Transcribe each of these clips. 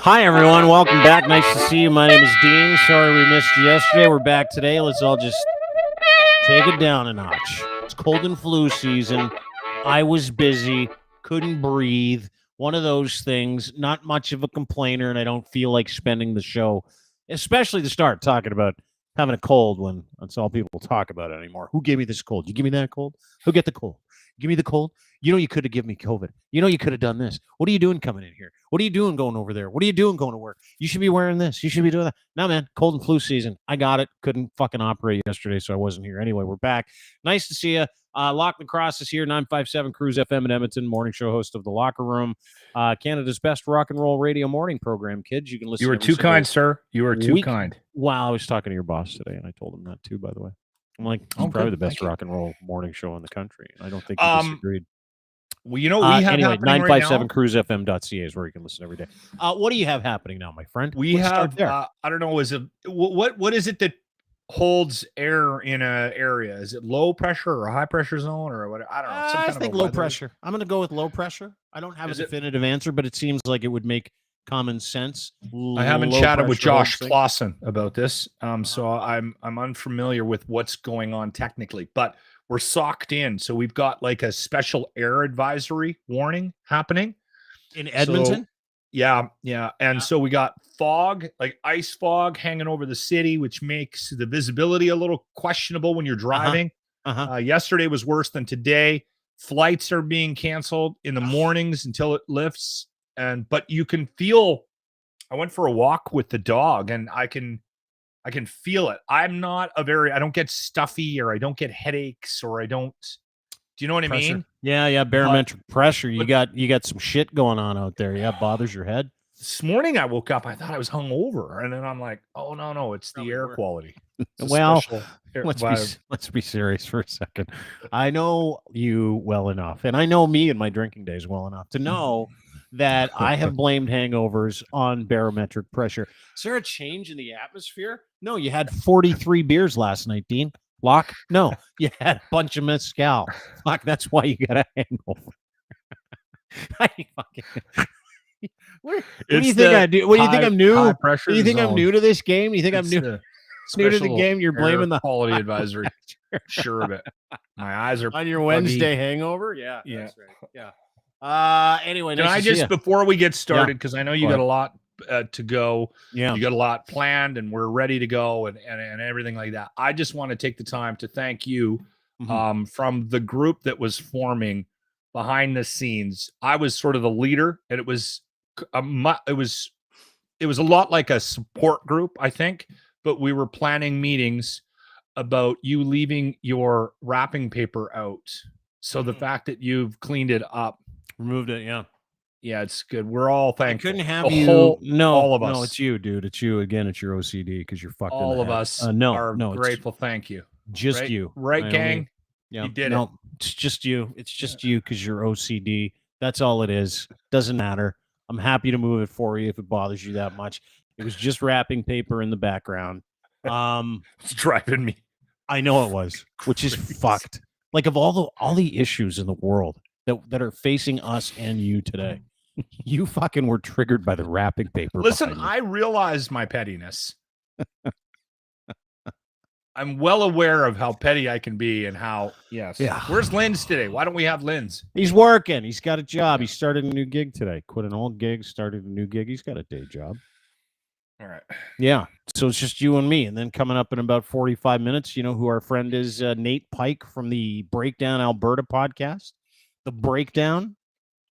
Hi, everyone. Welcome back. Nice to see you. My name is Dean. Sorry we missed you yesterday. We're back today. Let's all just take it down a notch. It's cold and flu season. I was busy, couldn't breathe. One of those things, not much of a complainer, and I don't feel like spending the show, especially to start talking about having a cold when that's all people talk about anymore. Who gave me this cold? You give me that cold? Who get the cold? Give me the cold? You know you could have given me COVID. You know you could have done this. What are you doing coming in here? What are you doing going over there? What are you doing going to work? You should be wearing this. You should be doing that. No, man, cold and flu season. I got it. Couldn't fucking operate yesterday, so I wasn't here. Anyway, we're back. Nice to see you. Lachlan Cross is here, 957 Cruise FM in Edmonton, morning show host of The Locker Room, Canada's best rock and roll radio morning program, kids. You can listen. You were too kind, sir. You were too kind. Wow, I was talking to your boss today, and I told him that too, by the way. I'm like, it's probably the best rock and roll morning show in the country. I don't think he disagreed. Well, you know, we have anyway, 957 right cruisefm.ca is where you can listen every day. What do you have happening now, my friend? We have, I don't know, what is it that holds air in an area? Is it low pressure or high pressure zone or what? I don't know. I think low pressure. I'm going to go with low pressure. I don't have a definitive answer, but it seems like it would make common sense. I haven't chatted with Josh Clausen about this, so I'm unfamiliar with what's going on technically, but we're socked in. So we've got like a special air advisory warning happening in Edmonton. So, yeah. And so we got fog, like ice fog hanging over the city, which makes the visibility a little questionable when you're driving. Yesterday was worse than today. Flights are being canceled in the mornings until it lifts. But you can feel, I went for a walk with the dog and I can feel it. I don't get stuffy or I don't get headaches or I don't, do you know what I mean? Yeah. Barometric pressure. You got some shit going on out there. Yeah. Bothers your head. This morning I woke up, I thought I was hungover. And then I'm like, oh no, it's the air quality. Well, let's be serious for a second. I know you well enough, and I know me and my drinking days well enough to know that I have blamed hangovers on barometric pressure. Is there a change in the atmosphere? No, you had 43 beers last night, Dean. Locke? No, you had a bunch of mezcal. Locke, that's why you got a hangover. What do you think I do? What do you think I'm new? Do you think I'm new to this game? Do you think I'm new to the game? You're blaming the quality advisory. Sure of it. My eyes are on your Wednesday hangover. Yeah, that's right. Yeah. Anyway, can I just before we get started, because I know you got a lot to go. Yeah, you got a lot planned, and we're ready to go, and everything like that. I just want to take the time to thank you, from the group that was forming behind the scenes. I was sort of the leader, and it was a lot like a support group, I think. But we were planning meetings about you leaving your wrapping paper out. So the fact that you've cleaned it up. Removed it, yeah, it's good. We're all thankful. I couldn't have you. All of us. No, it's you, dude. It's you again. It's your OCD because you're fucked. All of us are grateful. Thank you. Just right? you, right, gang? You did it. It's just you. It's just you because you're OCD. That's all it is. Doesn't matter. I'm happy to move it for you if it bothers you that much. It was just wrapping paper in the background. It's driving me. I know it was, which is fucked. Like of all the issues in the world that are facing us and you today, you fucking were triggered by the wrapping paper. Listen, I realize my pettiness. I'm well aware of how petty I can be and how, yes. Yeah. Where's Linz today? Why don't we have Linz? He's working. He's got a job. He started a new gig today. Quit an old gig, started a new gig. He's got a day job. All right. Yeah. So it's just you and me. And then coming up in about 45 minutes, you know who our friend is, Nate Pike from the Breakdown Alberta podcast. The Breakdown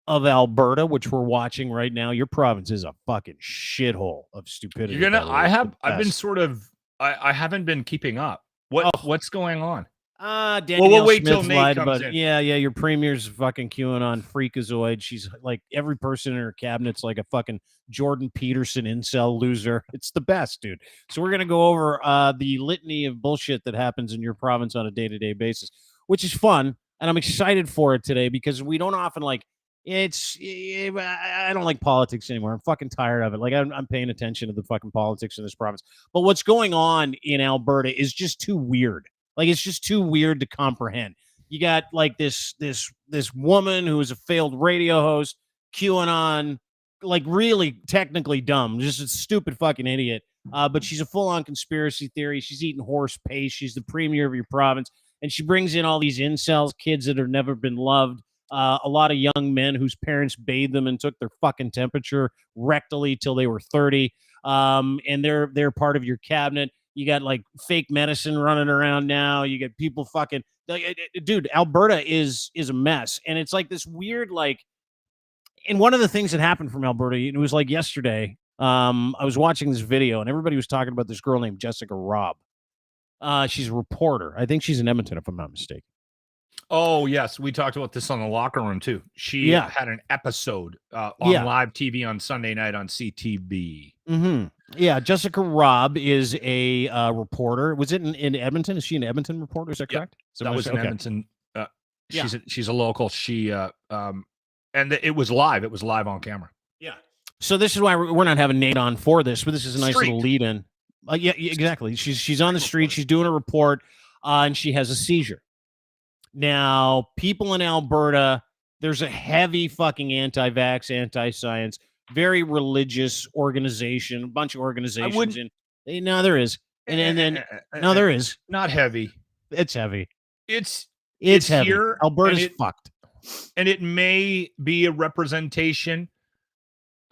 of Alberta, which we're watching right now. Your province is a fucking shithole of stupidity. I've been sort of, I haven't been keeping up. What's going on? Danielle we'll wait Smith till Nate lied comes about in. Yeah, your premier's fucking QAnon freakazoid. She's like every person in her cabinet's like a fucking Jordan Peterson incel loser. It's the best, dude. So we're gonna go over the litany of bullshit that happens in your province on a day-to-day basis, which is fun, and I'm excited for it today because we don't often like. I don't like politics anymore. I'm fucking tired of it. Like I'm paying attention to the fucking politics in this province. But what's going on in Alberta is just too weird. Like, it's just too weird to comprehend. You got like this woman who is a failed radio host, QAnon, like really technically dumb, just a stupid fucking idiot. But she's a full-on conspiracy theory. She's eating horse paste. She's the premier of your province, and she brings in all these incels, kids that have never been loved. A lot of young men whose parents bathed them and took their fucking temperature rectally till they were 30. And they're part of your cabinet. You got like fake medicine running around now. You get people fucking like, dude. Alberta is a mess, and it's like this weird like. And one of the things that happened from Alberta, it was like yesterday. I was watching this video, and everybody was talking about this girl named Jessica Robb. She's a reporter. I think she's in Edmonton, if I'm not mistaken. Oh, yes. We talked about this on the locker room, too. She had an episode on live TV on Sunday night on CTV. Mm-hmm. Yeah, Jessica Robb is a reporter. Was it in Edmonton? Is she an Edmonton reporter? Is that correct? So that was in Edmonton. She's a local. She and it was live. It was live on camera. Yeah. So this is why we're not having Nate on for this, but this is a nice little lead-in. Yeah, exactly. She's on the street. She's doing a report, and she has a seizure. Now, people in Alberta, there's a heavy fucking anti-vax, anti-science, very religious organization, a bunch of organizations. No, there is. And then there is. Not heavy. It's heavy. It's heavy. Here, Alberta's fucked. And it may be a representation,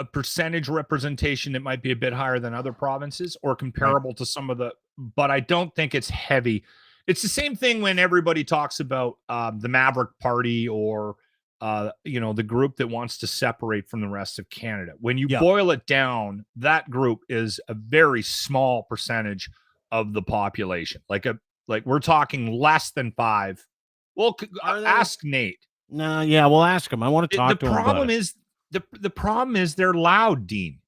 a percentage representation that might be a bit higher than other provinces or comparable to some of the, but I don't think it's heavy. It's the same thing when everybody talks about the Maverick Party or, the group that wants to separate from the rest of Canada. When you boil it down, that group is a very small percentage of the population. Like we're talking less than 5. Well, ask Nate. No, yeah, we'll ask him. I want to talk to him. The problem is they're loud, Dean.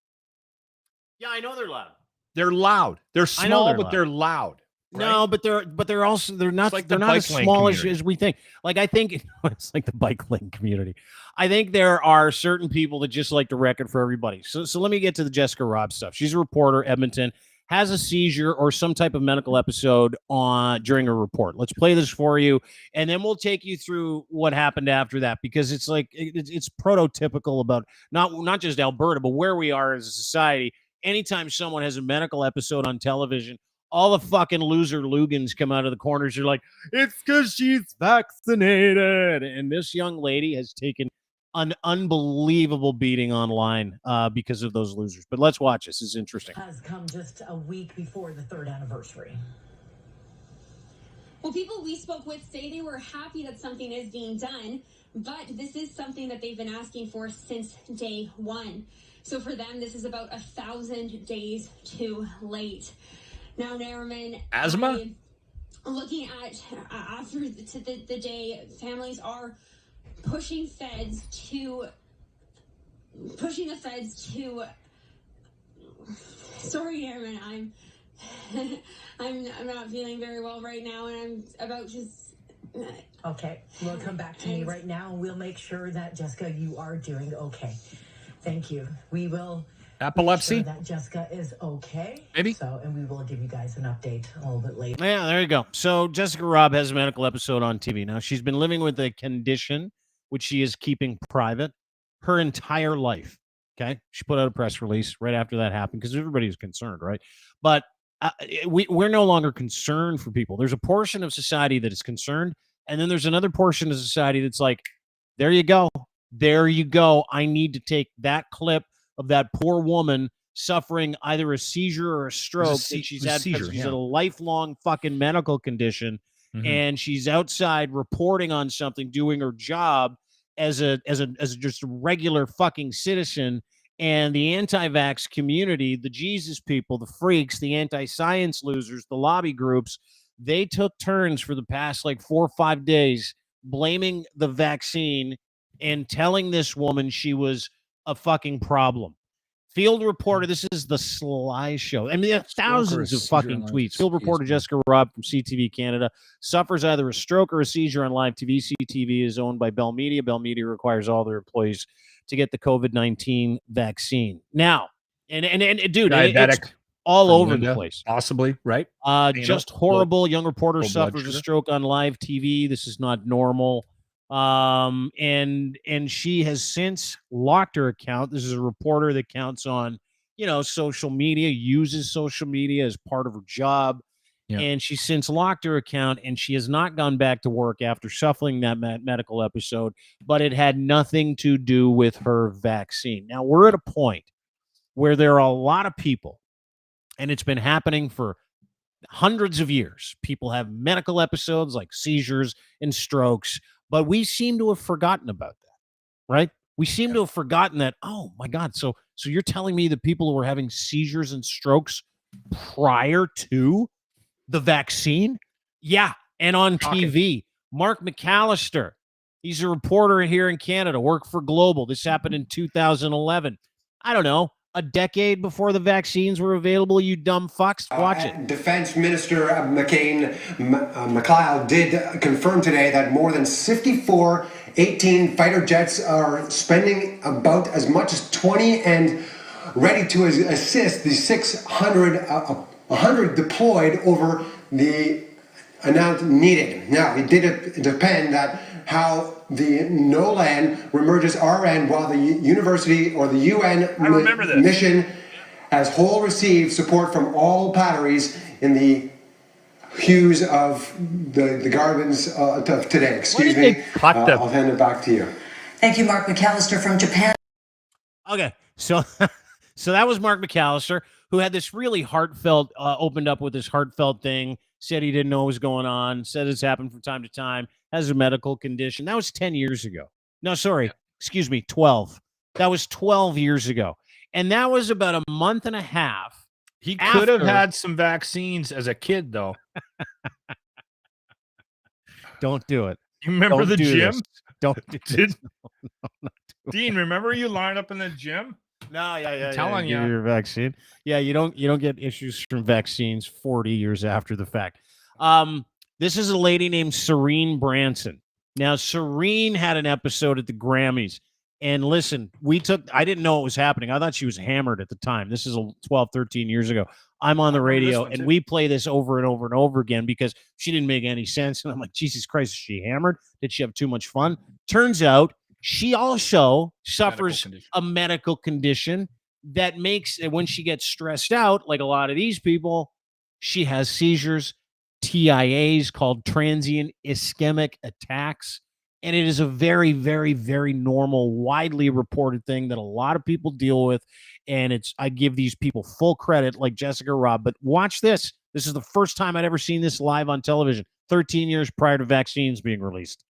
Yeah, I know they're loud. They're loud. They're small, but they're loud. Right? No, but they're also not like they're not as small as we think. Like I think it's like the bike lane community. I think there are certain people that just like to wreck it for everybody. So let me get to the Jessica Robb stuff. She's a reporter, Edmonton, has a seizure or some type of medical episode during a report. Let's play this for you, and then we'll take you through what happened after that, because it's like it's prototypical about not just Alberta, but where we are as a society. Anytime someone has a medical episode on television, all the fucking loser Lugans come out of the corners. You're like, it's because she's vaccinated. And this young lady has taken an unbelievable beating online because of those losers. But let's watch this. This is interesting. Has come just a week before the 3rd anniversary. Well, people we spoke with say they were happy that something is being done, but this is something that they've been asking for since day one. So for them, this is about 1,000 days too late. Now, Nariman, asthma? Looking at after the day, families are pushing the feds to. Sorry, Nariman, I'm not feeling very well right now, and I'm about to. Okay, we'll come back to me right now, and we'll make sure that Jessica, you are doing okay. Thank you. We will. Epilepsy? Make sure that Jessica is okay. Maybe. And we will give you guys an update a little bit later. Yeah, there you go. So Jessica Robb has a medical episode on TV. Now, she's been living with a condition which she is keeping private her entire life. Okay. She put out a press release right after that happened because everybody was concerned, right? But we're no longer concerned for people. There's a portion of society that is concerned, and then there's another portion of society that's like, there you go. There you go. I need to take that clip of that poor woman suffering either a seizure or a stroke that she's had because she's had a lifelong fucking medical condition, and she's outside reporting on something, doing her job as just a regular fucking citizen. And the anti-vax community, the Jesus people, the freaks, the anti-science losers, the lobby groups, they took turns for the past like 4 or 5 days blaming the vaccine and telling this woman she was a fucking problem. Field reporter, this is the Sly Show. I mean, thousands of fucking tweets. Field reporter Jessica Robb from CTV Canada suffers either a stroke or a seizure on live TV. CTV is owned by Bell Media. Bell Media requires all their employees to get the COVID-19 vaccine. Now, and dude, diabetic. all From over Linda, the place. possibly, right? Just horrible. Young reporter low blood suffers a sugar. stroke on live TV. This is not normal. And she has since locked her account. This is a reporter that counts on, social media, uses social media as part of her job. Yeah. And she's since locked her account, and she has not gone back to work after suffering that medical episode, but it had nothing to do with her vaccine. Now, we're at a point where there are a lot of people, and it's been happening for hundreds of years. People have medical episodes like seizures and strokes, but we seem to have forgotten about that, right? We seem to have forgotten that, oh my God, so you're telling me that people who were having seizures and strokes prior to the vaccine? Yeah, and on TV. Mark McAllister, he's a reporter here in Canada, worked for Global. This happened in 2011. I don't know, a decade before the vaccines were available, you dumb fucks. Watch it. Defense Minister McLeod did confirm today that more than 54 18 fighter jets are spending about as much as 20 and ready to assist the 100 deployed over the amount needed. Now, it did depend that how the NOLAN remerges RN while the university or the UN mission as whole received support from all batteries in the hues of the gardens of today. Excuse me. I'll hand it back to you. Thank you, Mark McAllister from Japan. Okay, so that was Mark McAllister, who had this really heartfelt, opened up with this heartfelt thing, said he didn't know what was going on, said it's happened from time to time, has a medical condition. That was 10 years ago. No, sorry, excuse me, 12. That was 12 years ago. And that was about a month and a half. He could have had some vaccines as a kid, though. Don't do it. You remember the gym? This. Don't do it. No, Dean, remember you lined up in the gym? No, yeah. Telling you your vaccine. Yeah, you don't get issues from vaccines 40 years after the fact. This is a lady named Serene Branson. Now, Serene had an episode at the Grammys. And listen, I didn't know it was happening. I thought she was hammered at the time. This is 12, 13 years ago. I'm on the radio and we play this over and over and over again because she didn't make any sense. And I'm like, Jesus Christ, is she hammered? Did she have too much fun? Turns out she also suffers a medical condition that makes it when she gets stressed out, like a lot of these people, she has seizures, TIAs called transient ischemic attacks. And it is a very, very, very normal, widely reported thing that a lot of people deal with. And I give these people full credit, like Jessica Robb. But watch this. This is the first time I'd ever seen this live on television, 13 years prior to vaccines being released.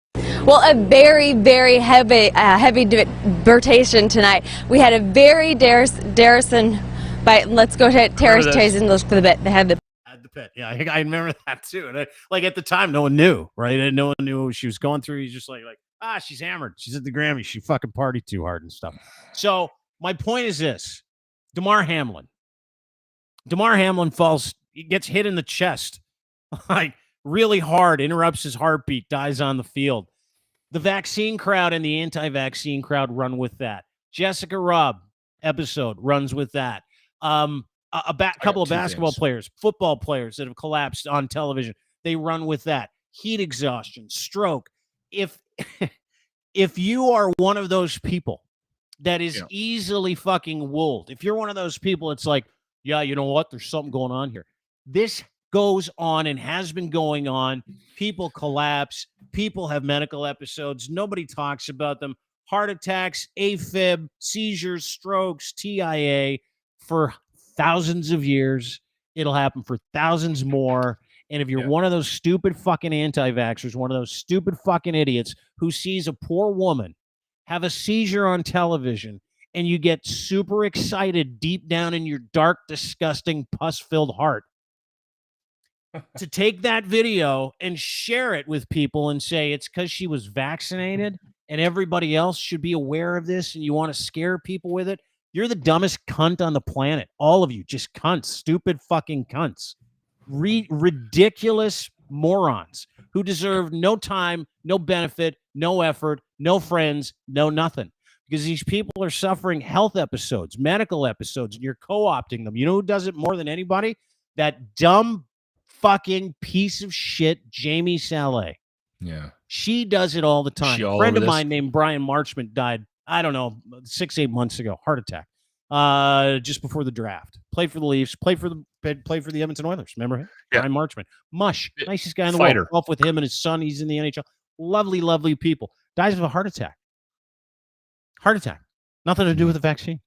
Well, a very, very heavy debatation tonight. We had a very Darrison, but let's go to Terrace Chasing for the bit. They had the pit. Yeah, I remember that too. And at the time, no one knew, right? No one knew what she was going through. He's just like, she's hammered. She's at the Grammy. She fucking partied too hard and stuff. So my point is this: Damar Hamlin gets hit in the chest, like really hard, interrupts his heartbeat, dies on the field. The vaccine crowd and the anti-vaccine crowd run with that. Jessica Robb episode runs with that. Couple of basketball players, football players that have collapsed on television, they run with that. Heat exhaustion, stroke. If you are one of those people that is easily fucking wooled, if you're one of those people, it's like, yeah, you know what? There's something going on here. This goes on and has been going on. People collapse. People have medical episodes. Nobody talks about them. Heart attacks, AFib, seizures, strokes, TIA for thousands of years. It'll happen for thousands more. And if you're one of those stupid fucking anti-vaxxers, one of those stupid fucking idiots who sees a poor woman have a seizure on television and you get super excited deep down in your dark, disgusting, pus-filled heart to take that video and share it with people and say it's because she was vaccinated and everybody else should be aware of this and you want to scare people with it, you're the dumbest cunt on the planet. All of you, just cunts, stupid fucking cunts. Ridiculous morons who deserve no time, no benefit, no effort, no friends, no nothing. because these people are suffering health episodes, medical episodes, and you're co-opting them. You know who does it more than anybody? That dumb fucking piece of shit, Jamie Saleh. Yeah. She does it all the time. She A all friend over of this? mine named Brian Marchment died, I don't know, 6-8 months ago, heart attack. Just before the draft. Played for the Leafs, played for the Edmonton Oilers. Remember him? Yeah. Brian Marchment. Mush. Nicest guy in the Fighter. world. Golf with him and his son. He's in the NHL. Lovely, lovely people. Dies of a heart attack. Heart attack. Nothing to do with the vaccine.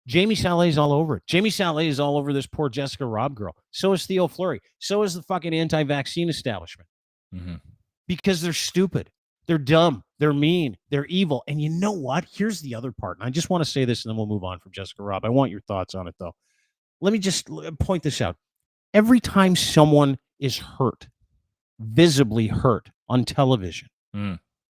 Jamie Saleh is all over it. Jamie Saleh is all over this poor Jessica Robb girl. So is Theo Fleury. So is the fucking anti-vaccine establishment. Because they're stupid. They're dumb. They're mean. They're evil. And you know what? Here's the other part. And I just want to say this, and then we'll move on from Jessica Robb. I want your thoughts on it, though. Let me just point this out. Every time someone is hurt, visibly hurt on television,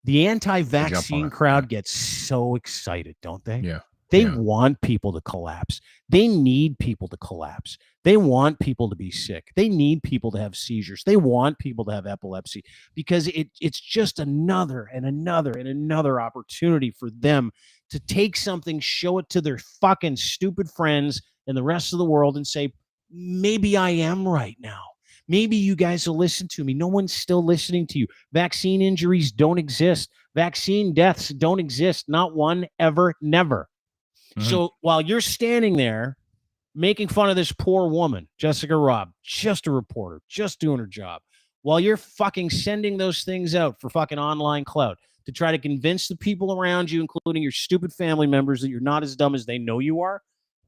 the anti-vaccine crowd gets so excited, don't they? Yeah. They want people to collapse. They need people to collapse. They want people to be sick. They need people to have seizures. They want people to have epilepsy because it's just another and another and another opportunity for them to take something, show it to their fucking stupid friends and the rest of the world and say, maybe I am right now. Maybe you guys will listen to me. No one's still listening to you. Vaccine injuries don't exist. Vaccine deaths don't exist. Not one, ever, never. So while you're standing there making fun of this poor woman, Jessica Robb, just a reporter, just doing her job, while you're fucking sending those things out for fucking online clout to try to convince the people around you, including your stupid family members, that you're not as dumb as they know you are,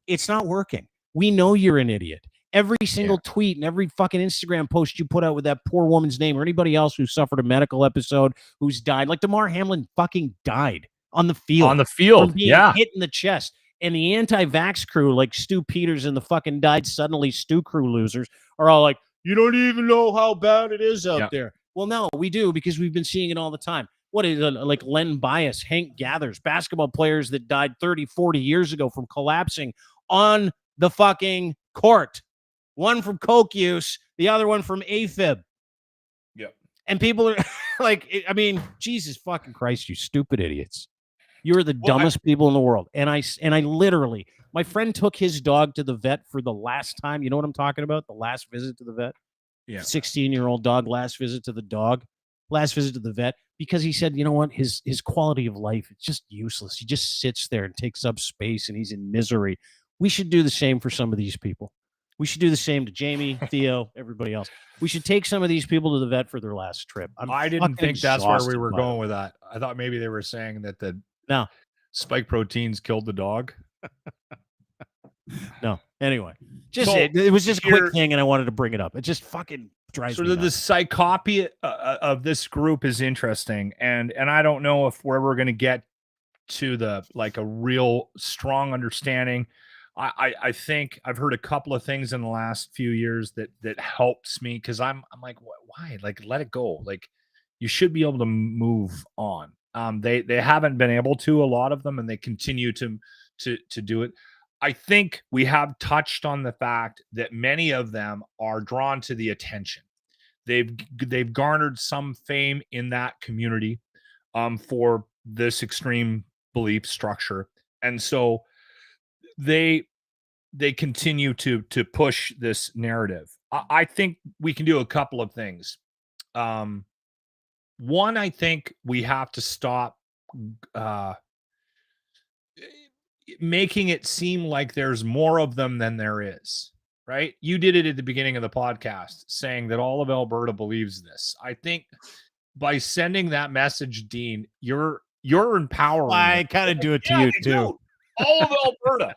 it's not working. We know you're an idiot. Every single tweet and every fucking Instagram post you put out with that poor woman's name or anybody else who suffered a medical episode, who's died, like Damar Hamlin fucking died on the field. From being hit in the chest. And the anti-vax crew, like Stu Peters and the fucking died suddenly Stu crew losers, are all like, you don't even know how bad it is out there. Well, no, we do, because we've been seeing it all the time. What is it, like Len Bias, Hank Gathers, basketball players that died 30, 40 years ago from collapsing on the fucking court. One from coke use, the other one from AFib. Yep. And people are like, I mean, Jesus fucking Christ, you stupid idiots. You're the dumbest people in the world. And I literally, my friend took his dog to the vet for the last time. You know what I'm talking about? The last visit to the vet. Yeah. 16-year-old dog, last visit to the vet, because he said, you know what? His quality of life, it's just useless. He just sits there and takes up space and he's in misery. We should do the same for some of these people. We should do the same to Jamie, Theo, everybody else. We should take some of these people to the vet for their last trip. I didn't think that's where we were going with that. I thought maybe they were saying that the spike proteins killed the dog. No. Anyway, it was just a quick thing, and I wanted to bring it up. It just fucking drives me nuts. The psychopathy of this group is interesting, and I don't know if where we're going to get to the like a real strong understanding. I think I've heard a couple of things in the last few years that helps me, because I'm like, why? Like, let it go. Like, you should be able to move on. They haven't been able to, a lot of them, and they continue to do it. I think we have touched on the fact that many of them are drawn to the attention. They've garnered some fame in that community for this extreme belief structure, and so they continue to push this narrative. I think we can do a couple of things. One, I think we have to stop making it seem like there's more of them than there is, right? You did it at the beginning of the podcast, saying that all of Alberta believes this. I think by sending that message, Dean, you're empowering. I kind of do it to you too. All of Alberta.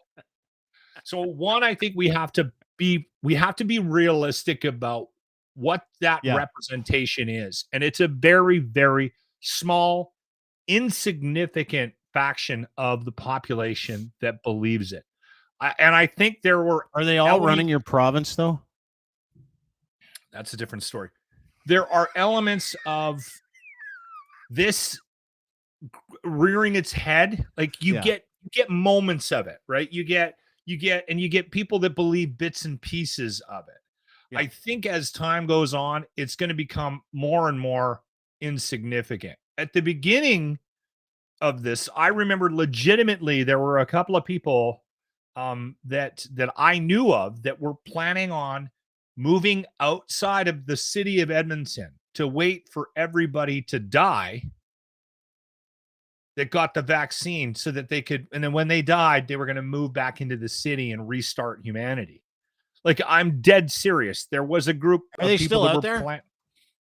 So one, I think we have to be realistic about what that representation is. And it's a very, very small, insignificant faction of the population that believes it. I think are they all running your province though? That's a different story. There are elements of this rearing its head. Like you get moments of it, right? You get people that believe bits and pieces of it. Yeah. I think as time goes on, it's going to become more and more insignificant. At the beginning, of this. I remember legitimately there were a couple of people that I knew of that were planning on moving outside of the city of Edmonton to wait for everybody to die that got the vaccine so that they could, and then when they died, they were going to move back into the city and restart humanity. Like, I'm dead serious. There was a group Are of they people still that out were there?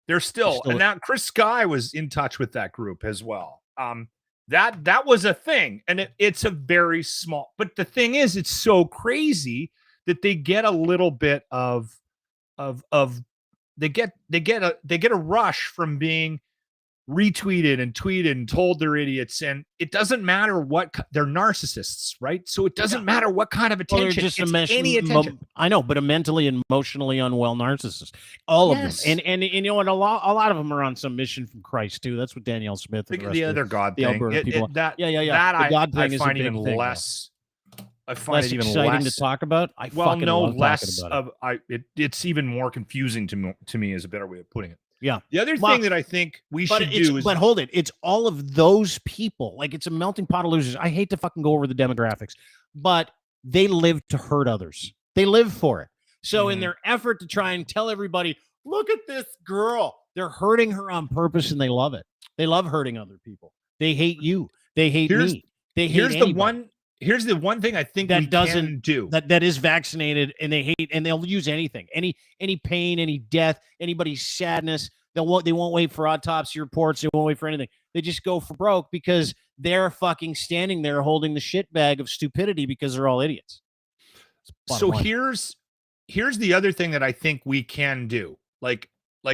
They're still, and that Chris Sky was in touch with that group as well. That was a thing, and it's a very small, but the thing is, it's so crazy that they get a little bit of they get a rush from being retweeted and tweeted and told they're idiots, and it doesn't matter what they're narcissists, right? So it doesn't matter what kind of attention. Well, just any attention. I know, but a mentally and emotionally unwell narcissist. All of them, and you know, and a lot of them are on some mission from Christ too. That's what Danielle Smith and The other God thing. Alberta people. That the God thing I is find a big even thing, less. I find less it even exciting less to talk about. It's even more confusing to me is a better way of putting it. Yeah. The other thing that I think we should do is, but hold it. It's all of those people. Like, it's a melting pot of losers. I hate to fucking go over the demographics, but they live to hurt others. They live for it. So in their effort to try and tell everybody, look at this girl, they're hurting her on purpose, and they love it. They love hurting other people. They hate you. They hate me. They hate anybody. Here's the one thing I think that we doesn't can do that is vaccinated, and they hate, and they'll use anything, any pain, any death, anybody's sadness. They won't wait for autopsy reports. They won't wait for anything. They just go for broke because they're fucking standing there holding the shit bag of stupidity because they're all idiots. So here's the other thing that I think we can do. Like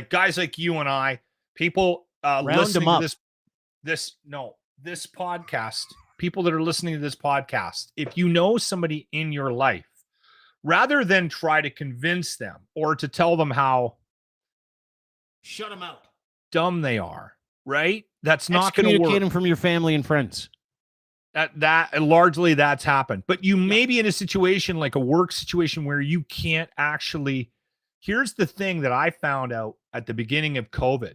guys like you and I, people listening to this podcast, people that are listening to this podcast, if you know somebody in your life, rather than try to convince them or to tell them how shut them out, dumb they are, right? That's not going to work. Communicate them from your family and friends. That largely that's happened. But you may be in a situation like a work situation where you can't actually. Here's the thing that I found out at the beginning of COVID.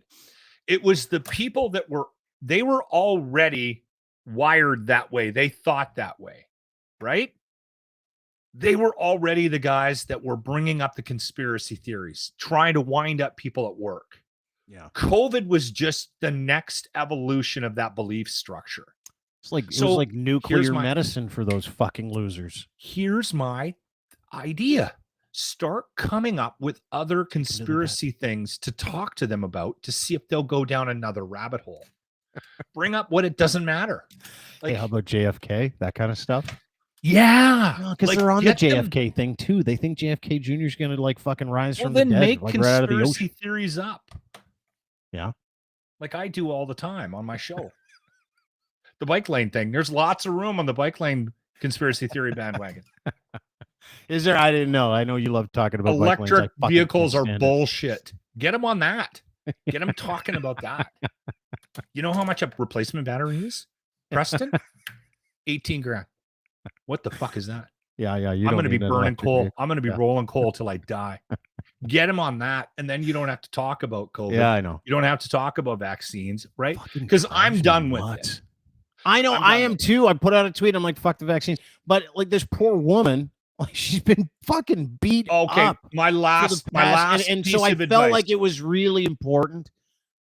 It was the people that were already wired that way. They thought that way, right? They were already the guys that were bringing up the conspiracy theories, trying to wind up people at work. Yeah. COVID was just the next evolution of that belief structure. It was like nuclear medicine for those fucking losers. Here's my idea. Start coming up with other conspiracy things to talk to them about to see if they'll go down another rabbit hole. Bring up what it doesn't matter. Like, hey, how about JFK? That kind of stuff? Yeah. Because they're on the JFK thing too. They think JFK Jr. is going to like fucking rise from the dead. Make like conspiracy right out of the ocean. Theories up. Yeah. Like I do all the time on my show. The bike lane thing. There's lots of room on the bike lane conspiracy theory bandwagon. Is there? I didn't know. I know you love talking about electric vehicles are bullshit. Get them on that. Get them talking about that. You know how much a replacement battery is, Preston? 18 grand. What the fuck is that? Yeah. I'm going to be burning coal. I'm going to be rolling coal till I die. Get them on that, and then you don't have to talk about COVID. Yeah, I know. You don't have to talk about vaccines, right? Because I'm done with it. I know. I am too. I put out a tweet. I'm like, fuck the vaccines. But like this poor woman, like she's been fucking beat up. My last and so I felt like it was really important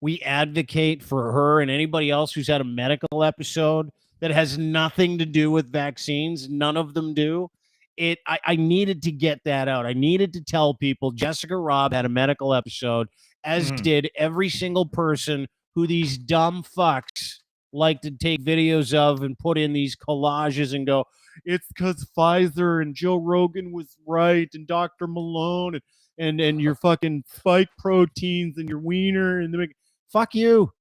we advocate for her and anybody else who's had a medical episode that has nothing to do with vaccines. None of them do. I needed to get that out. I needed to tell people Jessica Robb had a medical episode, as did every single person who these dumb fucks like to take videos of and put in these collages and go, it's because Pfizer and Joe Rogan was right and Dr. Malone and your fucking spike proteins and your wiener and fuck you,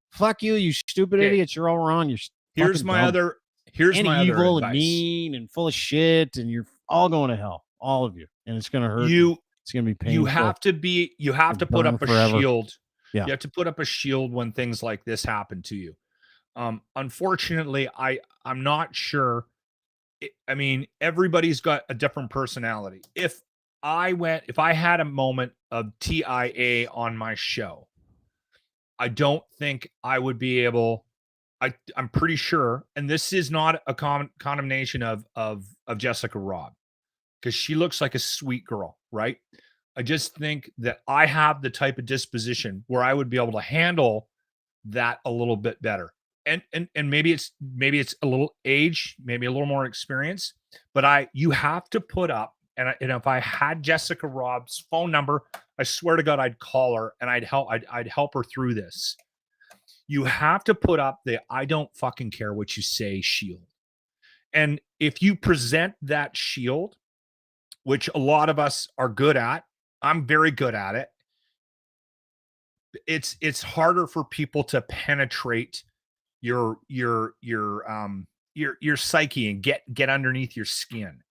you stupid idiots. You're all wrong. Here's my other evil advice. And mean and full of shit, and you're all going to hell, all of you, and it's gonna hurt you. It's gonna be painful. You have to put up a shield. Yeah. You have to put up a shield when things like this happen to you. Unfortunately, I'm not sure. I mean, everybody's got a different personality. If I had a moment of TIA on my show, I don't think I would be able I'm pretty sure, and this is not a condemnation of Jessica Robb, because she looks like a sweet girl, right? I just think that I have the type of disposition where I would be able to handle that a little bit better. And maybe it's a little age, maybe a little more experience, but you have to put up, and if I had Jessica Robb's phone number, I swear to God, I'd call her and I'd help her through this. You have to put up the I don't fucking care what you say shield. And if you present that shield, which a lot of us are good at, I'm very good at it. It's harder for people to penetrate your psyche and get underneath your skin.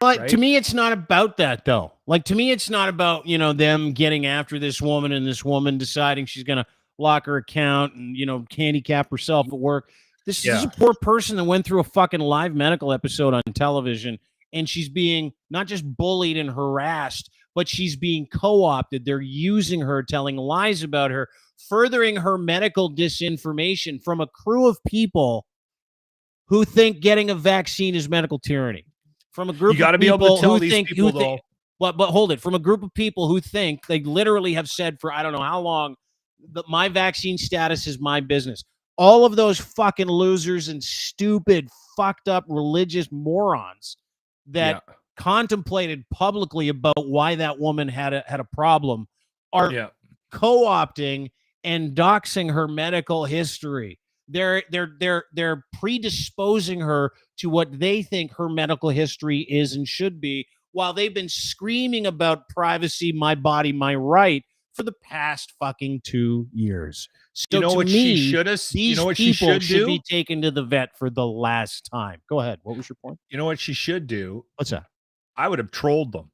But right? To me, it's not about that, though. Like, to me, it's not about, them getting after this woman and this woman deciding she's going to lock her account and, handicap herself at work. This is a poor person that went through a fucking live medical episode on television, and she's being not just bullied and harassed, but she's being co-opted. They're using her, telling lies about her, furthering her medical disinformation from a crew of people who think getting a vaccine is medical tyranny. From a group you got to of be people able to tell who these think, people, though. But hold it. From a group of people who think, they literally have said for I don't know how long, that my vaccine status is my business. All of those fucking losers and stupid, fucked up religious morons that contemplated publicly about why that woman had a problem are co-opting and doxing her medical history. They're predisposing her to what they think her medical history is and should be, while they've been screaming about privacy, my body, my right for the past fucking 2 years. So you know to what me, she should have? These you know what people she should be taken to the vet for the last time. Go ahead. What was your point? You know what she should do? What's that? I would have trolled them.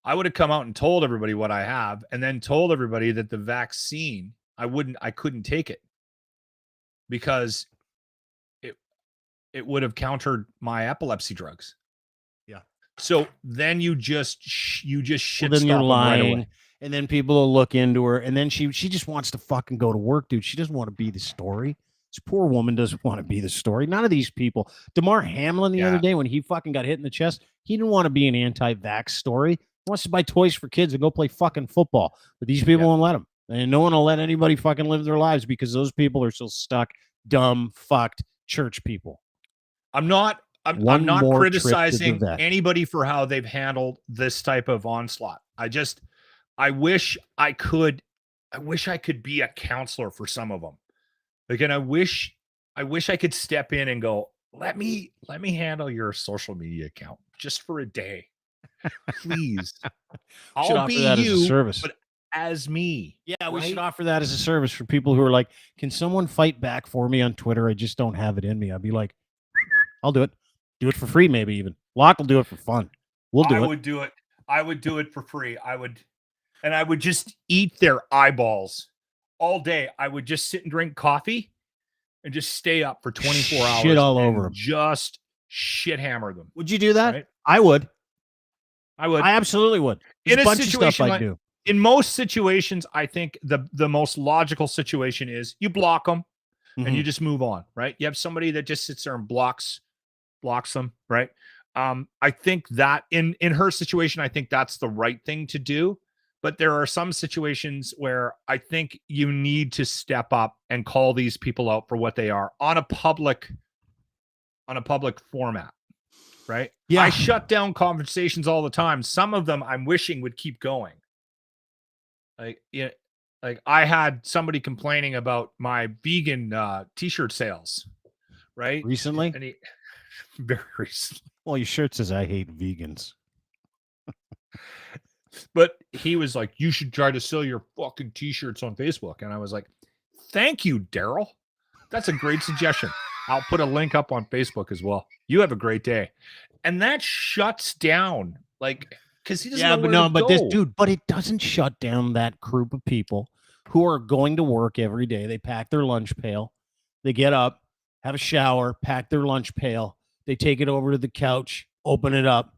I would have come out and told everybody what I have, and then told everybody that the vaccine, I couldn't take it because it would have countered my epilepsy drugs. Yeah. So then you just shit then stop you're them lying, right away. and then people will look into her, and then she just wants to fucking go to work, dude. She doesn't want to be the story. This poor woman doesn't want to be the story. None of these people. Damar Hamlin the other day when he fucking got hit in the chest, he didn't want to be an anti-vax story. He wants to buy toys for kids and go play fucking football. But these people won't let him. And no one will let anybody fucking live their lives because those people are still stuck, dumb, fucked church people. I'm not criticizing anybody for how they've handled this type of onslaught. I wish I could be a counselor for some of them. Again, I wish I could step in and go, let me handle your social media account just for a day. Please. I'll be that you, as a service. but as me. Yeah, we should offer that as a service for people who are like, can someone fight back for me on Twitter? I just don't have it in me. I'd be like, I'll do it. Do it for free, maybe even. Locke will do it for fun. I would do it. I would do it for free. I would just eat their eyeballs all day. I would just sit and drink coffee and just stay up for 24 hours. Shit all over them. Just shit hammer them. Would you do that? Right? I would. I absolutely would. There's a bunch of stuff I do. In most situations, I think the most logical situation is you block them and you just move on, right? You have somebody that just sits there and blocks them, right? I think that in her situation, I think that's the right thing to do. But there are some situations where I think you need to step up and call these people out for what they are on a public format, right? Yeah. I shut down conversations all the time. Some of them I'm wishing would keep going. Like I had somebody complaining about my vegan t-shirt sales, right? Recently? And very recently. Well, your shirt says I hate vegans. But he was like, you should try to sell your fucking t-shirts on Facebook. And I was like, thank you, Daryl. That's a great suggestion. I'll put a link up on Facebook as well. You have a great day. And that shuts down, like, because he doesn't know where to go. But it doesn't shut down that group of people who are going to work every day. They pack their lunch pail. They get up, have a shower, pack their lunch pail. They take it over to the couch, open it up,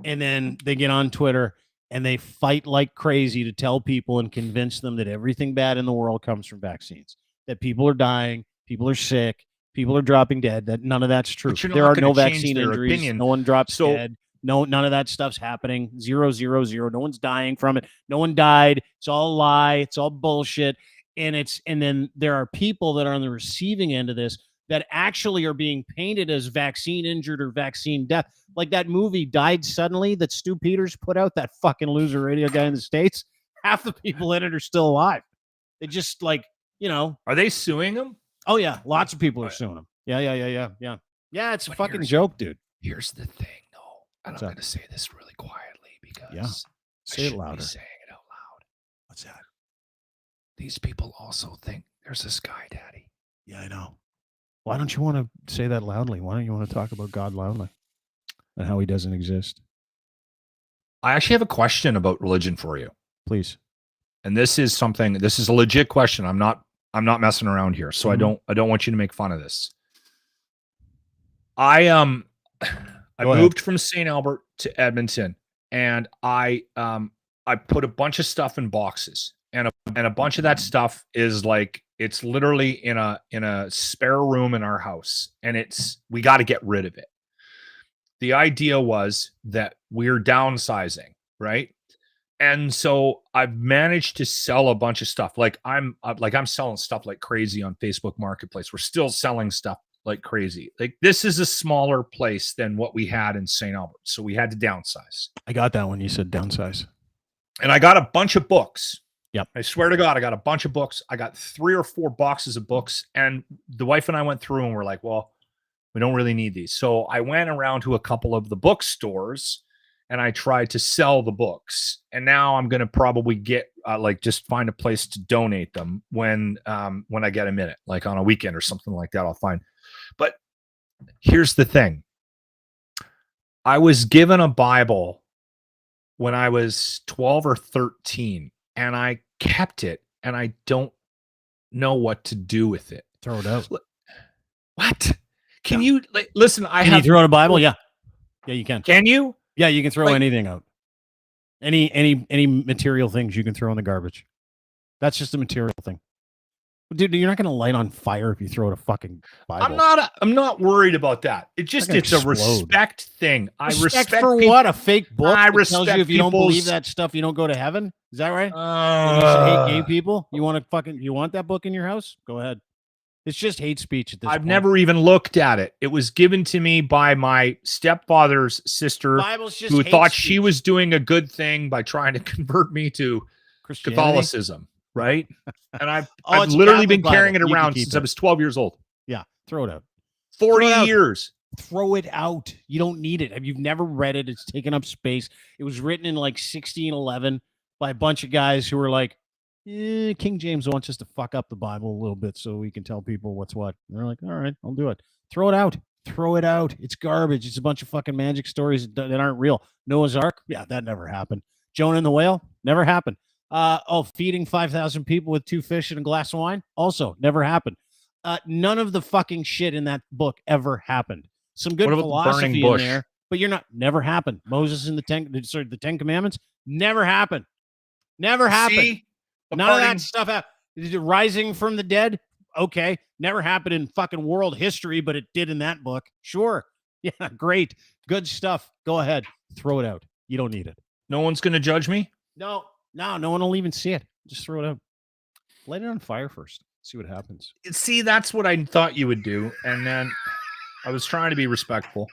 and then they get on Twitter and they fight like crazy to tell people and convince them that everything bad in the world comes from vaccines, that people are dying, people are sick, people are dropping dead. That none of that's true. But you're There not are no gonna change vaccine their injuries. opinion. No one drops So- dead. No, none of that stuff's happening. 0, 0, 0. No one's dying from it. No one died. It's all a lie. It's all bullshit. And then there are people that are on the receiving end of this that actually are being painted as vaccine injured or vaccine death. Like that movie Died Suddenly that Stu Peters put out, that fucking loser radio guy in the States. Half the people in it are still alive. They just like, Are they suing him? Oh yeah, lots of people are suing him. Yeah. Yeah, it's a fucking joke, dude. Here's the thing, though, and What's I'm up? going to say this really quietly because Yeah. I Say it shouldn't louder. be saying it out loud. What's that? These people also think there's a sky daddy. Yeah, I know. Why don't you want to say that loudly? Why don't you want to talk about God loudly and how he doesn't exist? I actually have a question about religion for you. Please. And this is a legit question. I'm not messing around here. So Mhm. I don't want you to make fun of this. I Go ahead. moved from St. Albert to Edmonton, and I put a bunch of stuff in boxes, and a bunch of that stuff is like, it's literally in a spare room in our house, and we got to get rid of it. The idea was that we're downsizing, right? And so I've managed to sell a bunch of stuff. Like I'm selling stuff like crazy on Facebook Marketplace. We're still selling stuff like crazy. Like this is a smaller place than what we had in St. Albert. So we had to downsize. I got that when you said downsize. And I got a bunch of books. Yep. I swear to God, I got a bunch of books. I got 3 or 4 boxes of books. And the wife and I went through and we're like, well, we don't really need these. So I went around to a couple of the bookstores and I tried to sell the books. And now I'm going to probably get just find a place to donate them when I get a minute, like on a weekend or something like that. I'll find. But here's the thing. I was given a Bible when I was 12 or 13, and I kept it, and I don't know what to do with it. Throw it out. What? Can you listen? Can you throw out a Bible? Yeah. Yeah, you can. Can you? Yeah, you can throw anything out. Any material things you can throw in the garbage. That's just a material thing. Dude, you're not going to light on fire if you throw out a fucking Bible. I'm not worried about that. It's It's a explode. Respect thing. I respect for people. what? A fake book I that tells you respect if you don't believe people's- that stuff, you don't go to heaven? Is that right? And you should hate gay people? You want that book in your house? Go ahead. It's just hate speech at this I've point. never even looked at it. It was given to me by my stepfather's sister, Bible's just who hate thought speech. she was doing a good thing by trying to convert me to Christianity? Catholicism, right? And I've it's a literally Catholic been carrying Bible. it You can around keep since it. I was 12 years old. Yeah, throw it out. 40 Throw it out. years. Throw it out. You don't need it. You've never read it. It's taken up space. It was written in like 1611 by a bunch of guys who were like, King James wants us to fuck up the Bible a little bit so we can tell people what's what. And they're like, all right, I'll do it. Throw it out. Throw it out. It's garbage. It's a bunch of fucking magic stories that aren't real. Noah's Ark? Yeah, that never happened. Jonah and the Whale? Never happened. Feeding 5,000 people with 2 fish and a glass of wine? Also never happened. None of the fucking shit in that book ever happened. Some good What about the philosophy burning in bush? there, but never happened. Moses and the 10 Commandments? Never happened. Never happened. See? The None of parting- that stuff happened. Rising from the dead? Okay. Never happened in fucking world history, but it did in that book. Sure. Yeah, great. Good stuff. Go ahead. Throw it out. You don't need it. No one's going to judge me? No one will even see it. Just throw it out. Light it on fire first. See what happens. See, that's what I thought you would do. And then I was trying to be respectful.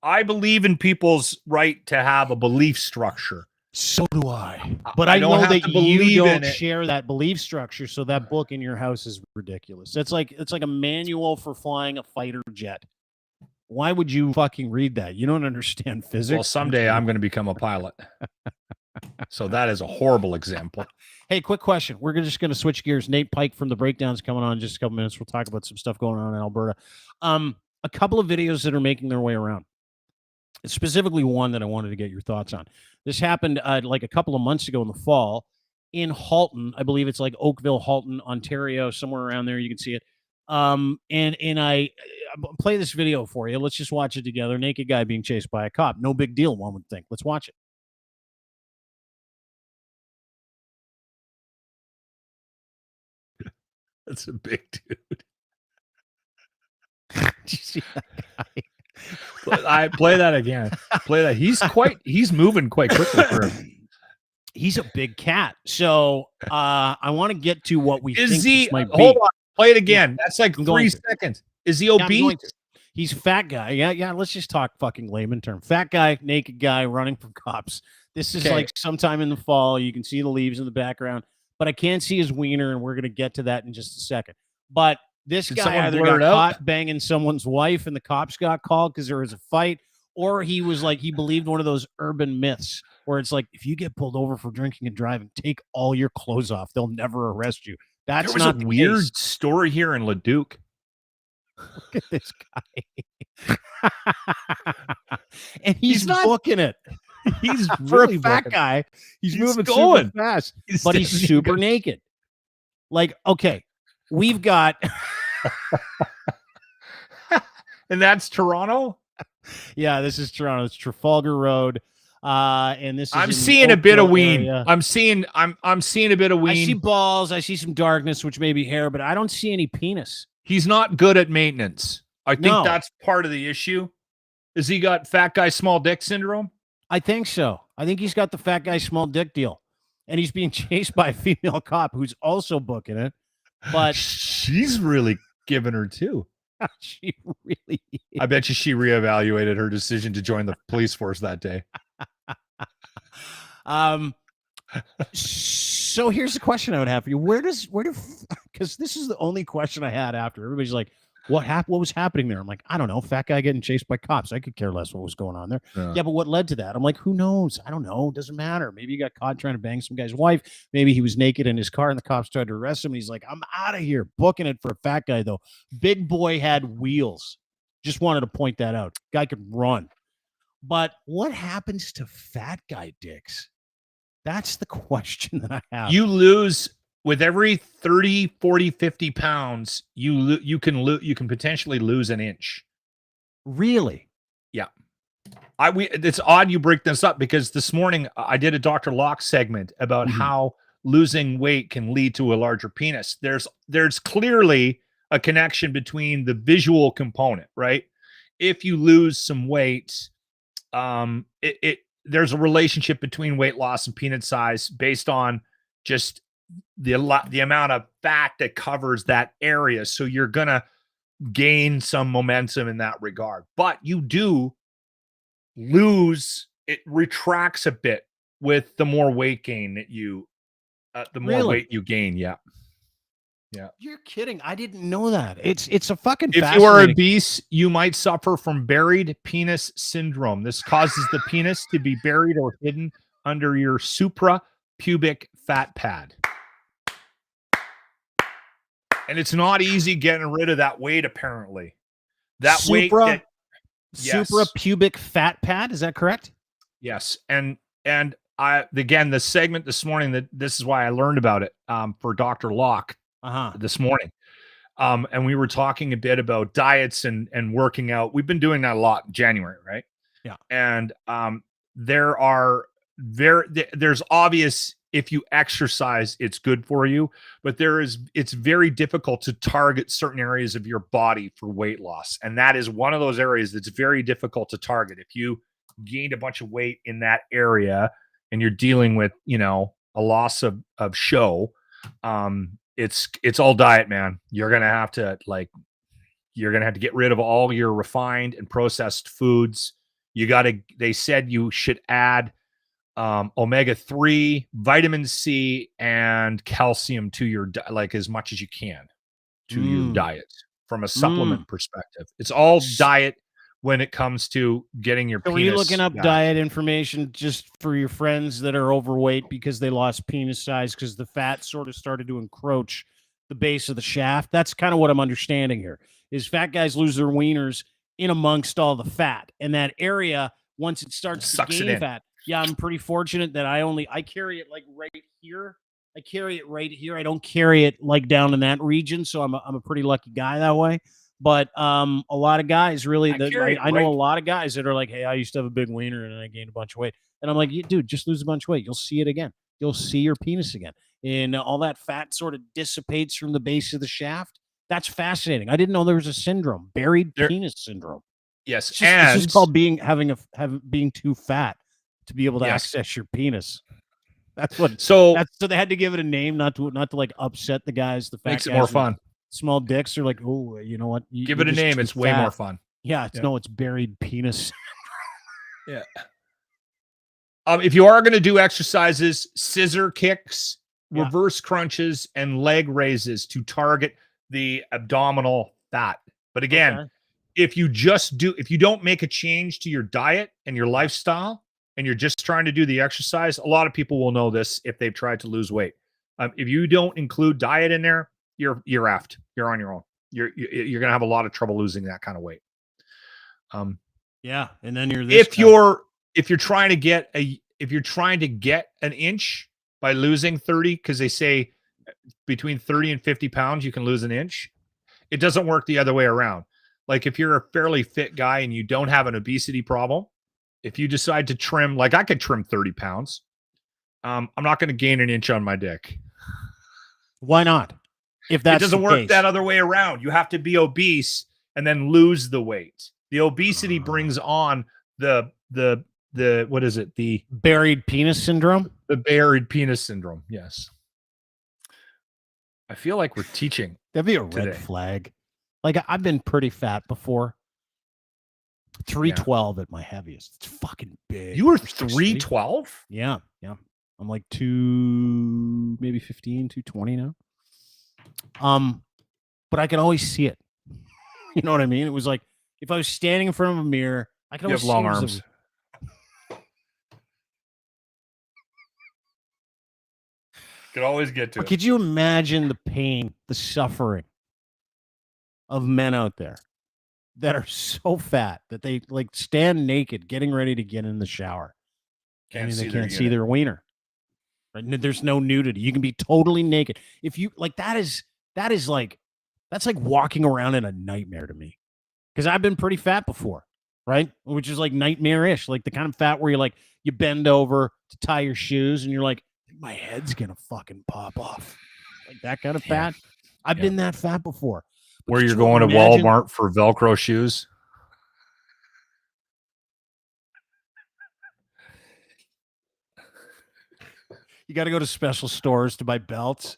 I believe in people's right to have a belief structure. So do I. But I I don't know have that to you believe in don't it. share that belief structure, so that book in your house is ridiculous. It's like a manual for flying a fighter jet. Why would you fucking read that? You don't understand physics. Well, someday I'm going to become a pilot. So that is a horrible example. Hey, quick question. We're just going to switch gears. Nate Pike from the Breakdown's coming on in just a couple minutes. We'll talk about some stuff going on in Alberta. A couple of videos that are making their way around. Specifically one that I wanted to get your thoughts on. This happened like a couple of months ago in the fall in Halton. I believe it's like Oakville, Halton, Ontario, somewhere around there. You can see it. And I play this video for you. Let's just watch it together. Naked guy being chased by a cop. No big deal, one would think. Let's watch it. That's a big dude. you see that guy? I play that again. Play that. He's moving quite quickly for him. He's a big cat. So I want to get to what we think Is he? this might be. Hold on. Play it again. Yeah, That's like I'm going 3 to. seconds. Is he Yeah, I'm obese? going to. He's a fat guy. Yeah. Let's just talk fucking layman term. Fat guy, naked guy running from cops. This is Okay. like sometime in the fall. You can see the leaves in the background, but I can't see his wiener, and we're going to get to that in just a second. But this Did guy someone either blur got it out? caught banging someone's wife and the cops got called because there was a fight, or he was like, he believed one of those urban myths where it's like, if you get pulled over for drinking and driving, take all your clothes off. They'll never arrest you. That's There was not a the weird case. story here in Leduc. Look at this guy. And he's not- booking it. He's For really a fat booking. guy, he's moving going. super fast, He's but he's definitely super going. naked. Like, okay, we've got And that's Toronto. yeah, this is Toronto. It's Trafalgar Road. And this is I'm in the seeing a bit of Oakville ween. area. I'm seeing a bit of I see ween. balls, I see some darkness, which may be hair, but I don't see any penis. He's not good at maintenance. I think No. that's part of the issue. Is he got fat guy small dick syndrome? I think so. I think he's got the fat guy small dick deal. And he's being chased by a female cop who's also booking it. But She's really giving her too. she really is. I bet you she reevaluated her decision to join the police force that day. So here's the question I would have for you. Because this is the only question I had after. Everybody's like, what was happening there? I'm like, I don't know. Fat guy getting chased by cops. I could care less what was going on there. Yeah, but what led to that? I'm like, who knows? I don't know. It doesn't matter. Maybe he got caught trying to bang some guy's wife. Maybe he was naked in his car and the cops tried to arrest him. And he's like, I'm out of here. Booking it for a fat guy, though. Big boy had wheels. Just wanted to point that out. Guy could run. But what happens to fat guy dicks? That's the question that I have. You lose with every 30, 40, 50 pounds, you can potentially lose an inch. Really? Yeah. It's odd you break this up because this morning I did a Dr. Locke segment about how losing weight can lead to a larger penis. There's clearly a connection between the visual component, right? If you lose some weight, there's a relationship between weight loss and penis size based on just the amount of fat that covers that area. So you're gonna gain some momentum in that regard, but you do lose. It retracts a bit with the more weight gain that you, the more weight you gain. Yeah. Yeah. You're kidding. I didn't know that. It's a fucking If you are obese, you might suffer from buried penis syndrome. This causes the penis to be buried or hidden under your suprapubic fat pad. And it's not easy getting rid of that weight, apparently. That suprapubic fat pad, is that correct? Yes. And again, the segment this morning, this is why I learned about it for Dr. Locke this morning. And we were talking a bit about diets and working out. We've been doing that a lot in January, right? Yeah. And there's obvious, if you exercise, it's good for you, but it's very difficult to target certain areas of your body for weight loss. And that is one of those areas that's very difficult to target. If you gained a bunch of weight in that area and you're dealing with, a loss of show, it's all diet, man. You're going to have to get rid of all your refined and processed foods. They said you should add omega-3, vitamin C, and calcium to your as much as you can to your diet from a supplement perspective. It's all diet when it comes to getting your penis. Are you looking up back. diet information just for your friends that are overweight because they lost penis size because the fat sort of started to encroach the base of the shaft? That's kind of what I'm understanding here, is fat guys lose their wieners in amongst all the fat. And that area, once it starts to gain fat, yeah, I'm pretty fortunate that I carry it like right here. I carry it right here. I don't carry it like down in that region. So I'm a pretty lucky guy that way. But a lot of guys really, I know a lot of guys that are like, hey, I used to have a big wiener and I gained a bunch of weight. And I'm like, dude, just lose a bunch of weight. You'll see it again. You'll see your penis again. And all that fat sort of dissipates from the base of the shaft. That's fascinating. I didn't know there was a syndrome, buried penis syndrome. Yes, it's just called being too fat to be able to access your penis. That's what. So they had to give it a name, not to like upset the guys. The fat makes it guys more fun. Small dicks are like, oh, you know what? Give it a name. It's way more fun. Yeah, it's buried penis. Yeah. If you are going to do exercises, scissor kicks, reverse crunches, and leg raises to target the abdominal fat. But again, if you don't make a change to your diet and your lifestyle, and you're just trying to do the exercise, a lot of people will know this if they've tried to lose weight. If you don't include diet in there, you're effed. You're on your own. You're going to have a lot of trouble losing that kind of weight. And then if you're trying to get an inch by losing 30, because they say between 30 and 50 pounds you can lose an inch, it doesn't work the other way around. Like if you're a fairly fit guy and you don't have an obesity problem, if you decide to trim, like I could trim 30 pounds, I'm not going to gain an inch on my dick. Why not? If that doesn't work that other way around, you have to be obese and then lose the weight. The obesity brings on the what is it? The buried penis syndrome? The buried penis syndrome. Yes. I feel like we're teaching. That'd be a red flag. Like I've been pretty fat before. 312 at my heaviest. It's fucking big. You were 312? Yeah. I'm like 215, 220 now. But I can always see it. You know what I mean? It was like if I was standing in front of a mirror, I could always have long arms. Could always get to it. Could you imagine the pain, the suffering of men out there that are so fat that they like stand naked, getting ready to get in the shower. They can't see their wiener. Right? There's no nudity. You can be totally naked. If you like, that's like walking around in a nightmare to me. Because I've been pretty fat before, right? Which is like nightmare-ish, like the kind of fat where you bend over to tie your shoes and you're like, my head's gonna fucking pop off. Like that kind of fat. I've been that fat before. Where you're going to Walmart for Velcro shoes? You got to go to special stores to buy belts,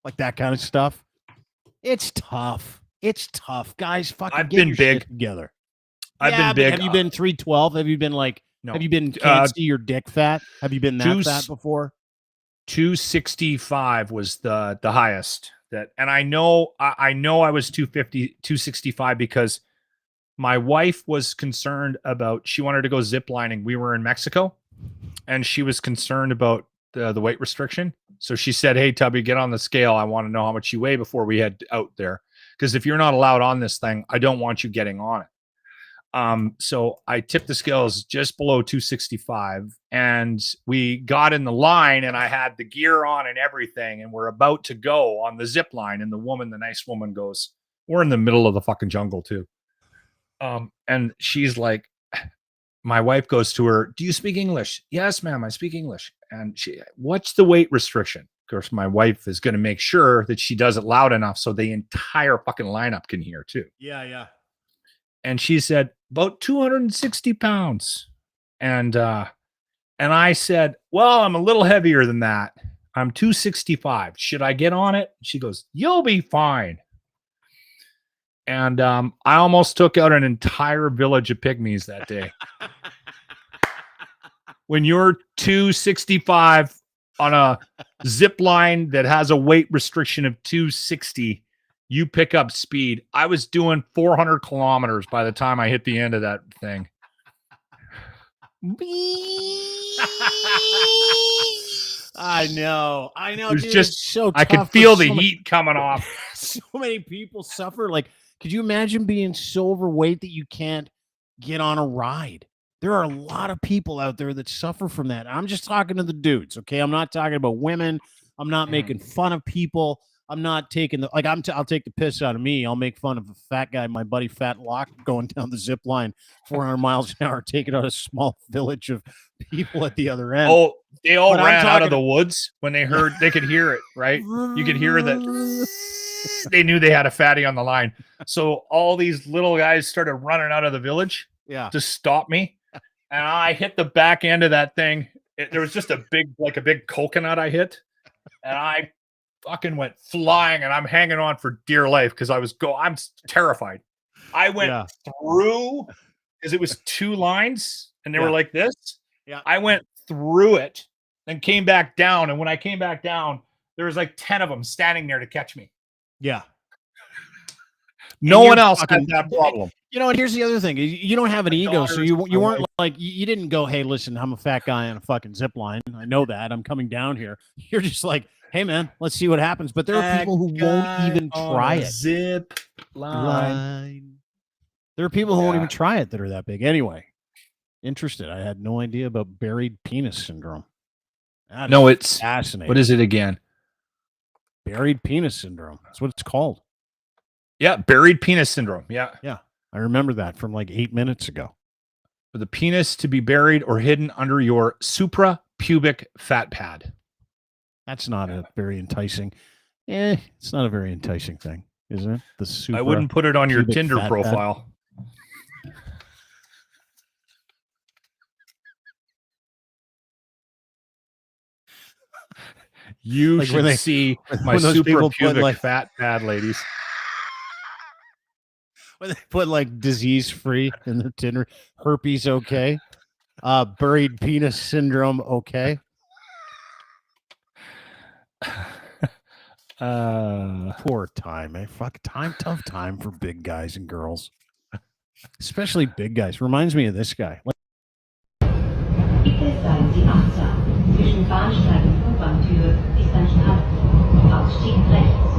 like that kind of stuff. It's tough. Guys. Fucking I've been big together. I've been big. Have you been 312? Have you been like? No. Have you been can't see your dick fat? Have you been that fat before? 265 was the highest. And I know I was 250, 265 because my wife was concerned about, she wanted to go zip lining. We were in Mexico and she was concerned about the weight restriction. So she said, hey, Tubby, get on the scale. I want to know how much you weigh before we head out there. Because if you're not allowed on this thing, I don't want you getting on it. So I tipped the scales just below 265 and we got in the line and I had the gear on and everything. And we're about to go on the zip line. And the nice woman goes, we're in the middle of the fucking jungle too. And she's like, my wife goes to her, do you speak English? Yes, ma'am, I speak English. And what's the weight restriction? Of course, my wife is going to make sure that she does it loud enough so the entire fucking lineup can hear too. Yeah. And she said, about 260 pounds. And I said, well, I'm a little heavier than that. I'm 265. Should I get on it? She goes, you'll be fine. And I almost took out an entire village of pygmies that day. When you're 265 on a zip line that has a weight restriction of 260, you pick up speed. I was doing 400 kilometers by the time I hit the end of that thing. I know. It was dude, just so I could feel the heat coming off. So many people suffer. Like, could you imagine being so overweight that you can't get on a ride? There are a lot of people out there that suffer from that. I'm just talking to the dudes, okay? I'm not talking about women. I'm not making fun of people. I'm not taking I'll take the piss out of me. I'll make fun of a fat guy, my buddy Fat Lock, going down the zip line 400 miles an hour, taking out a small village of people at the other end. Oh, they all ran out of the woods when they heard, they could hear it, right? You could hear that. they knew they had a fatty on the line. So all these little guys started running out of the village to stop me. And I hit the back end of that thing. There was just a big coconut I hit. And I fucking went flying, and I'm hanging on for dear life because I'm terrified. I went through, because it was 2 lines and they were like this. Yeah. I went through it, then came back down. And when I came back down, there was like 10 of them standing there to catch me. Yeah. No one else had that problem. You know, and here's the other thing. You don't have an ego, so you weren't like, you didn't go, hey, listen, I'm a fat guy on a fucking zip line. I know that. I'm coming down here. You're just like, hey, man, let's see what happens. But there are people who won't even try it. Zip line. There are people who won't even try it that are that big. Anyway, interested. I had no idea about buried penis syndrome. No, it's fascinating. What is it again? Buried penis syndrome. That's what it's called. Yeah, buried penis syndrome. Yeah. Yeah. I remember that from like 8 minutes ago. For the penis to be buried or hidden under your suprapubic fat pad. That's not a very enticing. It's not a very enticing thing, isn't it? I wouldn't put it on your Tinder profile. You should see my suprapubic fat pad, ladies. When they put like disease free in their Tinder, herpes okay, buried penis syndrome okay. Poor time, tough time for big guys and girls, especially big guys. Reminds me of this guy. Bitte seien Sie achtsam. Zwischen Bahnsteig und U-Bahn-Tür ist ein Hatful. Ausstieg rechts.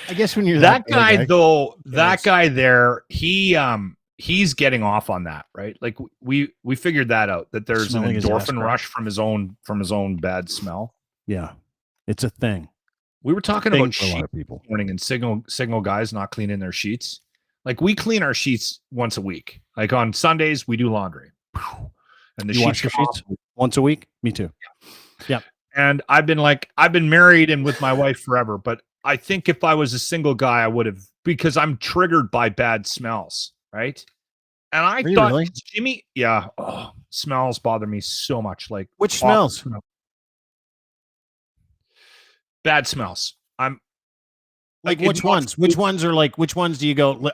I guess when you're that guy, though, that guy there, he's getting off on that, right? Like we figured that out, that there's an endorphin rush from his own bad smell. Yeah, it's a thing. We were talking about sheet people morning and signal guys not cleaning their sheets. Like we clean our sheets once a week. Like on Sundays we do laundry, and the sheets once a week. Me too. Yeah. And I've been married and with my wife forever, but I think if I was a single guy, I would have, because I'm triggered by bad smells, right? And I thought, really? Jimmy, smells bother me so much. Like which smells? Bad smells. I'm like which ones? Which ones are like? Which ones do you go?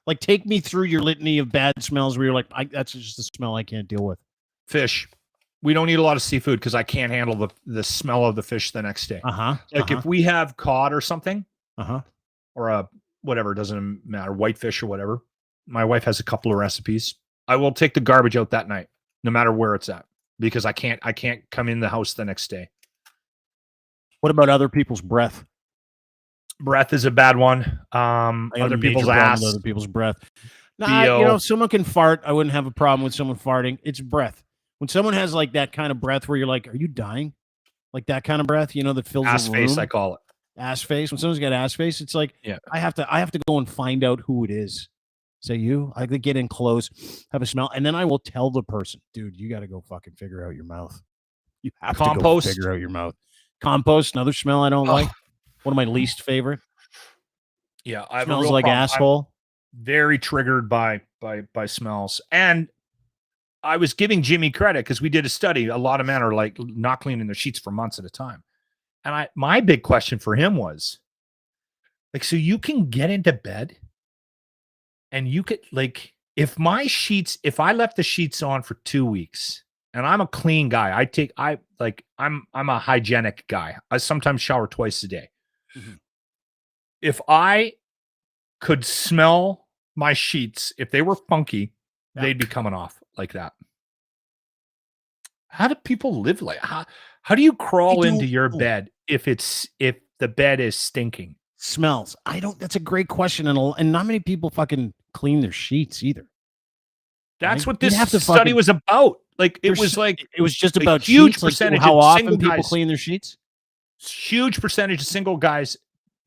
Like take me through your litany of bad smells where you're like, that's just a smell I can't deal with. Fish. We don't eat a lot of seafood because I can't handle the smell of the fish the next day. If we have cod or something, or a whatever, doesn't matter, whitefish or whatever. My wife has a couple of recipes. I will take the garbage out that night, no matter where it's at, because I can't come in the house the next day. What about other people's breath? Breath is a bad one. Other people's ass, other people's breath. Nah, someone can fart. I wouldn't have a problem with someone farting. It's breath. When someone has like that kind of breath where you're like, are you dying? Like that kind of breath, that fills ass the room. Face, I call it. Ass face. When someone's got ass face, it's like, I have to go and find out who it is. Say you, I could get in close, have a smell, and then I will tell the person, dude, you got to go fucking figure out your mouth. You have to go figure out your mouth. Compost, another smell I don't like. One of my least favorite. Yeah, I smells like asshole. I'm very triggered by smells. And I was giving Jimmy credit because we did a study. A lot of men are like not cleaning their sheets for months at a time. And my big question for him was like, so you can get into bed and you could like, if I left the sheets on for 2 weeks and I'm a clean guy, I'm a hygienic guy. I sometimes shower twice a day. Mm-hmm. If I could smell my sheets, if they were funky, they'd be coming off like that. How do people live like how do you crawl into your bed if the bed is stinking? Smells. That's a great question. And not many people fucking clean their sheets either. That's what this study was about. Like it was just about huge sheets, percentage like how of often people clean their sheets. Huge percentage of single guys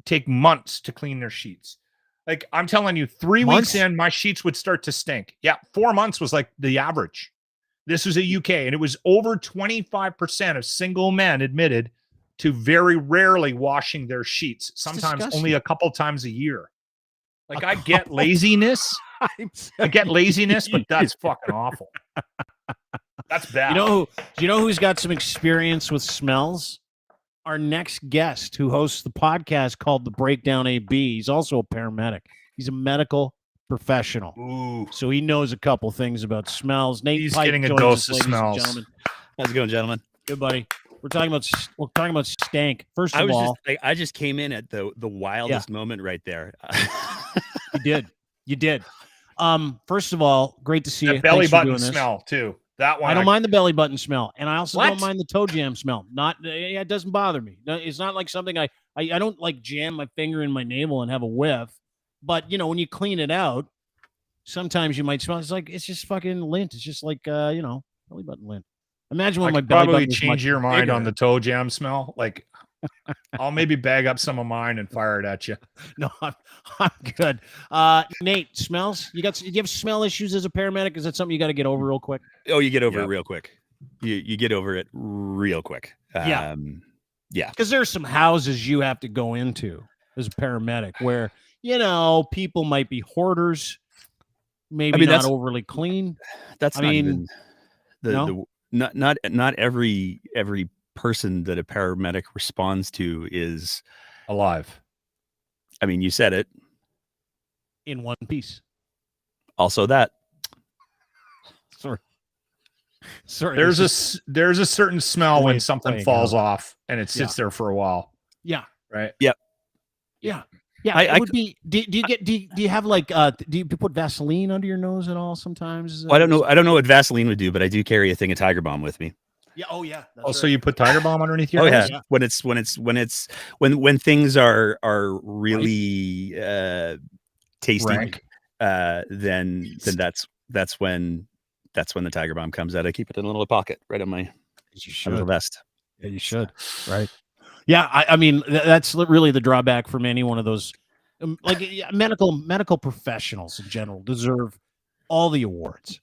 take months to clean their sheets. Like I'm telling you, 3 weeks in, my sheets would start to stink. Yeah, 4 months was like the average. This was a UK, and it was over 25% of single men admitted to very rarely washing their sheets, sometimes only a couple times a year. Like, I get laziness. I get laziness, but that's fucking awful. That's bad. Do you know who's got some experience with smells? Our next guest, who hosts the podcast called The Breakdown AB. He's also a paramedic. He's a medical professional. Ooh. So he knows a couple things about smells. Nate Pike getting a joins dose us, of ladies and smells. gentlemen. How's it going, gentlemen? Good, buddy. We're talking about stank. First of all, I just came in at the wildest moment right there. You did. First of all, great to see you. Belly Thanks for button doing this. smell too. That one. I don't mind the belly button smell, and I also What? don't mind the toe jam smell. It doesn't bother me. It's not like something I don't like jam my finger in my navel and have a whiff. But when you clean it out, sometimes you might smell. It's just fucking lint. It's just like belly button lint. Imagine when my belly probably button was change much your mind bigger. on the toe jam smell. Like, I'll maybe bag up some of mine and fire it at you. No, I'm good. Nate, smells. You have smell issues as a paramedic? Is that something you got to get over real quick? Oh, you get over it real quick. You get over it real quick. Yeah. Yeah. Because there's some houses you have to go into as a paramedic where people might be hoarders, maybe not overly clean. That's not every person that a paramedic responds to is alive. I mean, you said it. In one piece. Also that. Sorry. There's a certain smell when something falls off and it sits there for a while. Yeah. Right. Yep. Yeah. Yeah. It would be. Do you have do you put Vaseline under your nose at all sometimes? Well, I don't know what Vaseline would do, but I do carry a thing of Tiger Balm with me. Yeah. Oh yeah. So you put Tiger Balm underneath your nose? Yeah. When things are really tasty, rank. then that's when the Tiger Balm comes out. I keep it in a little pocket right on my little vest. Yeah, you should. Right. Yeah. I mean, that's really the drawback from any one of those. Medical professionals in general deserve all the awards.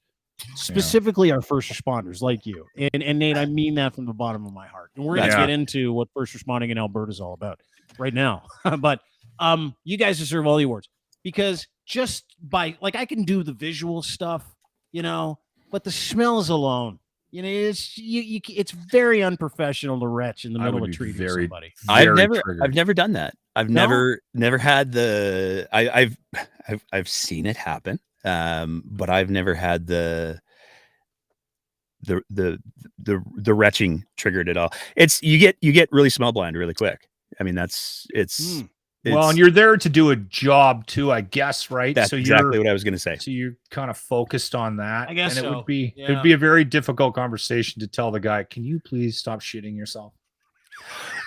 Specifically our first responders like you. And Nate, I mean that from the bottom of my heart. And we're going to get into what first responding in Alberta is all about right now. But you guys deserve all the awards because just by I can do the visual stuff, but the smells alone, it's very unprofessional to retch in the middle of treating somebody. I've never done that. I've never had the I've seen it happen. But I've never had the retching triggered at all. It's you get really smell blind really quick. I mean, well, and you're there to do a job too, I guess, right? That's exactly what I was going to say. So you're kind of focused on that. I guess and so. It would be a very difficult conversation to tell the guy, can you please stop shitting yourself?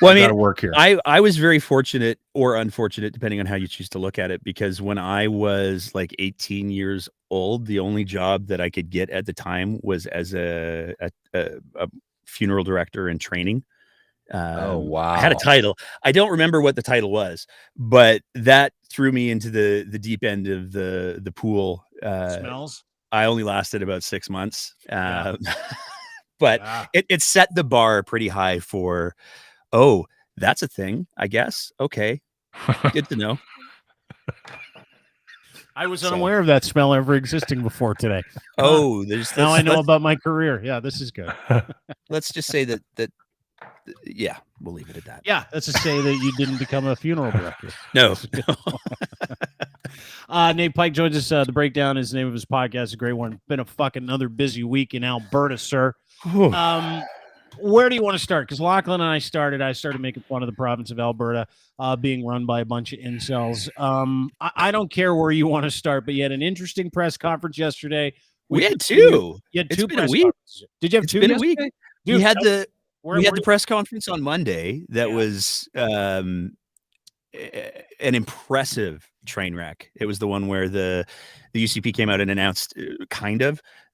Well, I mean, work here. I was very fortunate or unfortunate, depending on how you choose to look at it, because when I was 18 years old, the only job that I could get at the time was as a funeral director in training. Oh, wow. I had a title. I don't remember what the title was, but that threw me into the deep end of the pool. Smells. I only lasted about 6 months. But it set the bar pretty high for, oh, that's a thing, I guess. Okay. Good to know. I was unaware of that smell ever existing before today. Oh, now I know about my career. Yeah, this is good. Let's just say that yeah, we'll leave it at that. Yeah, that's to say that you didn't become a funeral director. No. Nate Pike joins us. The Breakdown is the name of his podcast. A great one. Been a fucking another busy week in Alberta, sir. Where do you want to start? Because Lachlan and I started making fun of the province of Alberta being run by a bunch of incels. I don't care where you want to start, but you had an interesting press conference yesterday. We had two. You had two been press a week. conferences. Did you have two? It's been a week. Dude, we had the press conference on Monday. That was an impressive train wreck. It was the one where the UCP came out and announced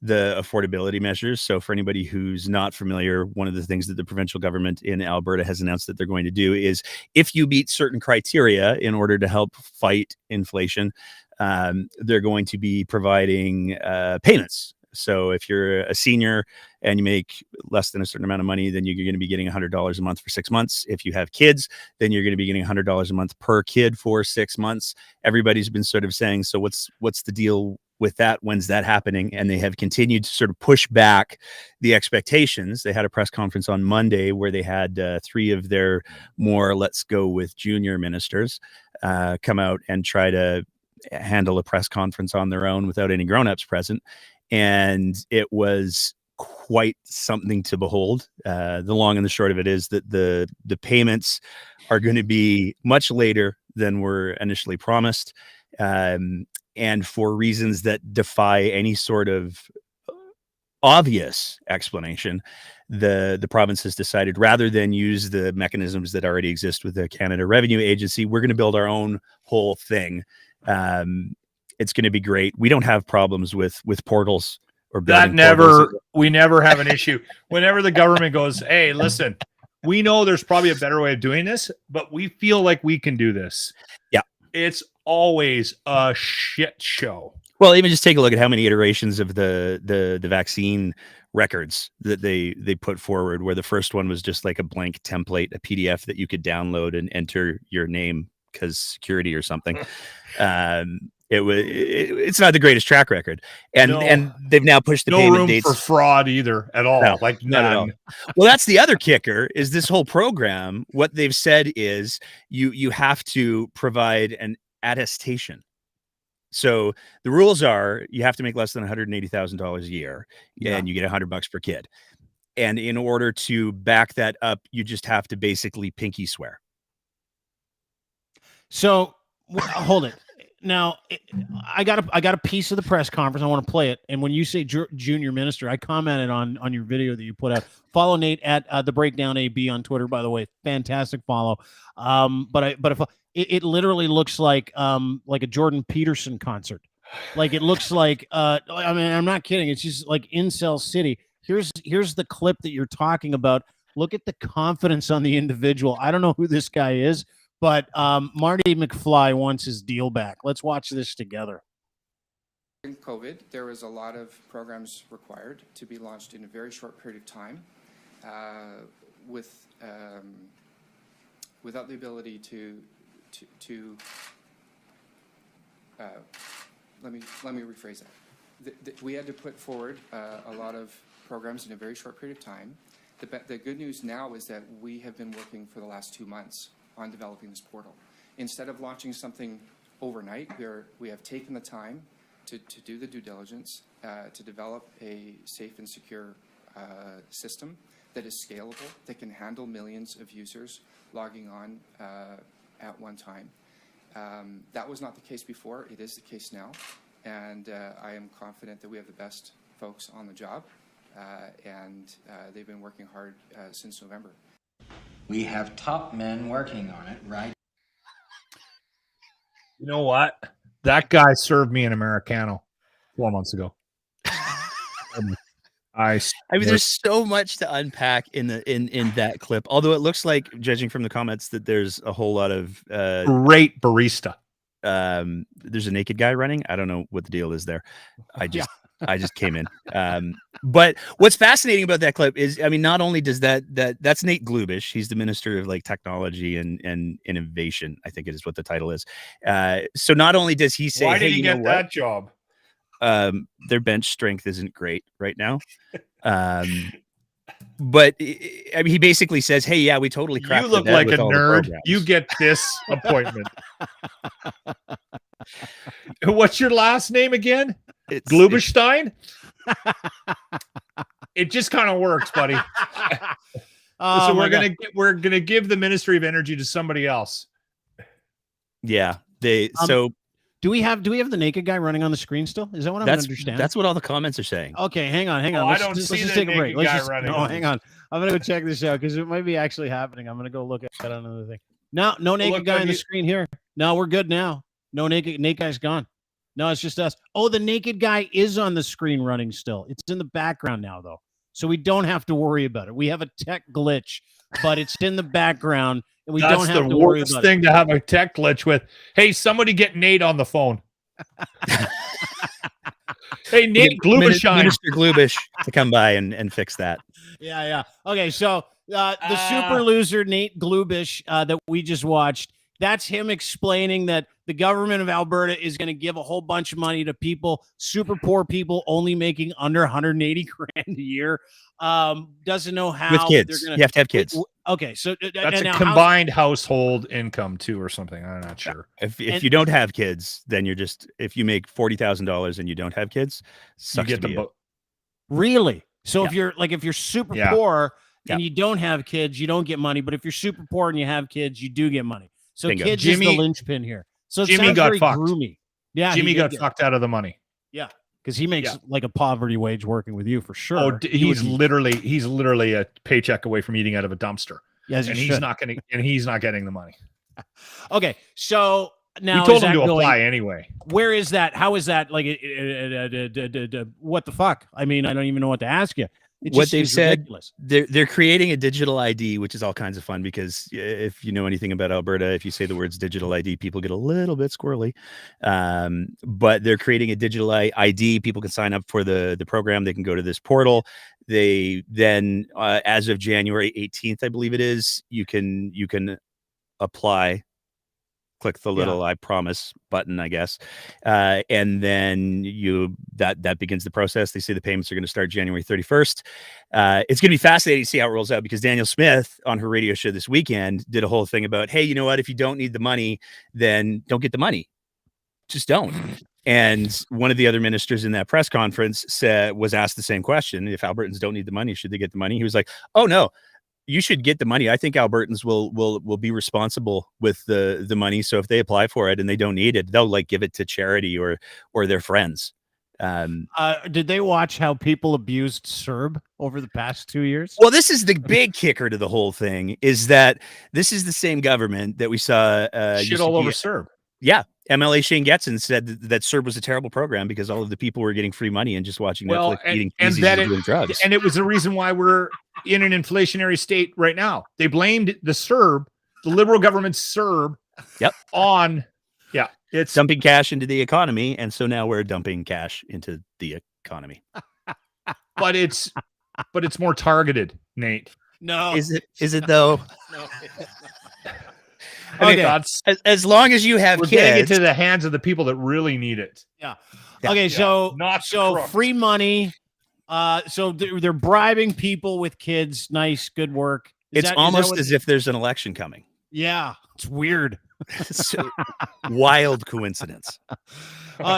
the affordability measures. So for anybody who's not familiar, one of the things that the provincial government in Alberta has announced that they're going to do is if you meet certain criteria in order to help fight inflation, they're going to be providing payments So if you're a senior and you make less than a certain amount of money, then you're going to be getting $100 a month for 6 months. If you have kids, then you're going to be getting $100 a month per kid for 6 months. Everybody's been sort of saying, so what's the deal with that? When's that happening? And they have continued to sort of push back the expectations. They had a press conference on Monday where they had 3 of their more let's go with junior ministers come out and try to handle a press conference on their own without any grown-ups present. And it was quite something to behold. The long and the short of it is that the payments are going to be much later than were initially promised. And for reasons that defy any sort of obvious explanation, the province has decided, rather than use the mechanisms that already exist with the Canada Revenue Agency, we're going to build our own whole thing. It's going to be great. We don't have problems with portals or that we never have an issue. Whenever the government goes, hey, listen, we know there's probably a better way of doing this, but we feel like we can do this. Yeah. It's always a shit show. Well, even just take a look at how many iterations of the vaccine records that they put forward, where the first one was just like a blank template, a PDF that you could download and enter your name because security or something. It's not the greatest track record, and they've now pushed the payment dates. No room for fraud either at all. No, like none at all. Well, that's the other kicker is this whole program. What they've said is you have to provide an attestation. So the rules are you have to make less than $180,000 a year, and you get $100 per kid. And in order to back that up, you just have to basically pinky swear. So hold it. Now, I got a piece of the press conference. I want to play it. And when you say junior minister, I commented on your video that you put out. Follow Nate at the Breakdown AB on Twitter, by the way. Fantastic follow. But if it literally looks like a Jordan Peterson concert. Like it looks like I mean, I'm not kidding. It's just like Incel City. Here's the clip that you're talking about. Look at the confidence on the individual. I don't know who this guy is. But Marty McFly wants his deal back. Let's watch this together. In COVID, there was a lot of programs required to be launched in a very short period of time, without the ability to let me rephrase that. We had to put forward a lot of programs in a very short period of time. The good news now is that we have been working for the last 2 months on developing this portal. Instead of launching something overnight, we have taken the time to do the due diligence, to develop a safe and secure system that is scalable, that can handle millions of users logging on at one time. That was not the case before. It is the case now. And I am confident that we have the best folks on the job, and they've been working hard since November. We have top men working on it, right? You know what? That guy served me an Americano 4 months ago. I mean, there's so much to unpack in that clip. Although it looks like, judging from the comments, that there's a whole lot of great barista. There's a naked guy running. I don't know what the deal is there. I just came in. But what's fascinating about that clip is, I mean, not only does that's Nate Glubish. He's the Minister of like Technology and Innovation, I think it is what the title is. So not only does he say, why did he get that what? job? Their bench strength isn't great right now. But I mean, he basically says, hey, yeah, we totally cracked. You look like a nerd. You get this appointment. What's your last name again? Glubestein? It just kind of works, buddy. So we're gonna give the Ministry of Energy to somebody else. Yeah. Do we have the naked guy running on the screen still? Is that what I'm understanding? That's what all the comments are saying. Okay, hang on. Let's just take a break. Hang on. I'm gonna go check this out because it might be actually happening. I'm gonna go look at another thing. No naked guy on the screen here. No, we're good now. No naked guy's gone. No, it's just us. Oh, the naked guy is on the screen running still. It's in the background now, though. So we don't have to worry about it. We have a tech glitch, but it's in the background, and we don't have to worry about it. That's the worst thing to have a tech glitch with. Hey, somebody get Nate on the phone. Hey, Nate Glubishine. Minister Glubish to come by and fix that. Yeah. Okay, so the super loser Nate Glubish that we just watched, that's him explaining that the government of Alberta is going to give a whole bunch of money to people, super poor people only making under 180 grand a year. Doesn't know how. With kids. You have to have kids. Okay, so that's a combined household income too, or something. I'm not sure. If you don't have kids, then you're just, if you make $40,000 and you don't have kids, you get the Really? So if you're super poor and you don't have kids, you don't get money. But if you're super poor and you have kids, you do get money. So Bingo. kids is the linchpin here. So Jimmy got fucked. Groomy. Yeah, Jimmy got fucked out of the money. Yeah, because he makes like a poverty wage working with you for sure. Oh, he's literally a paycheck away from eating out of a dumpster. Yes, and he's not getting the money. Okay, so now we told him to apply anyway. Where is that? How is that? Like, what the fuck? I mean, I don't even know what to ask you. What they've said, they're creating a digital ID, which is all kinds of fun because if you know anything about Alberta, if you say the words digital ID, people get a little bit squirrely. But they're creating a digital ID. People can sign up for the program. They can go to this portal. They then, as of January 18th, I believe it is, you can apply. Click the little I promise button, I guess. And then that begins the process. They say the payments are going to start January 31st. It's going to be fascinating to see how it rolls out because Danielle Smith on her radio show this weekend did a whole thing about, hey, you know what? If you don't need the money, then don't get the money. Just don't. And one of the other ministers in that press conference was asked the same question. If Albertans don't need the money, should they get the money? He was like, oh, no. You should get the money. I think Albertans will be responsible with the money. So if they apply for it and they don't need it, they'll like give it to charity or their friends. Did they watch how people abused Serb over the past 2 years? Well, this is the big kicker to the whole thing is that this is the same government that we saw shit all over Serb. Yeah. MLA Shane Getson said that Serb was a terrible program because all of the people were getting free money and just watching Netflix eating cheesies and doing drugs. And it was the reason why we're in an inflationary state right now. They blamed the liberal government Serb on it's dumping cash into the economy. And so now we're dumping cash into the economy. but it's more targeted, Nate. No. Is it though? No. Okay. As long as you have kids, getting into the hands of the people that really need it. Yeah. Okay. So free money. So they're bribing people with kids. Nice, good work. It's almost as if there's an election coming. Yeah, it's weird. Wild coincidence.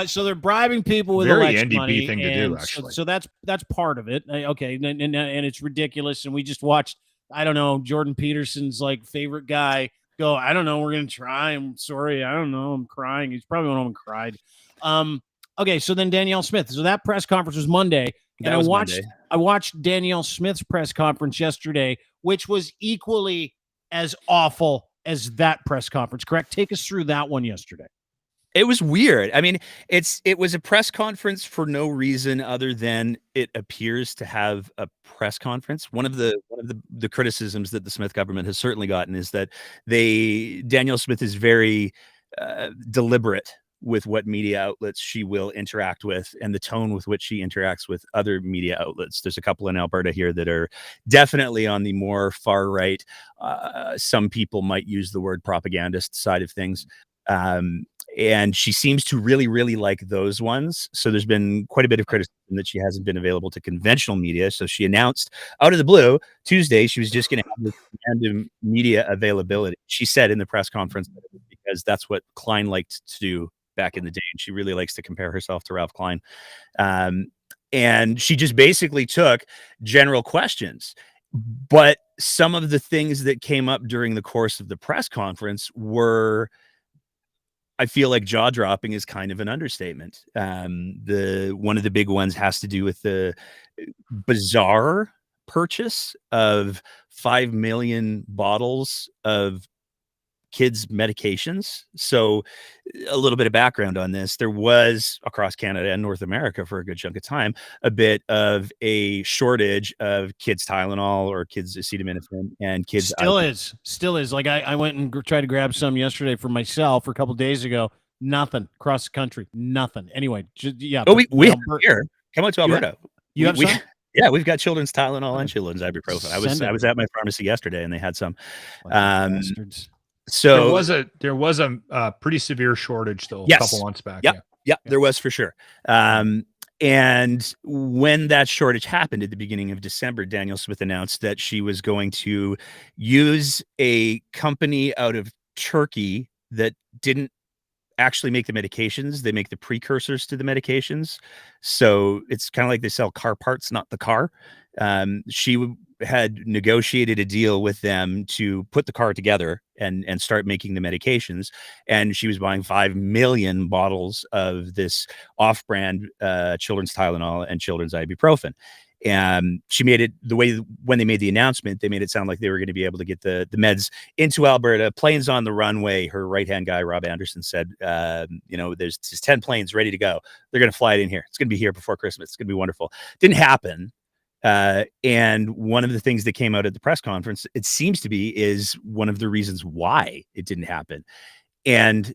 So they're bribing people with very election NDP money, thing to do. Actually, so that's part of it. Okay, and it's ridiculous. And we just watched. I don't know, Jordan Peterson's like favorite guy. Go, I don't know. We're gonna try. I'm sorry. I don't know. I'm crying. He's probably went home and cried. Okay, so then Danielle Smith. So that press conference was Monday, and I watched Danielle Smith's press conference yesterday, which was equally as awful as that press conference. Correct? Take us through that one yesterday. It was weird. I mean, it was a press conference for no reason other than it appears to have a press conference. One of the criticisms that the Smith government has certainly gotten is that Danielle Smith is very deliberate with what media outlets she will interact with and the tone with which she interacts with other media outlets. There's a couple in Alberta here that are definitely on the more far right. Some people might use the word propagandist side of things. And she seems to really, really like those ones. So there's been quite a bit of criticism that she hasn't been available to conventional media. So she announced out of the blue Tuesday, she was just going to have this random media availability. She said in the press conference that it was because that's what Klein liked to do back in the day. And she really likes to compare herself to Ralph Klein. And she just basically took general questions. But some of the things that came up during the course of the press conference were, I feel like jaw-dropping is kind of an understatement. One of the big ones has to do with the bizarre purchase of 5 million bottles of kids' medications. So a little bit of background on this. There was, across Canada and North America for a good chunk of time, a bit of a shortage of kids' Tylenol or kids' acetaminophen and kids. Still is. Like I went and tried to grab some yesterday for myself or a couple days ago. Nothing across the country. Nothing. Anyway, yeah. Oh, we have here. Come out to Alberta. You have some? Yeah, we've got children's Tylenol and children's ibuprofen. I was at my pharmacy yesterday and they had some. So there was a pretty severe shortage though. Yes. A couple months back. Yeah, there was for sure. And when that shortage happened at the beginning of December, Danielle Smith announced that she was going to use a company out of Turkey that didn't actually make the medications. They make the precursors to the medications. So it's kind of like they sell car parts, not the car. She had negotiated a deal with them to put the car together and start making the medications. And she was buying 5 million bottles of this off-brand children's Tylenol and children's ibuprofen. And she made it the way when they made the announcement, they made it sound like they were going to be able to get the meds into Alberta, planes on the runway. Her right-hand guy, Rob Anderson, said, there's 10 planes ready to go. They're going to fly it in here. It's going to be here before Christmas. It's going to be wonderful. Didn't happen. And one of the things that came out at the press conference, it seems to be, is one of the reasons why it didn't happen. And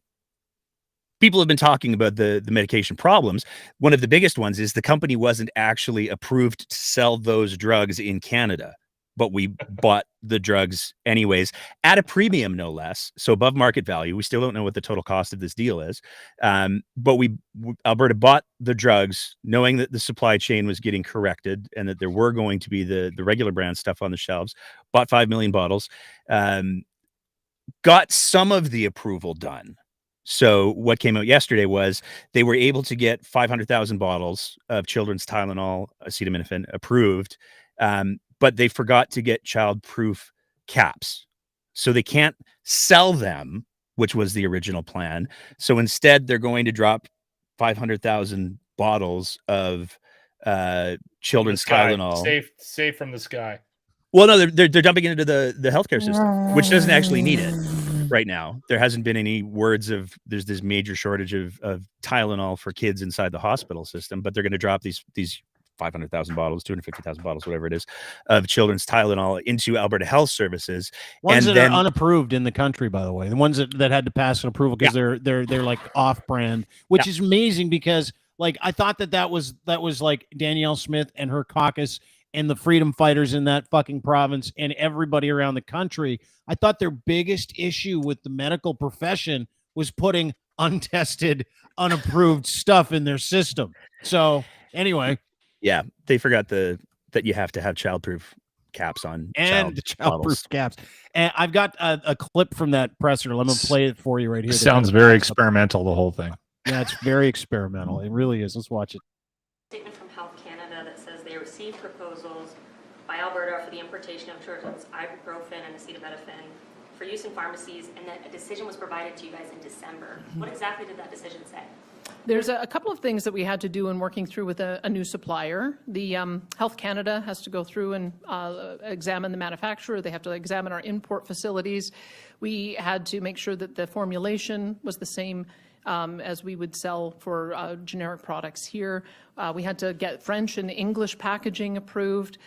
people have been talking about the medication problems. One of the biggest ones is the company wasn't actually approved to sell those drugs in Canada, but we bought the drugs anyways at a premium, no less. So above market value. We still don't know what the total cost of this deal is. But Alberta bought the drugs knowing that the supply chain was getting corrected and that there were going to be the regular brand stuff on the shelves, bought 5 million bottles, got some of the approval done. So what came out yesterday was they were able to get 500,000 bottles of children's Tylenol, acetaminophen approved, but they forgot to get child-proof caps. So they can't sell them, which was the original plan. So instead, they're going to drop 500,000 bottles of children's Tylenol. Safe from the sky. Well, no, they're dumping it into the healthcare system, which doesn't actually need it. Right now, there hasn't been any words of there's this major shortage of Tylenol for kids inside the hospital system, but they're going to drop these 500,000 bottles, 250,000 bottles, whatever it is, of children's Tylenol into Alberta Health Services. Ones that are unapproved in the country, by the way, the ones that had to pass an approval because they're like off-brand, which is amazing because like I thought that was like Danielle Smith and her caucus and the freedom fighters in that fucking province and everybody around the country. I thought their biggest issue with the medical profession was putting untested, unapproved stuff in their system. So anyway. Yeah, they forgot that you have to have childproof caps on. And childproof caps. And I've got a clip from that presser. Let me play it for you right here. Sounds very experimental, the whole thing. Yeah, it's very experimental. It really is. Let's watch it. Statement from Health Canada that says they received proposals by Alberta for the importation of children's ibuprofen and acetaminophen for use in pharmacies, and that a decision was provided to you guys in December. What exactly did that decision say? There's a couple of things that we had to do in working through with a new supplier. The Health Canada has to go through and examine the manufacturer. They have to examine our import facilities. We had to make sure that the formulation was the same as we would sell for generic products here. We had to get French and English packaging approved.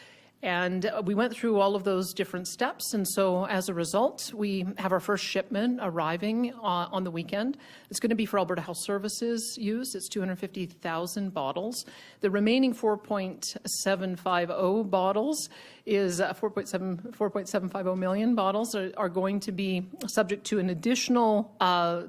And we went through all of those different steps. And so as a result, we have our first shipment arriving on the weekend. It's going to be for Alberta Health Services use. It's 250,000 bottles. The remaining 4.750 bottles is 4.750 million bottles are going to be subject to an additional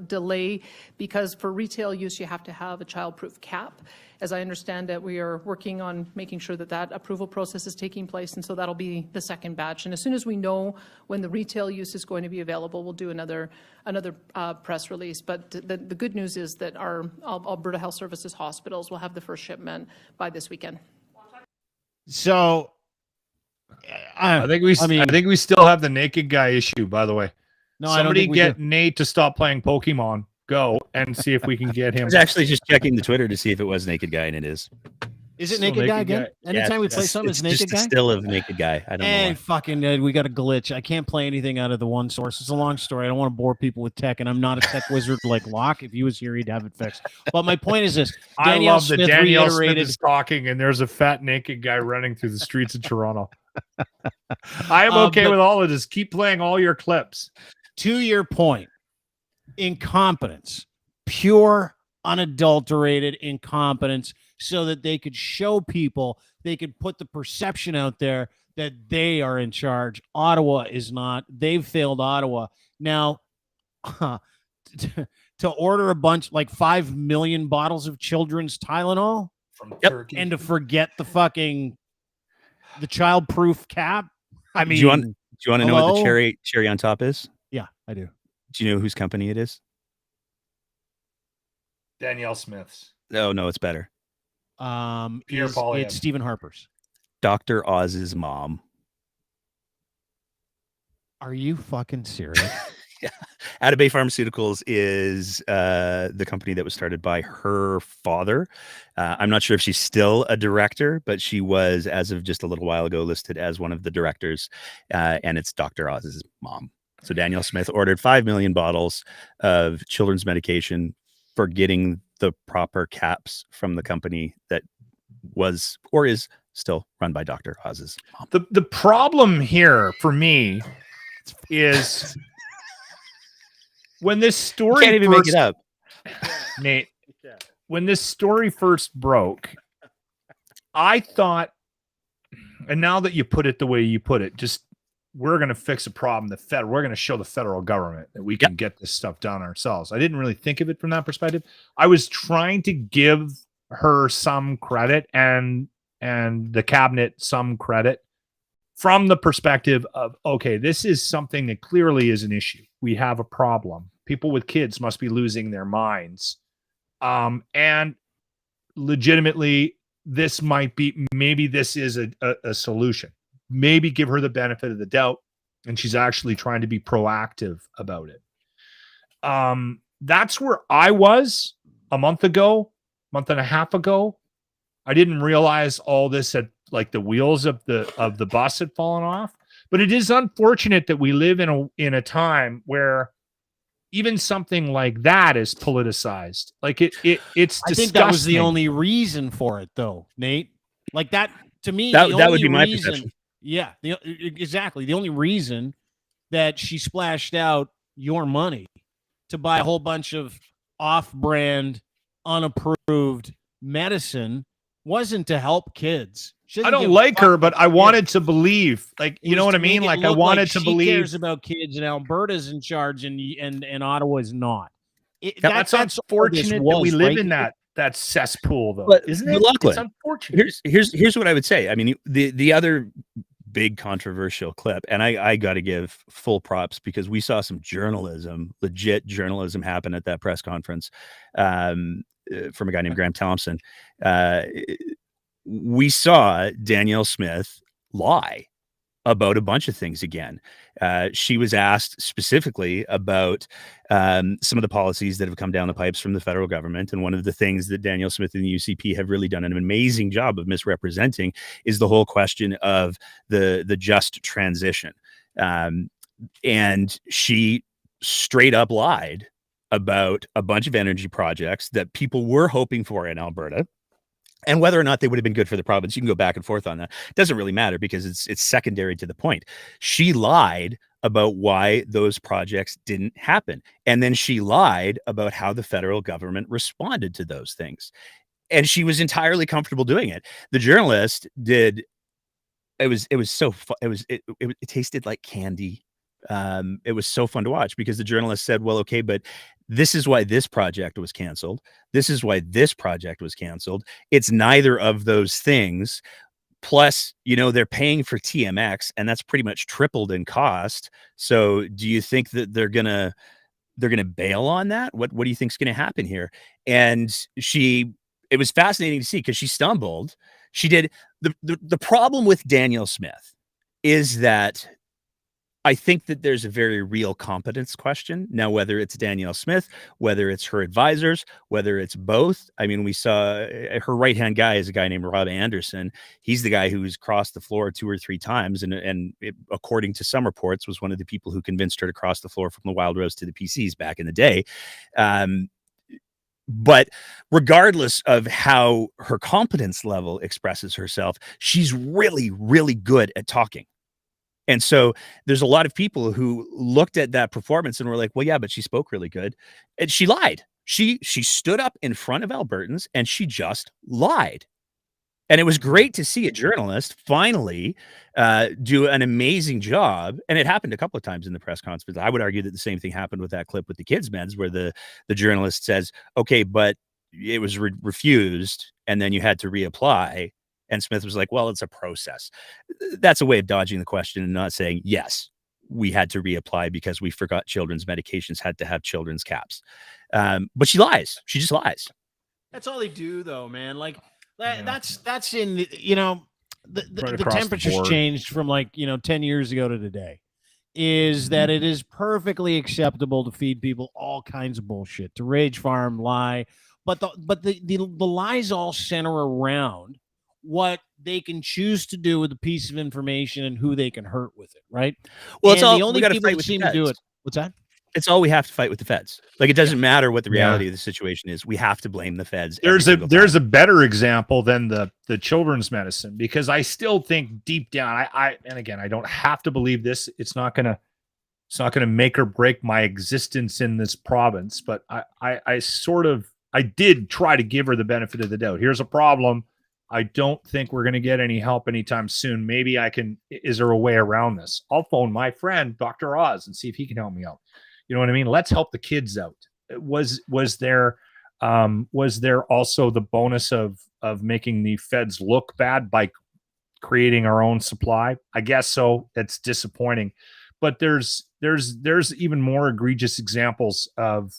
delay because for retail use, you have to have a childproof cap. As I understand it, we are working on making sure that approval process is taking place, and so that'll be the second batch. And as soon as we know when the retail use is going to be available, we'll do another press release. But the good news is that our Alberta Health Services hospitals will have the first shipment by this weekend. So, I think we still have the naked guy issue. By the way, no, somebody get Nate to stop playing Pokemon Go and see if we can get him. I was actually just checking the Twitter to see if it was naked guy, and it is. Is it naked guy again? Anytime we play something, it's naked guy. Still of naked guy. I don't know. Hey, fucking, we got a glitch. I can't play anything out of the one source. It's a long story. I don't want to bore people with tech, and I'm not a tech wizard like Locke. If he was here, he'd have it fixed. But my point is this: Danielle Smith is talking, and there's a fat naked guy running through the streets of Toronto. I am okay with all of this. Keep playing all your clips. To your point, incompetence pure, unadulterated incompetence so that they could show people, they could put the perception out there that they are in charge. Ottawa is not. They've failed Ottawa. Now, to order a bunch, like 5 million bottles of children's Tylenol from Turkey, and to forget the child-proof cap. I mean, do you want to know what the cherry on top is? Yeah, I do. Do you know whose company it is? Danielle Smith's. No, it's better. It's Stephen Harper's. Dr. Oz's mom. Are you fucking serious? Yeah. Atta Bay Pharmaceuticals is the company that was started by her father. I'm not sure if she's still a director, but she was, as of just a little while ago, listed as one of the directors. And it's Dr. Oz's mom. So Danielle Smith ordered 5 million bottles of children's medication, forgetting the proper caps from the company that was or is still run by Dr. Oz's mom. The problem here for me is when this story can't even make it up, Nate. When this story first broke, I thought, and now that you put it the way you put it, just we're going to fix a problem. We're going to show the federal government that we can get this stuff done ourselves. I didn't really think of it from that perspective. I was trying to give her some credit and the cabinet some credit from the perspective of, okay, this is something that clearly is an issue. We have a problem. People with kids must be losing their minds. And legitimately, maybe this is a solution. Maybe give her the benefit of the doubt, and she's actually trying to be proactive about it. That's where I was a month and a half ago. I didn't realize all this had, like, the wheels of the bus had fallen off. But it is unfortunate that we live in a time where even something like that is politicized. Like it's disgusting. I think that was the only reason for it, though, Nate. Like that, to me, that would be my perception. Yeah, exactly. The only reason that she splashed out your money to buy a whole bunch of off-brand, unapproved medicine wasn't to help kids. I don't like her, but I wanted to believe. Like, you know what I mean? Like, I wanted to believe. She cares about kids, and Alberta's in charge, and Ottawa's not. That's unfortunate that we live in that cesspool, though, but, isn't it? Lachlan, it's unfortunate. Here's what I would say. I mean, the other big controversial clip, and I got to give full props because we saw some legit journalism happen at that press conference from a guy named Graham Thompson. We saw Danielle Smith lie about a bunch of things again. She was asked specifically about some of the policies that have come down the pipes from the federal government. And one of the things that Danielle Smith and the UCP have really done an amazing job of misrepresenting is the whole question of the just transition. And she straight up lied about a bunch of energy projects that people were hoping for in Alberta. And whether or not they would have been good for the province, you can go back and forth on that. It doesn't really matter because it's secondary to the point. She lied about why those projects didn't happen. And then she lied about how the federal government responded to those things. And she was entirely comfortable doing it. The journalist did. It was so fun. It tasted like candy. It was so fun to watch because the journalist said, well, okay, but this is why this project was canceled. This is why this project was canceled. It's neither of those things. Plus, they're paying for TMX, and that's pretty much tripled in cost. So do you think that they're gonna bail on that? What do you think's gonna happen here? And it was fascinating to see because she stumbled. She did. The problem with Danielle Smith is that I think that there's a very real competence question. Now, whether it's Danielle Smith, whether it's her advisors, whether it's both. I mean, we saw her right-hand guy is a guy named Rob Anderson. He's the guy who's crossed the floor 2 or 3 times. And according to some reports, was one of the people who convinced her to cross the floor from the Wild Rose to the PCs back in the day. But regardless of how her competence level expresses herself, she's really, really good at talking. And so there's a lot of people who looked at that performance and were like, well, yeah, but she spoke really good. And she lied. She stood up in front of Albertans and she just lied. And it was great to see a journalist finally do an amazing job. And it happened a couple of times in the press conference. I would argue that the same thing happened with that clip with the kids' meds, where the journalist says, okay, but it was refused and then you had to reapply. And Smith was like, well, it's a process. That's a way of dodging the question and not saying, yes, we had to reapply because we forgot children's medications had to have children's caps. But she lies. She just lies. That's all they do, though, man. Like, that's in the, the temperature's changed from 10 years ago to today. Is that it is perfectly acceptable to feed people all kinds of bullshit, to rage farm, lie, but the lies all center around what they can choose to do with a piece of information and who they can hurt with it, right? Well, it's all the only we people that seem to do it. What's that? It's all we have to fight with the feds. Like, it doesn't matter what the reality of the situation is. We have to blame the feds. There's a better example than the children's medicine, because I still think deep down, and again, I don't have to believe this. It's not gonna make or break my existence in this province. But I did try to give her the benefit of the doubt. Here's a problem. I don't think we're going to get any help anytime soon. Maybe is there a way around this? I'll phone my friend, Dr. Oz, and see if he can help me out. You know what I mean? Let's help the kids out. Was there also the bonus of making the feds look bad by creating our own supply? I guess so. It's disappointing, but there's even more egregious examples of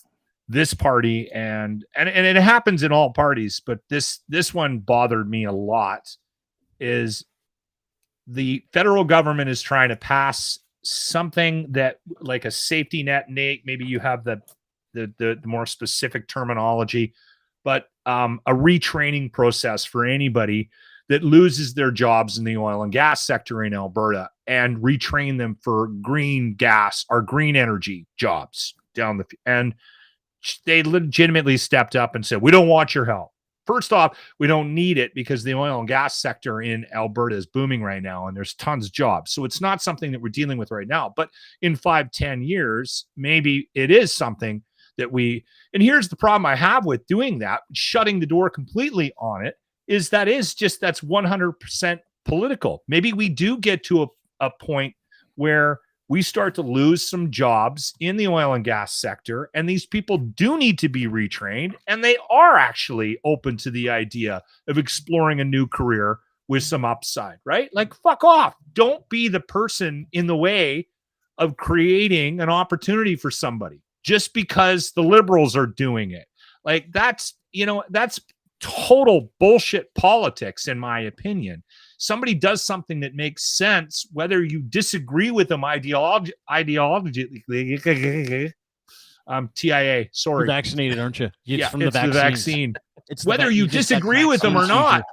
this party, and it happens in all parties, but this one bothered me a lot. Is the federal government is trying to pass something that, like a safety net, Nate, maybe you have the more specific terminology, but a retraining process for anybody that loses their jobs in the oil and gas sector in Alberta, and retrain them for green gas or green energy jobs and they legitimately stepped up and said, we don't want your help. First off, we don't need it because the oil and gas sector in Alberta is booming right now and there's tons of jobs. So it's not something that we're dealing with right now. But in 5-10 years, maybe it is something that and here's the problem I have with doing that, shutting the door completely on it, is that's 100% political. Maybe we do get to a point where we start to lose some jobs in the oil and gas sector, and these people do need to be retrained, and they are actually open to the idea of exploring a new career with some upside, right? Like, fuck off. Don't be the person in the way of creating an opportunity for somebody just because the liberals are doing it. Like, that's total bullshit politics, in my opinion. Somebody does something that makes sense, whether you disagree with them ideologically. TIA, sorry. You're vaccinated, aren't you? It's from the vaccine. Whether you disagree with them or not,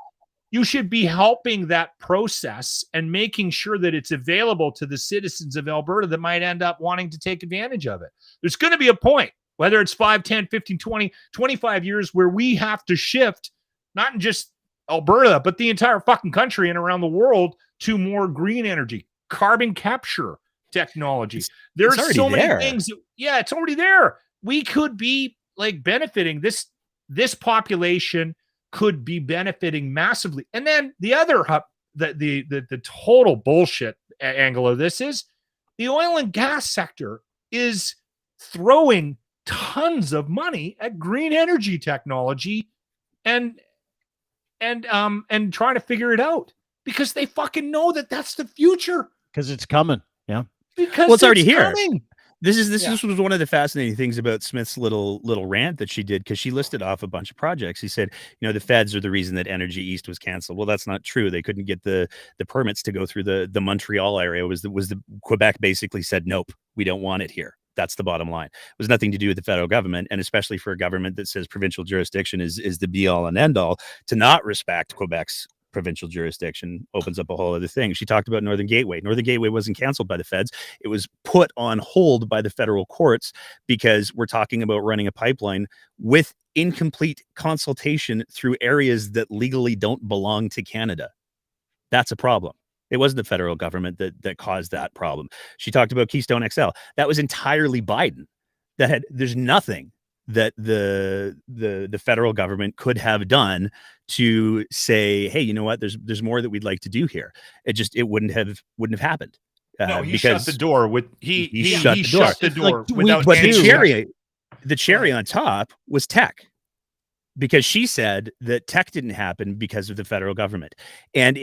you should be helping that process and making sure that it's available to the citizens of Alberta that might end up wanting to take advantage of it. There's going to be a point, whether it's 5, 10, 15, 20, 25 years, where we have to shift, not in just Alberta, but the entire fucking country and around the world, to more green energy, carbon capture technology. There's so many things. It's already there. We could be benefiting. This population could be benefiting massively. And then the other the total bullshit angle of this is the oil and gas sector is throwing tons of money at green energy technology and trying to figure it out, because they fucking know that that's the future. Because it's coming. Yeah. Because it's already here. Coming. This was one of the fascinating things about Smith's little rant that she did, because she listed off a bunch of projects. He said, the feds are the reason that Energy East was canceled. Well, that's not true. They couldn't get the permits to go through the Montreal area. Quebec basically said, nope, we don't want it here. That's the bottom line. It was nothing to do with the federal government, and especially for a government that says provincial jurisdiction is the be all and end all, to not respect Quebec's provincial jurisdiction opens up a whole other thing. She talked about Northern Gateway. Northern Gateway wasn't canceled by the feds. It was put on hold by the federal courts, because we're talking about running a pipeline with incomplete consultation through areas that legally don't belong to Canada. That's a problem. It wasn't the federal government that caused that problem. She talked about Keystone XL. That was entirely Biden. There's nothing that the federal government could have done to say, hey, you know what? There's more that we'd like to do here. It wouldn't have happened. No, he shut the door with he shut the door like, without but any the cherry on top was tech, because she said that tech didn't happen because of the federal government. And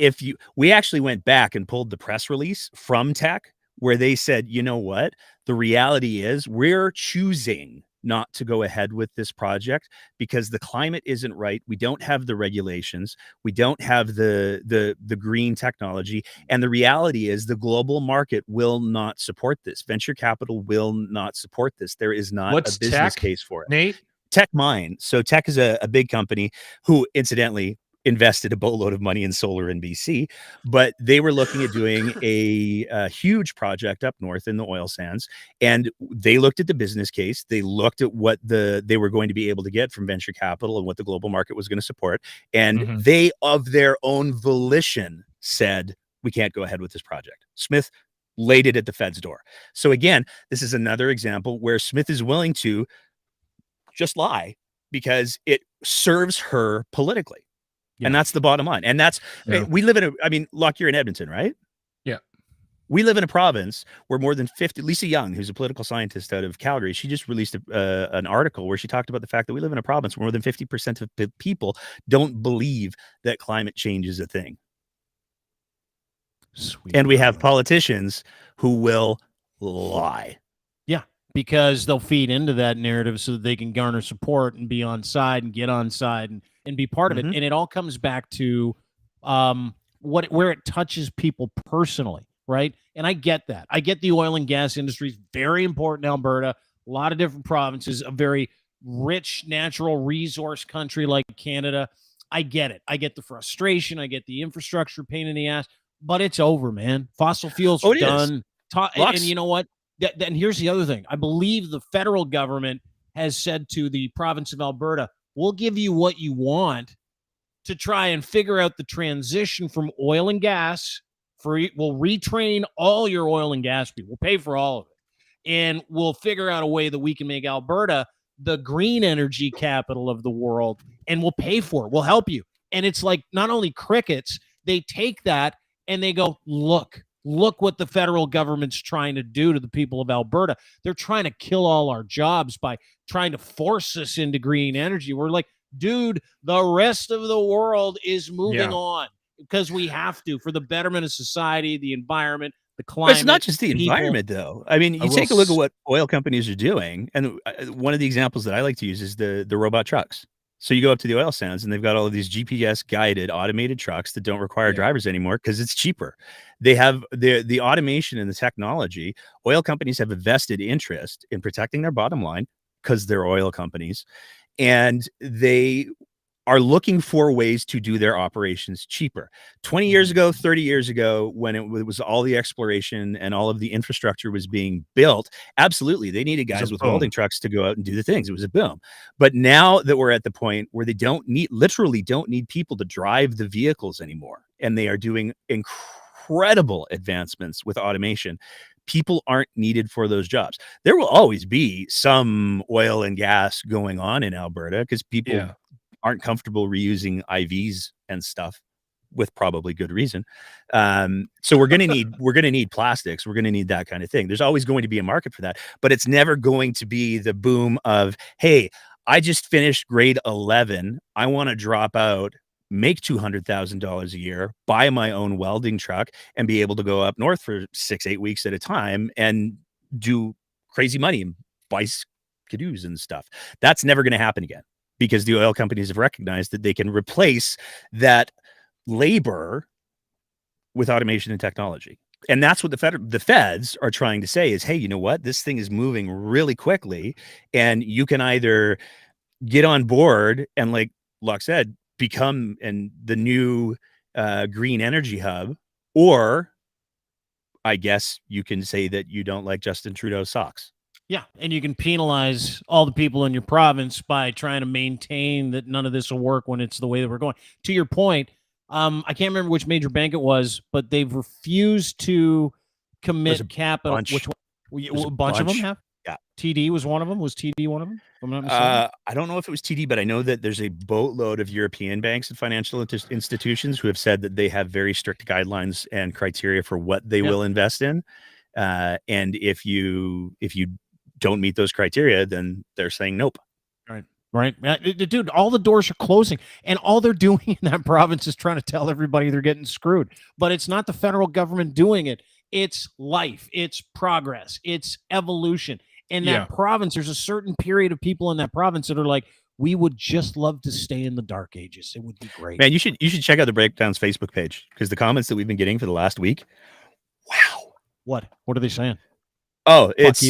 we actually went back and pulled the press release from tech where they said, you know what, the reality is we're choosing not to go ahead with this project because the climate isn't right. We don't have the regulations. We don't have the green technology. And the reality is the global market will not support this. Venture capital will not support this. There is not a business case for it. Nate? Tech Mine. So Tech is a big company who incidentally invested a boatload of money in solar in BC, but they were looking at doing a huge project up north in the oil sands. And they looked at the business case. They looked at what they were going to be able to get from venture capital and what the global market was going to support. And they, of their own volition, said, we can't go ahead with this project. Smith laid it at the Fed's door. So again, this is another example where Smith is willing to just lie because it serves her politically. Yeah. And that's the bottom line. And that's, we live in Locke, you're in Edmonton, right? Yeah. We live in a province where more than 50, Lisa Young, who's a political scientist out of Calgary, she just released an article where she talked about the fact that we live in a province where more than 50% of people don't believe that climate change is a thing. Sweet. And we have politicians who will lie. Yeah, because they'll feed into that narrative so that they can garner support and be on side and get on side and be part of it. And it all comes back to where it touches people personally, right? And I get that. I get the oil and gas industry is very important in Alberta. A lot of different provinces, a very rich natural resource country like Canada. I get it. I get the frustration. I get the infrastructure pain in the ass. But it's over, man. Fossil fuels are done. And you know what? Then here's the other thing. I believe the federal government has said to the province of Alberta, we'll give you what you want to try and figure out the transition from oil and gas. We'll retrain all your oil and gas people. We'll pay for all of it. And we'll figure out a way that we can make Alberta the green energy capital of the world. And we'll pay for it. We'll help you. And it's like not only crickets, they take that and they go, look what the federal government's trying to do to the people of Alberta. They're trying to kill all our jobs by trying to force us into green energy. We're like, dude, the rest of the world is moving on because we have to for the betterment of society, the environment, the climate. But it's not just the environment, though. I mean, you take a look at what oil companies are doing. And one of the examples that I like to use is the robot trucks. So you go up to the oil sands and they've got all of these GPS guided automated trucks that don't require drivers anymore because it's cheaper. They have the automation and the technology. Oil companies have a vested interest in protecting their bottom line because they're oil companies. And they are looking for ways to do their operations cheaper. 20 years ago, 30 years ago, when it was all the exploration and all of the infrastructure was being built, absolutely, they needed guys with welding trucks to go out and do the things. It was a boom. But now that we're at the point where they literally don't need people to drive the vehicles anymore, and they are doing incredible advancements with automation, people aren't needed for those jobs. There will always be some oil and gas going on in Alberta because people aren't comfortable reusing IVs and stuff with probably good reason. So we're going to need plastics. We're going to need that kind of thing. There's always going to be a market for that, but it's never going to be the boom of, hey, I just finished grade 11. I want to drop out, make $200,000 a year, buy my own welding truck and be able to go up north for 6-8 weeks at a time and do crazy money and buy canoes and stuff. That's never going to happen again, because the oil companies have recognized that they can replace that labor with automation and technology. And that's what the feds are trying to say is, hey, you know what? This thing is moving really quickly, and you can either get on board and, like Locke said, become the new green energy hub, or I guess you can say that you don't like Justin Trudeau's socks. Yeah, and you can penalize all the people in your province by trying to maintain that none of this will work when it's the way that we're going. To your point, I can't remember which major bank it was, but they've refused to commit capital. Which one? A bunch of them have? Yeah. TD was one of them. Was TD one of them? If I'm not mistaken. I don't know if it was TD, but I know that there's a boatload of European banks and financial institutions who have said that they have very strict guidelines and criteria for what they will invest in. And if you don't meet those criteria, then they're saying nope. Right. Dude, all the doors are closing, and all they're doing in that province is trying to tell everybody they're getting screwed. But it's not the federal government doing it. It's life. It's progress. It's evolution. In that province, there's a certain period of people in that province that are like, we would just love to stay in the dark ages. It would be great. Man, you should check out the Breakdowns Facebook page, because the comments that we've been getting for the last week. Wow. What are they saying? Oh, it's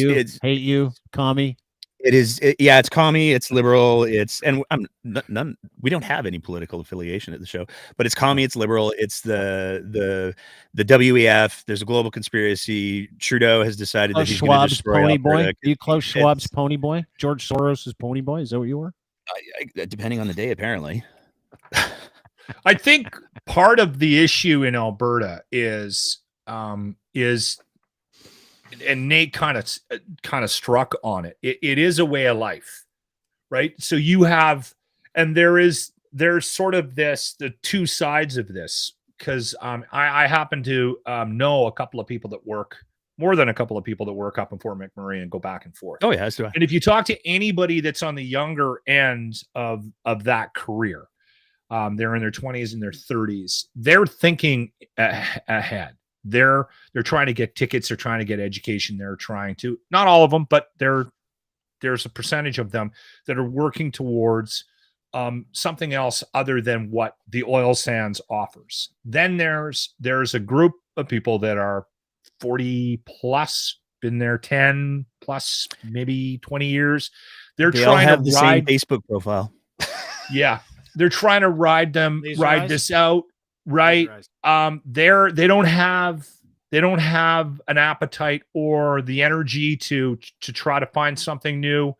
hate you, commie. It is. It's commie. It's liberal. And none. We don't have any political affiliation at the show, but it's commie. It's liberal. It's the WEF. There's a global conspiracy. Trudeau has decided that he's going to destroy pony Alberta. boy. Are you close Schwab's pony boy? George Soros's pony boy. Is that what you were? Depending on the day, apparently. I think part of the issue in Alberta is and Nate kind of struck on it. It is a way of life, right? So you have, and there's sort of the two sides of this, because I happen to know a couple of people that work, more than a couple of people that work up in Fort McMurray and go back and forth. Oh yeah, so do I. And if you talk to anybody that's on the younger end of that career, they're in their 20s and their 30s, they're thinking ahead. They're trying to get tickets. They're trying to get education. They're trying to, not all of them, but there's a percentage of them that are working towards something else other than what the oil sands offers. Then there's a group of people that are 40 plus, been there 10 plus, maybe 20 years. They trying to have the same Facebook profile. Yeah. They're trying to ride this out. Right. They don't have an appetite or the energy to try to find something new.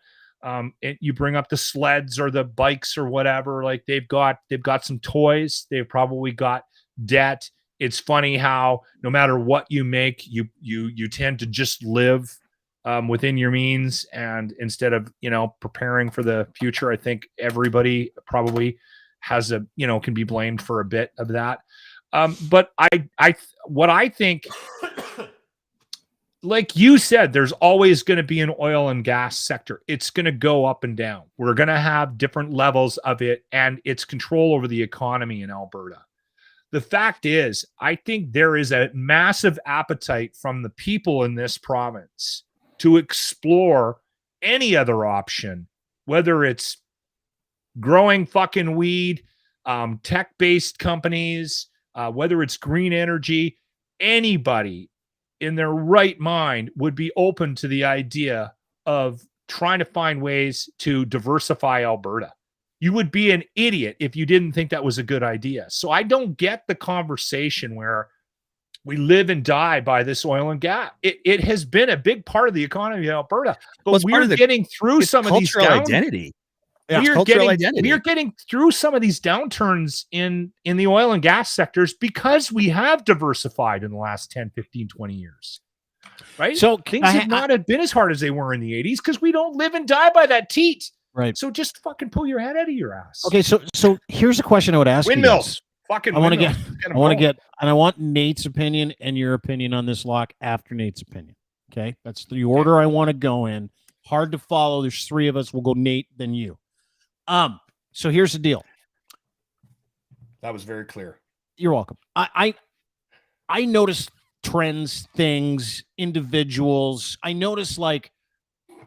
You bring up the sleds or the bikes or whatever, like they've got some toys. They've probably got debt. It's funny how no matter what you make, you tend to just live within your means. And instead of, preparing for the future, I think everybody probably has can be blamed for a bit of that. But what I think, like you said, there's always going to be an oil and gas sector. It's going to go up and down. We're going to have different levels of it and its control over the economy in Alberta. The fact is, I think there is a massive appetite from the people in this province to explore any other option, whether it's growing fucking weed, tech-based companies, whether it's green energy. Anybody in their right mind would be open to the idea of trying to find ways to diversify Alberta. You would be an idiot if you didn't think that was a good idea. So I don't get the conversation where we live and die by this oil and gas. It has been a big part of the economy of Alberta, but we're getting through some of these identity. Yeah, we are getting through some of these downturns in the oil and gas sectors because we have diversified in the last 10, 15, 20 years. Right? So things have not been as hard as they were in the 80s because we don't live and die by that teat. Right. So just fucking pull your head out of your ass. Okay, so here's a question I would ask windmills. you. Fucking I want to get and I want Nate's opinion and your opinion on this lock after Nate's opinion. Okay? That's the order I want to go in. Hard to follow. There's three of us. We'll go Nate, then you. So here's the deal. That was very clear. You're welcome. I noticed trends, things, individuals. I notice like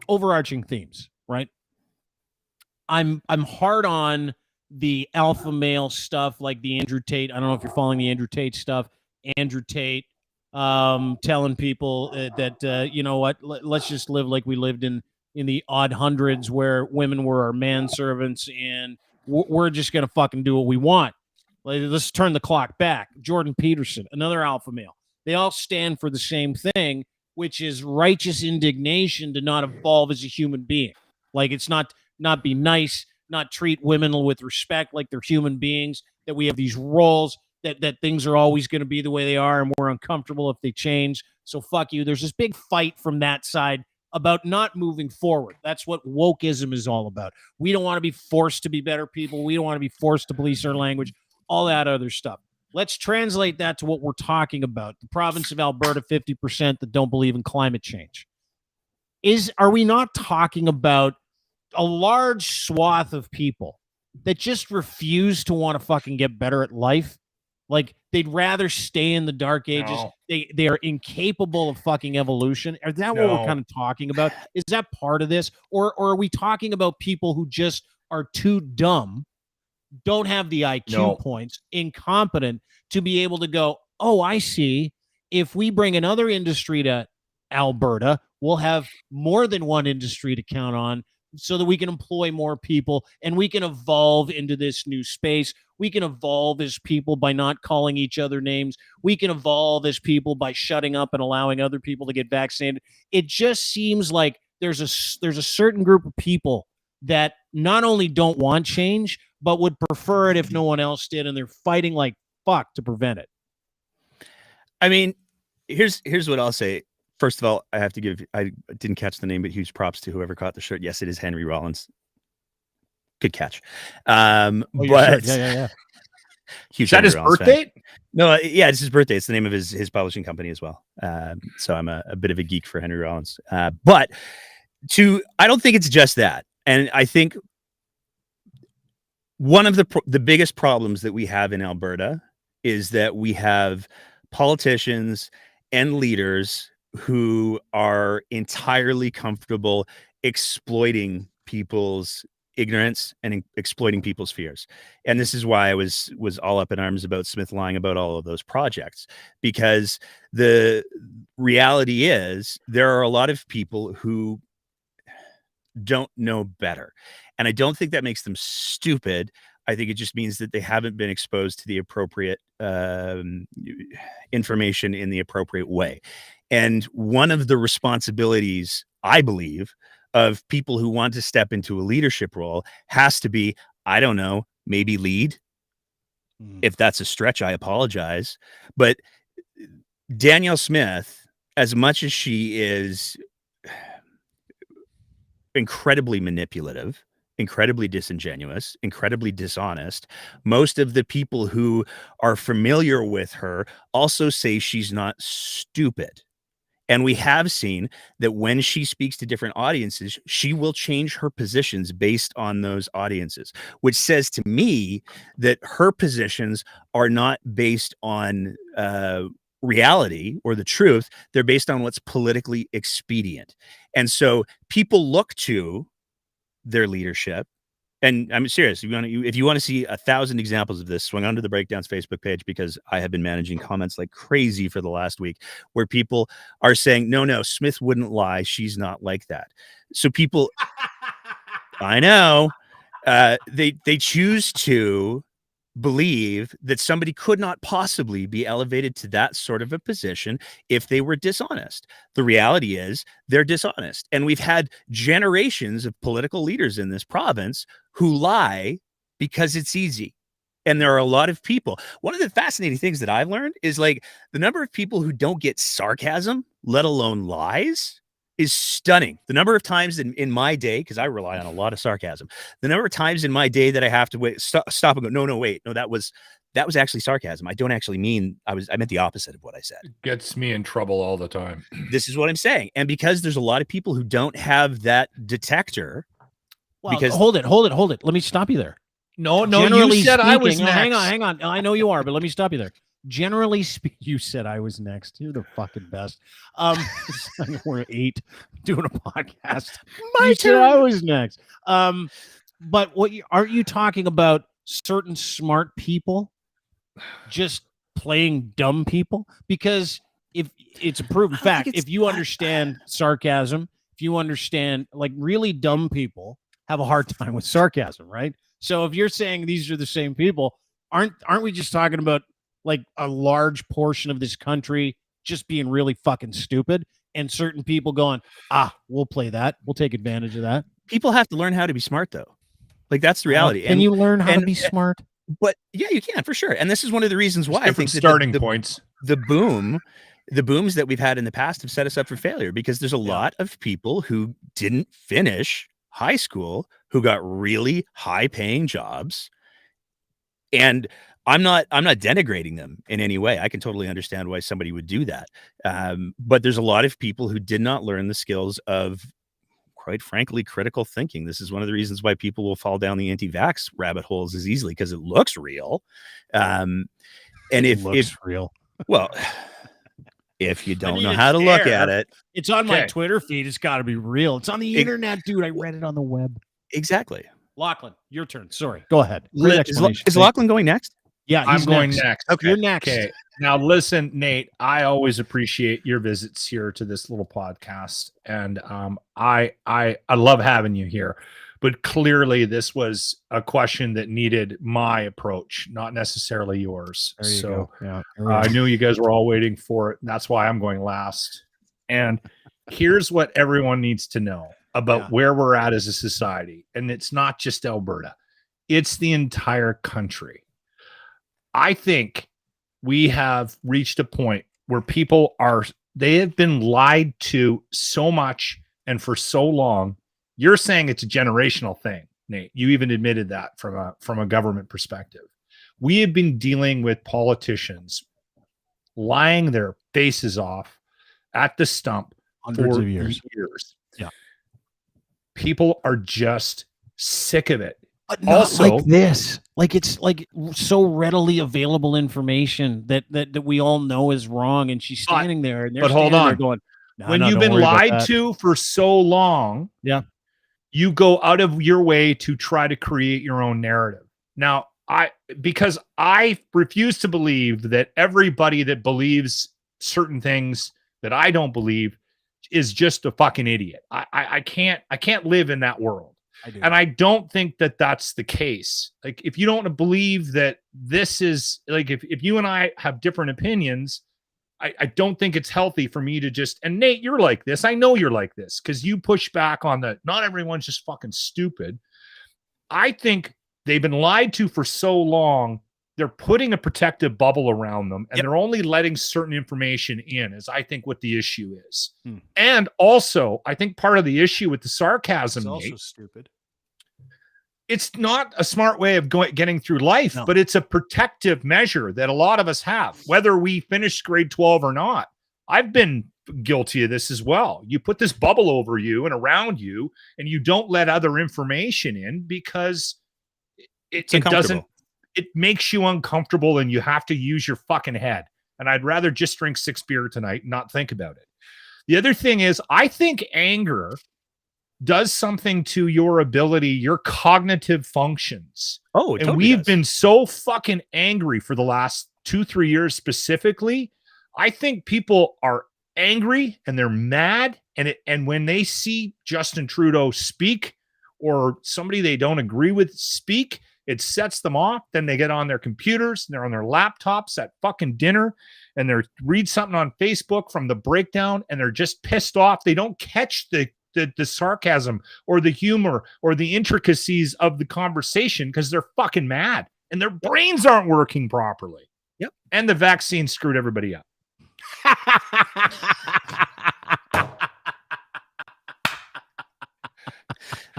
overarching themes, right? I'm hard on the alpha male stuff, like the Andrew Tate. I don't know if you're following the Andrew Tate stuff. Andrew Tate telling people that you know what, let's just live like we lived in the odd hundreds where women were our manservants and we're just going to fucking do what we want. Let's turn the clock back. Jordan Peterson, another alpha male. They all stand for the same thing, which is righteous indignation to not evolve as a human being. Like it's not be nice, not treat women with respect like they're human beings. that we have these roles, that things are always going to be the way they are, and we're uncomfortable if they change. So fuck you. There's this big fight from that side about not moving forward. That's what wokeism is all about. We don't want to be forced to be better people. We don't want to be forced to police our language, all that other stuff. Let's translate that to what we're talking about. The province of Alberta, 50% that don't believe in climate change. Are we not talking about a large swath of people that just refuse to want to fucking get better at life? Like, they'd rather stay in the dark ages. No. They are incapable of fucking evolution. Is that what we're kind of talking about? Is that part of this? Or are we talking about people who just are too dumb, don't have the IQ points, incompetent to be able to go, oh, I see. If we bring another industry to Alberta, we'll have more than one industry to count on so that we can employ more people and we can evolve into this new space. We can evolve as people by not calling each other names. We can evolve as people by shutting up and allowing other people to get vaccinated. It just seems like there's a certain group of people that not only don't want change, but would prefer it if no one else did, and they're fighting like fuck to prevent it. I mean, here's what I'll say. First of all, I didn't catch the name, but huge props to whoever caught the shirt. Yes, it is Henry Rollins. Good catch. But yeah. Huge. Is that his birthday? Fan. No, yeah, it's his birthday. It's the name of his publishing company as well. So I'm a bit of a geek for Henry Rollins. But I don't think it's just that. And I think one of the biggest problems that we have in Alberta is that we have politicians and leaders who are entirely comfortable exploiting people's ignorance and exploiting people's fears. And this is why I was all up in arms about Smith lying about all of those projects, because the reality is there are a lot of people who don't know better. And I don't think that makes them stupid. I think it just means that they haven't been exposed to the appropriate information in the appropriate way. And one of the responsibilities, I believe, of people who want to step into a leadership role has to be, I don't know, maybe lead. If that's a stretch, I apologize. But Danielle Smith, as much as she is incredibly manipulative, incredibly disingenuous, incredibly dishonest, most of the people who are familiar with her also say she's not stupid. And we have seen that when she speaks to different audiences, she will change her positions based on those audiences, which says to me that her positions are not based on reality or the truth. They're based on what's politically expedient. And so people look to their leadership. And I'm serious. If you want to see 1,000 examples of this, swing onto the Breakdowns Facebook page, because I have been managing comments like crazy for the last week where people are saying, no, Smith wouldn't lie. She's not like that. So people, I know, they choose to believe that somebody could not possibly be elevated to that sort of a position if they were dishonest. The reality is they're dishonest. And we've had generations of political leaders in this province who lie because it's easy. And there are a lot of people. One of the fascinating things that I've learned is like the number of people who don't get sarcasm, let alone lies, is stunning. The number of times in my day, because I rely on a lot of sarcasm, the number of times in my day that I have to stop and go, wait, that was actually sarcasm. I don't actually mean, I meant the opposite of what I said. It gets me in trouble all the time. This is what I'm saying. And because there's a lot of people who don't have that detector. Well, hold it. Let me stop you there. No, you said I was next. Hang on. I know you are, but let me stop you there. Generally speaking, you said I was next. You're the fucking best. We're 8 doing a podcast. You said I was next. But aren't you talking about certain smart people just playing dumb people? Because if it's a proven fact, if you understand sarcasm, if you understand, like, really dumb people have a hard time with sarcasm, right? So if you're saying these are the same people, aren't we just talking about like a large portion of this country just being really fucking stupid, and certain people going, we'll play that. We'll take advantage of that. People have to learn how to be smart, though. Like, that's the reality. Can you learn how to be smart? But yeah, you can for sure. And this is one of the reasons why I think starting points. The booms that we've had in the past have set us up for failure, because there's a lot of people who didn't finish high school who got really high paying jobs. And I'm not denigrating them in any way. I can totally understand why somebody would do that. But there's a lot of people who did not learn the skills of, quite frankly, critical thinking. This is one of the reasons why people will fall down the anti-vax rabbit holes as easily, because it looks real. And if real, well, if you don't know how to look at it, it's on my Twitter feed. It's got to be real. It's on the internet, dude. I read it on the web. Exactly. Lachlan, your turn. Sorry. Go ahead. Is Lachlan going next? Yeah, I'm going next. Okay. You're next. Okay. Now listen, Nate, I always appreciate your visits here to this little podcast. And I love having you here. But clearly this was a question that needed my approach, not necessarily yours. There you go. Yeah. I knew you guys were all waiting for it. And that's why I'm going last. And here's what everyone needs to know about where we're at as a society. And it's not just Alberta. It's the entire country. I think we have reached a point where people they have been lied to so much and for so long. You're saying it's a generational thing, Nate. You even admitted that from a government perspective. We have been dealing with politicians lying their faces off at the stump hundreds for of years. Yeah. People are just sick of it. But not also, like this. Like it's like so readily available information that we all know is wrong, and she's standing there and they're hold on. There going, when you've been lied to for so long, you go out of your way to try to create your own narrative. Now, because I refuse to believe that everybody that believes certain things that I don't believe is just a fucking idiot. I can't live in that world. And I don't think that that's the case. Like, if you don't believe that this is like, if you and I have different opinions, I don't think it's healthy for me to just, and Nate, you're like this. I know you're like this because you push back on not everyone's just fucking stupid. I think they've been lied to for so long. They're putting a protective bubble around them, and they're only letting certain information in, is I think what the issue is. And also, I think part of the issue with the sarcasm, it's also Nate, stupid. It's not a smart way of getting through life, but it's a protective measure that a lot of us have, whether we finish grade 12 or not. I've been guilty of this as well. You put this bubble over you and around you, and you don't let other information in because it doesn't. It makes you uncomfortable and you have to use your fucking head. And I'd rather just drink 6 beer tonight and not think about it. The other thing is, I think anger does something to your ability, your cognitive functions. Oh, and we've been so fucking angry for the last 2-3 years specifically. I think people are angry and they're mad. And when they see Justin Trudeau speak or somebody they don't agree with speak, it sets them off. Then they get on their computers, and they're on their laptops at fucking dinner, and they read something on Facebook from the breakdown, and they're just pissed off. They don't catch the sarcasm or the humor or the intricacies of the conversation because they're fucking mad and their brains aren't working properly. Yep. And the vaccine screwed everybody up.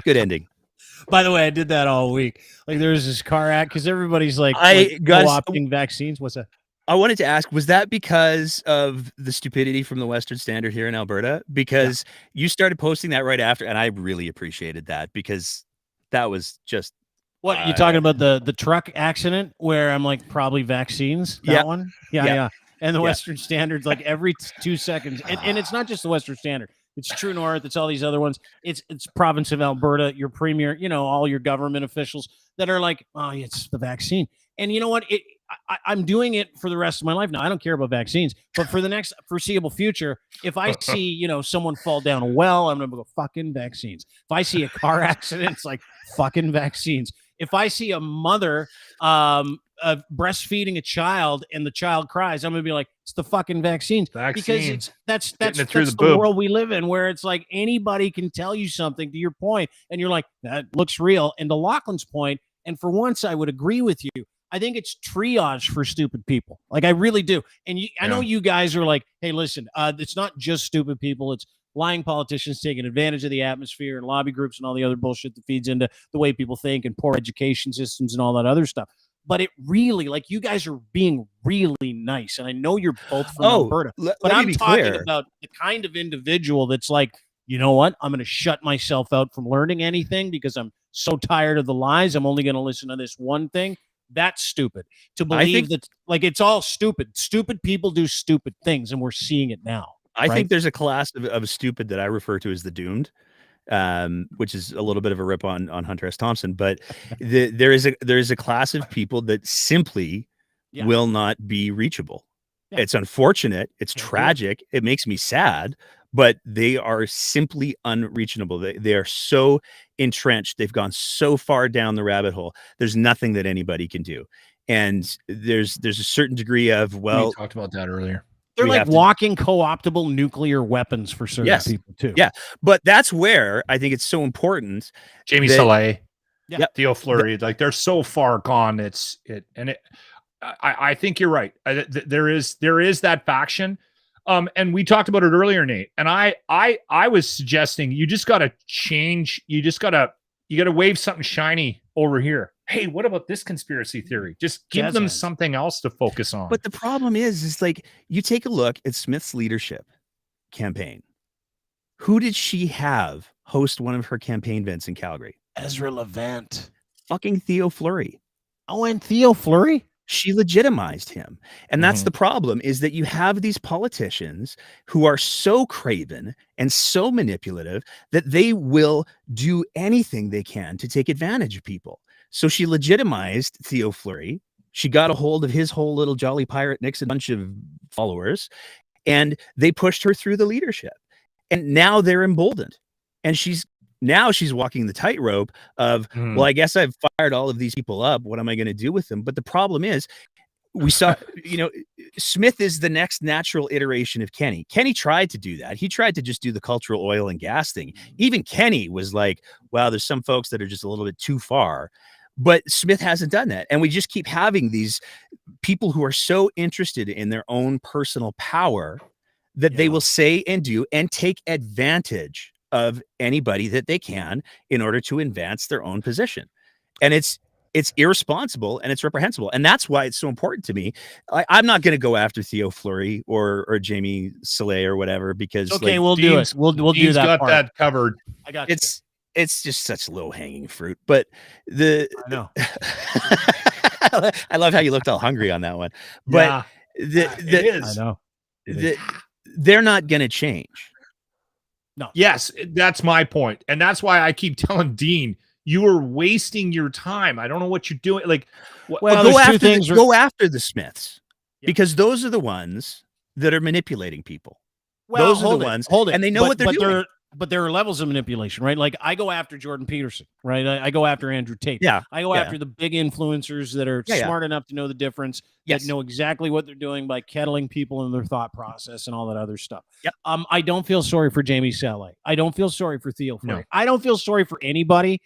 Good ending. By the way, I did that all week. Like, there was this car act because everybody's like co-opting vaccines. What's that? I wanted to ask, was that because of the stupidity from the Western Standard here in Alberta? Because you started posting that right after, and I really appreciated that because that was just... What, you talking about the truck accident where I'm like, probably vaccines? That one? Yeah. And the Western Standard's like every 2 seconds. And it's not just the Western Standard. It's True North. It's all these other ones. It's province of Alberta, your premier, all your government officials that are like, oh, it's the vaccine. And you know what? I'm doing it for the rest of my life now. I don't care about vaccines, but for the next foreseeable future, if I see, someone fall down a well, I'm going to go fucking vaccines. If I see a car accident, it's like fucking vaccines. If I see a mother breastfeeding a child and the child cries, I'm going to be like, it's the fucking vaccines. Because that's the world we live in, where it's like anybody can tell you something to your point, and you're like, that looks real. And to Lachlan's point, and for once I would agree with you, I think it's triage for stupid people. Like I really do. And I know you guys are like, hey, listen, it's not just stupid people. It's lying politicians taking advantage of the atmosphere and lobby groups and all the other bullshit that feeds into the way people think and poor education systems and all that other stuff. But it really, like, you guys are being really nice. And I know you're both from Alberta. But I'm talking about the kind of individual that's like, you know what? I'm going to shut myself out from learning anything because I'm so tired of the lies. I'm only going to listen to this one thing. That's stupid. To believe that, like, it's all stupid. Stupid people do stupid things, and we're seeing it now. I think there's a class of stupid that I refer to as the doomed, which is a little bit of a rip on Hunter S. Thompson. But there is a class of people that simply will not be reachable. It's unfortunate. It's tragic. It makes me sad. But they are simply unreachable. They are so entrenched. They've gone so far down the rabbit hole. There's nothing that anybody can do. And there's a certain degree of, well, we talked about that earlier. They're like walking co-optable nuclear weapons for certain people too. Yeah. But that's where I think it's so important. Jamie Saleh, Theo Fleury, like they're so far gone. I think you're right. There is that faction. And we talked about it earlier, Nate. And I was suggesting you just got to change. You got to wave something shiny over here. Hey, what about this conspiracy theory? Just give them something else to focus on. But the problem is like, you take a look at Smith's leadership campaign. Who did she have host one of her campaign events in Calgary? Ezra Levant. Fucking Theo Fleury. Oh, and Theo Fleury? She legitimized him. And that's the problem, is that you have these politicians who are so craven and so manipulative that they will do anything they can to take advantage of people. So she legitimized Theo Fleury. She got a hold of his whole little Jolly Pirate Nixon bunch of followers, and they pushed her through the leadership. And now they're emboldened. And she's walking the tightrope of, well, I guess I've fired all of these people up. What am I going to do with them? But the problem is, we saw, Smith is the next natural iteration of Kenny. Kenny tried to do that. He tried to just do the cultural oil and gas thing. Even Kenny was like, wow, there's some folks that are just a little bit too far. But Smith hasn't done that. And we just keep having these people who are so interested in their own personal power that they will say and do and take advantage of anybody that they can in order to advance their own position. And it's irresponsible and it's reprehensible. And that's why it's so important to me. I'm not going to go after Theo Fleury or Jamie Saleh or whatever, because we'll do it. We'll do that. Got that covered. I got it's just such low hanging fruit. But I know. I love how you looked all hungry on that one. But it is. I know. They're not going to change. No. Yes, that's my point. And that's why I keep telling Dean, you are wasting your time. I don't know what you're doing. Like, well, go after the Smiths, because those are the ones that are manipulating people. Well, those are the ones, and they know what they're doing. But there are levels of manipulation, right? Like I go after Jordan Peterson, right? I go after Andrew Tate. Yeah. I go after the big influencers that are smart enough to know the difference, that know exactly what they're doing by kettling people in their thought process and all that other stuff. Yep. I don't feel sorry for Jamie Saleh. I don't feel sorry for Theo Fleury. No. I don't feel sorry for anybody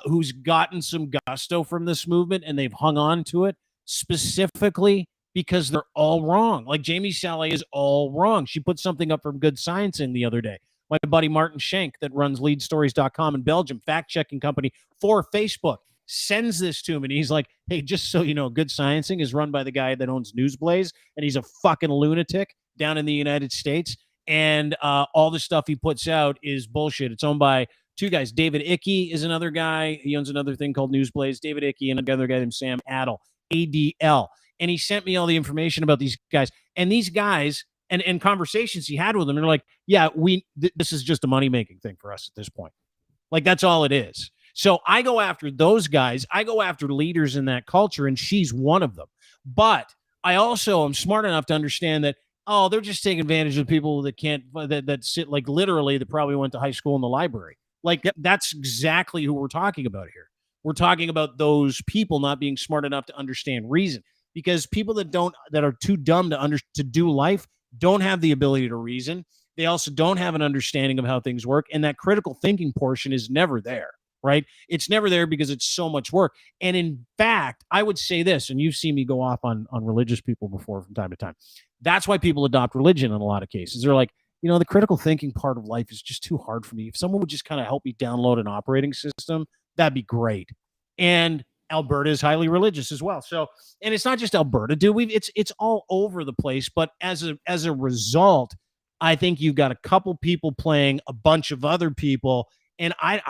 who's gotten some gusto from this movement and they've hung on to it specifically because they're all wrong. Like Jamie Saleh is all wrong. She put something up from Good Science in the other day. My buddy Martin Schenk that runs leadstories.com in Belgium, fact-checking company for Facebook, sends this to him. And he's like, hey, just so you know, Good Sciencing is run by the guy that owns Newsblaze, and he's a fucking lunatic down in the United States. And all the stuff he puts out is bullshit. It's owned by two guys. David Icke is another guy. He owns another thing called Newsblaze. David Icke and another guy named Sam Adel, ADL. And he sent me all the information about these guys. And these guys... And conversations he had with them, they're like, yeah, this is just a money-making thing for us at this point. Like, that's all it is. So I go after those guys. I go after leaders in that culture, and she's one of them. But I also am smart enough to understand that, they're just taking advantage of people that can't, that sit, like, literally, that probably went to high school in the library. Like, that's exactly who we're talking about here. We're talking about those people not being smart enough to understand reason. Because people that are too dumb to do life don't have the ability to reason. They also don't have an understanding of how things work. And that critical thinking portion is never there. right? It's never there because it's so much work. And in fact, I would say this, and you've seen me go off on religious people before from time to time. That's why people adopt religion in a lot of cases. They're like, the critical thinking part of life is just too hard for me. If someone would just kind of help me download an operating system, that'd be great. And Alberta is highly religious as well. So, and it's not just Alberta, it's all over the place. But as a result, I think you've got a couple people playing a bunch of other people. And I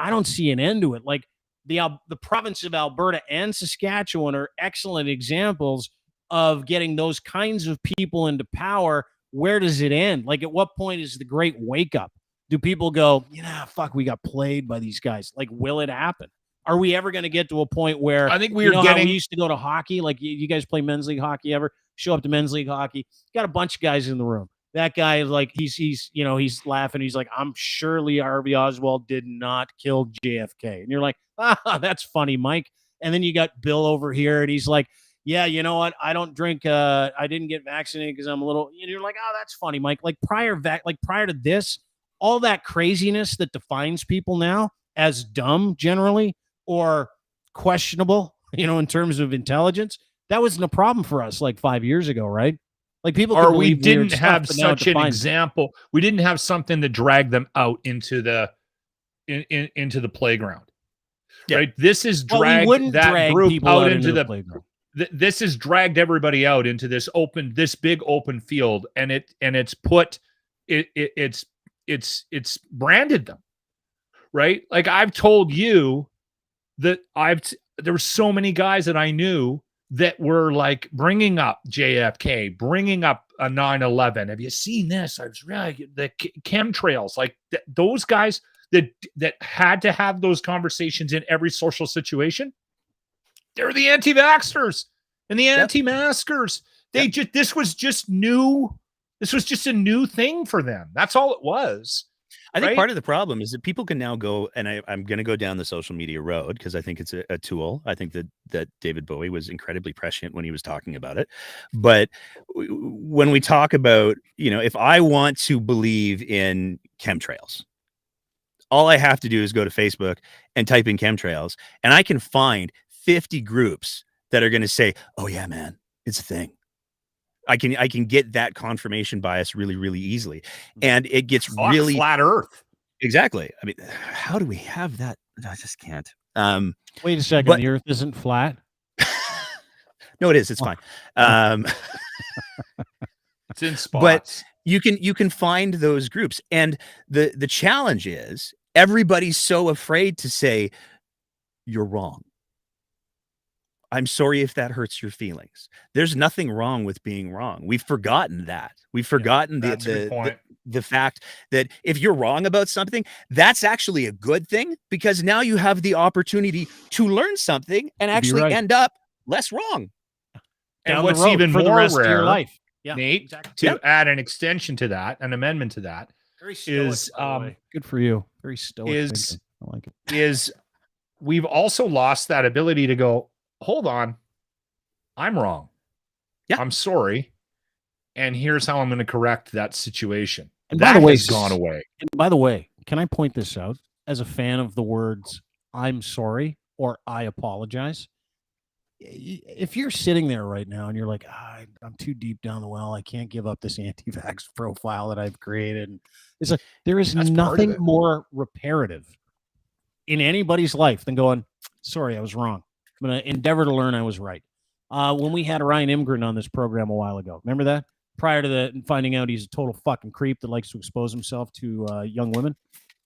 don't see an end to it. Like the province of Alberta and Saskatchewan are excellent examples of getting those kinds of people into power. Where does it end? Like, at what point is the great wake up? Do people go, fuck, we got played by these guys? Like, will it happen? Are we ever going to get to a point where I think we used to go to hockey? Like, you guys play men's league hockey ever? Show up to men's league hockey. Got a bunch of guys in the room. That guy is like, he's laughing. He's like, I'm sure Lee Harvey Oswald did not kill JFK. And you're like, that's funny, Mike. And then you got Bill over here, and he's like, yeah, you know what? I don't drink. I didn't get vaccinated because I'm a little. You're like, oh, that's funny, Mike. Like prior to this, all that craziness that defines people now as dumb generally or questionable, in terms of intelligence, that wasn't a problem for us like 5 years ago, right? Like people, or we didn't have such an example. We didn't have something to drag them out into the into the playground. Yeah. Right. This is dragged that group out into the playground. This has dragged everybody out into this big open field, and it's branded them, right? Like I've told you that there were so many guys that I knew that were like bringing up JFK, bringing up a 9/11. Have you seen this? I was really the chemtrails, like those guys that had to have those conversations in every social situation. They're the anti-vaxxers and the anti-maskers. This was just new. This was just a new thing for them. That's all it was. I think part of the problem is that people can now go, and I'm going to go down the social media road because I think it's a tool. I think that David Bowie was incredibly prescient when he was talking about it. But when we talk about, if I want to believe in chemtrails, all I have to do is go to Facebook and type in chemtrails, and I can find 50 groups that are going to say, oh yeah, man, it's a thing. I can get that confirmation bias really, really easily. And it gets really flat earth. Exactly. I mean, how do we have that? I just can't. Wait a second. The earth isn't flat. No, it is. It's fine. It's in spots. But you can find those groups. And the challenge is everybody's so afraid to say you're wrong. I'm sorry if that hurts your feelings. There's nothing wrong with being wrong. We've forgotten that. We've forgotten the fact that if you're wrong about something, that's actually a good thing, because now you have the opportunity to learn something and actually end up less wrong. And what's even more rare, of your life, Nate, to add an extension to that, an amendment to that, very stoic, is good for you. Very stoic. I like it. Is we've also lost that ability to go, hold on, I'm wrong. Yeah, I'm sorry. And here's how I'm going to correct that situation. And that by the way, has gone away. And by the way, can I point this out as a fan of the words "I'm sorry" or "I apologize"? If you're sitting there right now and you're like, I'm too deep down the well, I can't give up this anti-vax profile that I've created. And it's like there is nothing more reparative in anybody's life than going, sorry, I was wrong. I'm going to endeavor to learn I was right. When we had Ryan Imgren on this program a while ago, remember that? Prior to finding out he's a total fucking creep that likes to expose himself to young women.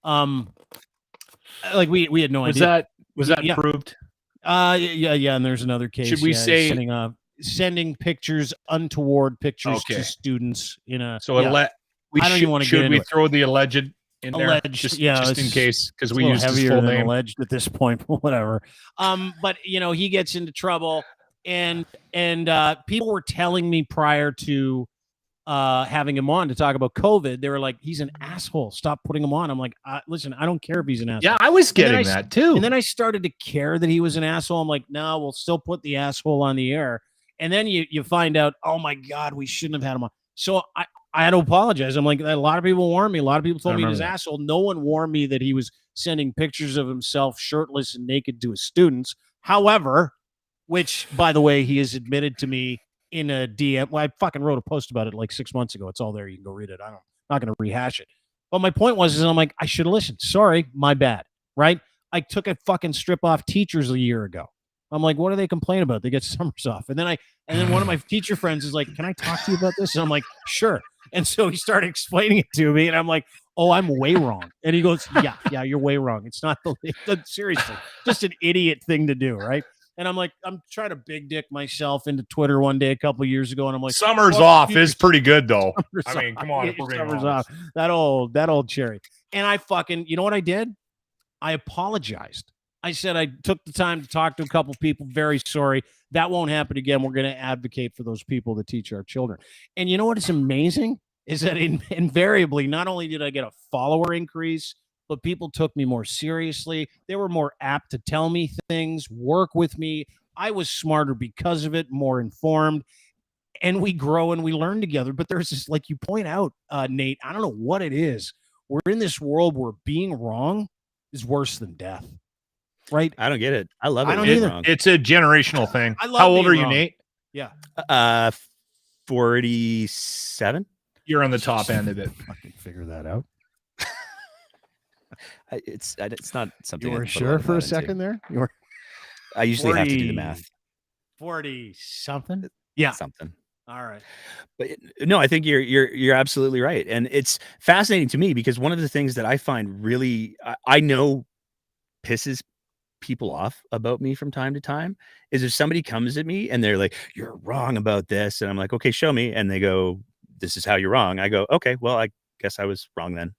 Like we had no idea. Was that proved? Yeah. And there's another case. Should we say sending pictures, untoward pictures to students in a? So I don't even want to get into it. Throw the alleged in there, just in case, because we use his full name. Alleged at this point, whatever. But he gets into trouble, and people were telling me prior to having him on to talk about COVID, they were like, he's an asshole. Stop putting him on. I'm like, listen, I don't care if he's an asshole. Yeah, I was getting that too. And then I started to care that he was an asshole. I'm like, no, we'll still put the asshole on the air. And then you find out, oh my God, we shouldn't have had him on. So I had to apologize. I'm like, a lot of people warned me. A lot of people told I me he was remember that. asshole. No one warned me that he was sending pictures of himself shirtless and naked to his students. However, which, by the way, he has admitted to me in a DM. Well, I fucking wrote a post about it like 6 months ago. It's all there. You can go read it. I'm not going to rehash it. But my point was, I'm like, I should have listened. Sorry, my bad. Right? I took a fucking strip off teachers a year ago. I'm like, what do they complain about? They get summers off. And then one of my teacher friends is like, can I talk to you about this? And I'm like, sure. And so he started explaining it to me, and I'm like, oh, I'm way wrong. And he goes, yeah, you're way wrong. It's not seriously, just an idiot thing to do, right? And I'm like, I'm trying to big dick myself into Twitter one day a couple of years ago, and I'm like, summers off is pretty good though. I mean, come on, if we're being summers honest. off. That old cherry. And I fucking, you know what I did? I apologized. I said I took the time to talk to a couple people. Very sorry. That won't happen again. We're going to advocate for those people that teach our children. And you know what is amazing is that invariably, not only did I get a follower increase, but people took me more seriously. They were more apt to tell me things, work with me. I was smarter because of it, more informed. And we grow and we learn together. But there's this, like you point out, Nate, I don't know what it is. We're in this world where being wrong is worse than death. Right? I don't get it. I love it. I don't either. It's a generational thing. I love How old being are you, wrong. Nate? Yeah. 47. You're on the top end of it. Fucking figure that out. It's not something. You were I put sure lot of for a thought second into. there? You were I usually have to do the math. 40 something? Yeah. Something. All right. But no, I think you're absolutely right. And it's fascinating to me because one of the things that I find really I know pisses people off about me from time to time is if somebody comes at me and they're like, you're wrong about this. And I'm like, okay, show me. And they go, this is how you're wrong. I go, okay, well, I guess I was wrong then.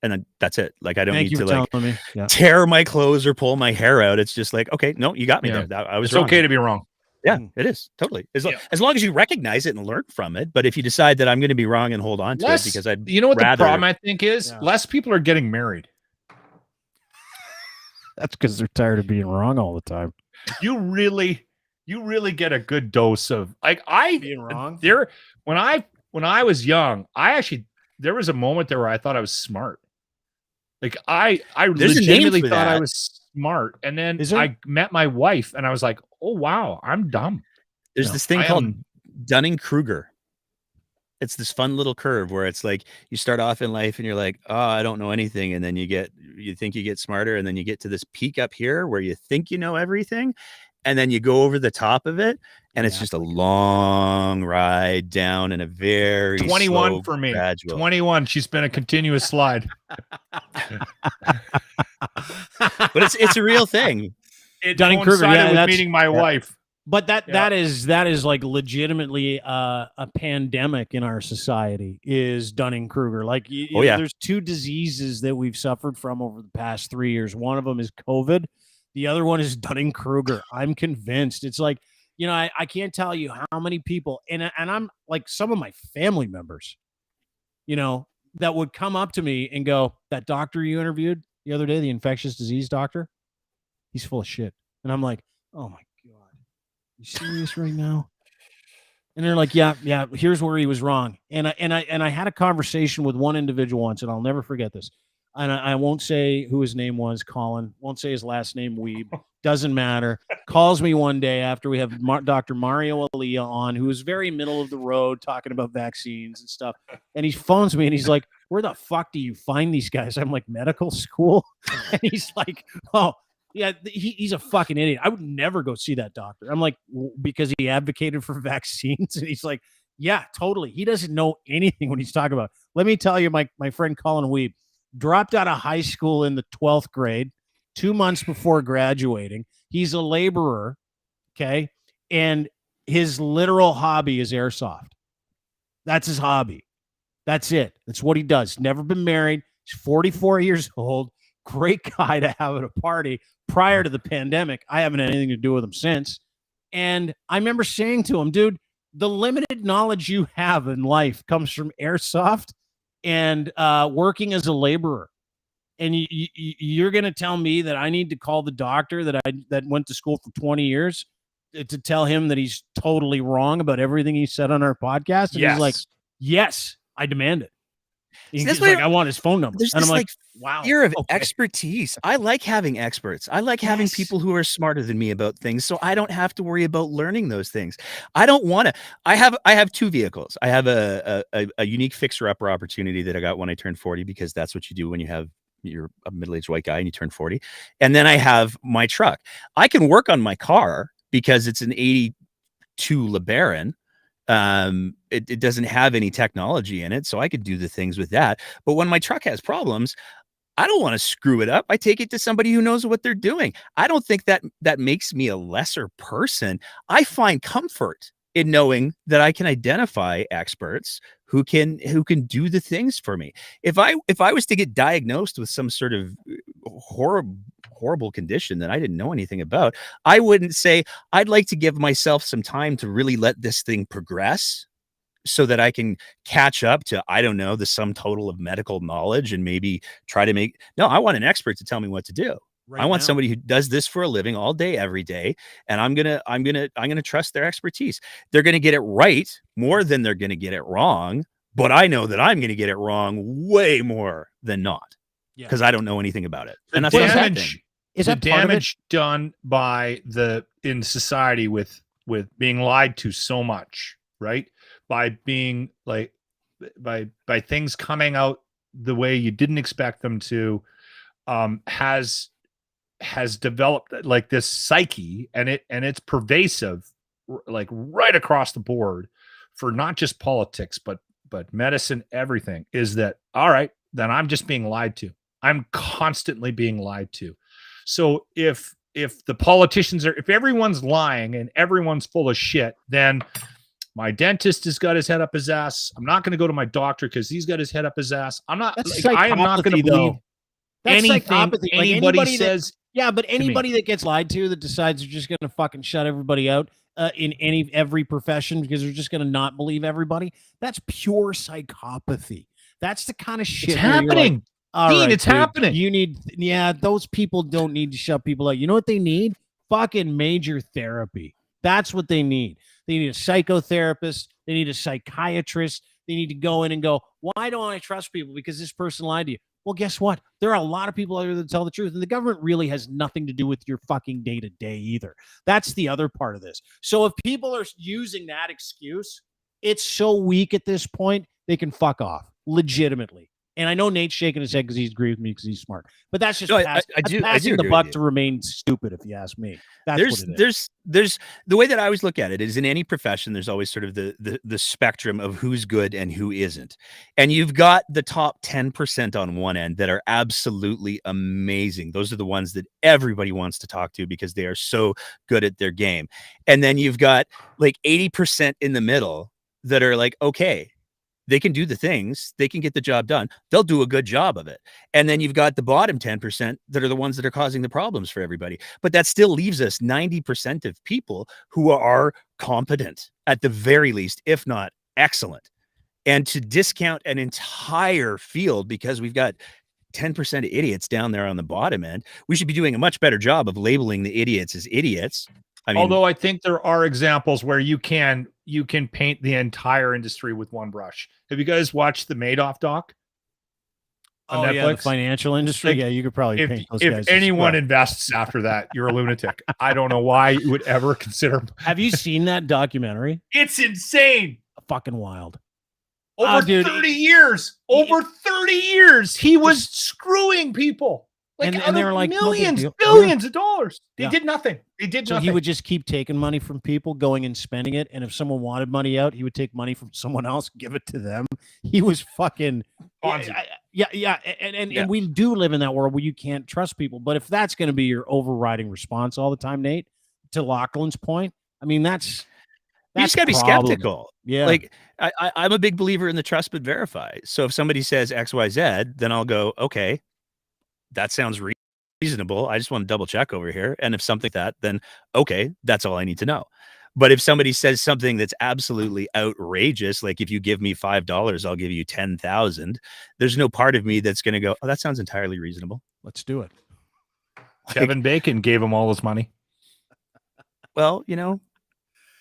And then that's it. Like, I don't need to like tear my clothes or pull my hair out. It's just like, okay, no, you got me there. I was wrong. It's okay to be wrong. Yeah, it is totally. As long as you recognize it and learn from it. But if you decide that I'm going to be wrong and hold on to it because you know what the problem I think is? Less people are getting married. That's because they're tired of being wrong all the time. You really get a good dose of like being wrong. There when I was young, there was a moment there where I thought I was smart. Like I legitimately thought I was smart, and then I met my wife, and I was like, "Oh wow, I'm dumb." There's this thing called Dunning-Kruger. It's this fun little curve where it's like you start off in life and you're like, "Oh, I don't know anything," and then you think you get smarter, and then you get to this peak up here where you think you know everything, and then you go over the top of it, and it's just a long ride down in a very 21 slow for me. gradual. 21. She's been a continuous slide. But it's a real thing. It Dunning-Kruger, coincided with meeting my wife. But that is like legitimately a pandemic in our society is Dunning-Kruger. Like, there's two diseases that we've suffered from over the past 3 years. One of them is COVID. The other one is Dunning-Kruger. I'm convinced. It's like, I can't tell you how many people, and I'm like some of my family members, that would come up to me and go, that doctor you interviewed the other day, the infectious disease doctor, he's full of shit. And I'm like, oh my God, you serious right now? And they're like, yeah, here's where he was wrong. And I had a conversation with one individual once, and I'll never forget this. And I won't say who his name was, Colin. Won't say his last name, Weeb. Doesn't matter. Calls me one day after we have Dr. Mario Alea on, who was very middle of the road talking about vaccines and stuff. And he phones me and he's like, where the fuck do you find these guys? I'm like, medical school? And he's like, oh, yeah, he's a fucking idiot. I would never go see that doctor. I'm like, because he advocated for vaccines? And he's like, yeah, totally. He doesn't know anything when he's talking about. Let me tell you, my friend Colin Weeb dropped out of high school in the 12th grade, 2 months before graduating. He's a laborer, okay? And his literal hobby is airsoft. That's his hobby. That's it. That's what he does. Never been married. He's 44 years old. Great guy to have at a party prior to the pandemic. I haven't had anything to do with him since. And I remember saying to him, dude, the limited knowledge you have in life comes from airsoft and working as a laborer. And you're going to tell me that I need to call the doctor that went to school for 20 years to tell him that he's totally wrong about everything he said on our podcast? And he's like, yes, I demand it. See, He's like, I want his phone number. There's And this I'm like, like wow. fear of okay. expertise. I like having experts. I like having people who are smarter than me about things, so I don't have to worry about learning those things. I don't want to. I have two vehicles. I have a unique fixer-upper opportunity that I got when I turned 40, because that's what you do when you're a middle-aged white guy and you turn 40. And then I have my truck. I can work on my car because it's an 82 LeBaron. It doesn't have any technology in it, so I could do the things with that. But when my truck has problems, I don't want to screw it up. I take it to somebody who knows what they're doing. I don't think that makes me a lesser person. I find comfort in knowing that I can identify experts who can do the things for me. If I was to get diagnosed with some sort of horrible condition that I didn't know anything about, I wouldn't say, I'd like to give myself some time to really let this thing progress so that I can catch up to, I don't know, the sum total of medical knowledge and maybe try to no, I want an expert to tell me what to do. Right, I want somebody who does this for a living all day, every day. And I'm going to trust their expertise. They're going to get it right more than they're going to get it wrong. But I know that I'm going to get it wrong way more than not, because I don't know anything about it. And that's the damage done by in society with being lied to so much, right? By being like, by things coming out the way you didn't expect them to, has developed like this psyche, and it's pervasive, like right across the board for not just politics, but medicine, everything. Is that all right? Then I'm just being lied to. I'm constantly being lied to. So if the politicians if everyone's lying and everyone's full of shit, then my dentist has got his head up his ass. I'm not going to go to my doctor because he's got his head up his ass. I am not going to believe anything anybody says. Yeah, but anybody that gets lied to, that decides they're just going to fucking shut everybody out in every profession because they're just going to not believe everybody, that's pure psychopathy. That's the kind of shit. It's happening. Dean, it's happening. You need, those people don't need to shut people out. You know what they need? Fucking major therapy. That's what they need. They need a psychotherapist. They need a psychiatrist. They need to go in and go, why don't I trust people? Because this person lied to you. Well, guess what? There are a lot of people out there that tell the truth, and the government really has nothing to do with your fucking day-to-day either. That's the other part of this. So if people are using that excuse, it's so weak at this point, they can fuck off, legitimately. And I know Nate's shaking his head because he's agreed with me because he's smart. But that's just passing the buck to remain stupid, if you ask me. That's what it is. There's the way that I always look at it is, in any profession, there's always sort of the spectrum of who's good and who isn't. And you've got the top 10% on one end that are absolutely amazing. Those are the ones that everybody wants to talk to because they are so good at their game. And then you've got like 80% in the middle that are like, okay, they can do the things, they can get the job done, they'll do a good job of it. And then you've got the bottom 10% that are the ones that are causing the problems for everybody. But that still leaves us 90% of people who are competent, at the very least, if not excellent. And to discount an entire field because we've got 10% of idiots down there on the bottom end, we should be doing a much better job of labeling the idiots as idiots. I mean, although I think there are examples where you can paint the entire industry with one brush. Have you guys watched the Madoff doc on Netflix? Yeah, the financial industry. Like, yeah, you could probably paint those guys. If anyone invests after that, you're a lunatic. I don't know why you would ever consider. Have you seen that documentary? It's insane. Fucking wild. Over 30 years. Over 30 years. He was screwing people. Like, and they were like billions of dollars. They did nothing. They did nothing. So he would just keep taking money from people, going and spending it. And if someone wanted money out, he would take money from someone else, give it to them. He was fucking And we do live in that world where you can't trust people. But if that's going to be your overriding response all the time, Nate, to Lachlan's point, I mean, that's you just gotta be skeptical. Yeah. Like I'm a big believer in the trust but verify. So if somebody says XYZ, then I'll go, okay, that sounds reasonable. I just want to double check over here. And if something like that, then okay, that's all I need to know. But if somebody says something that's absolutely outrageous, like if you give me $5, I'll give you 10,000. There's no part of me that's going to go, oh, that sounds entirely reasonable. Let's do it. Kevin Bacon gave him all his money. Well,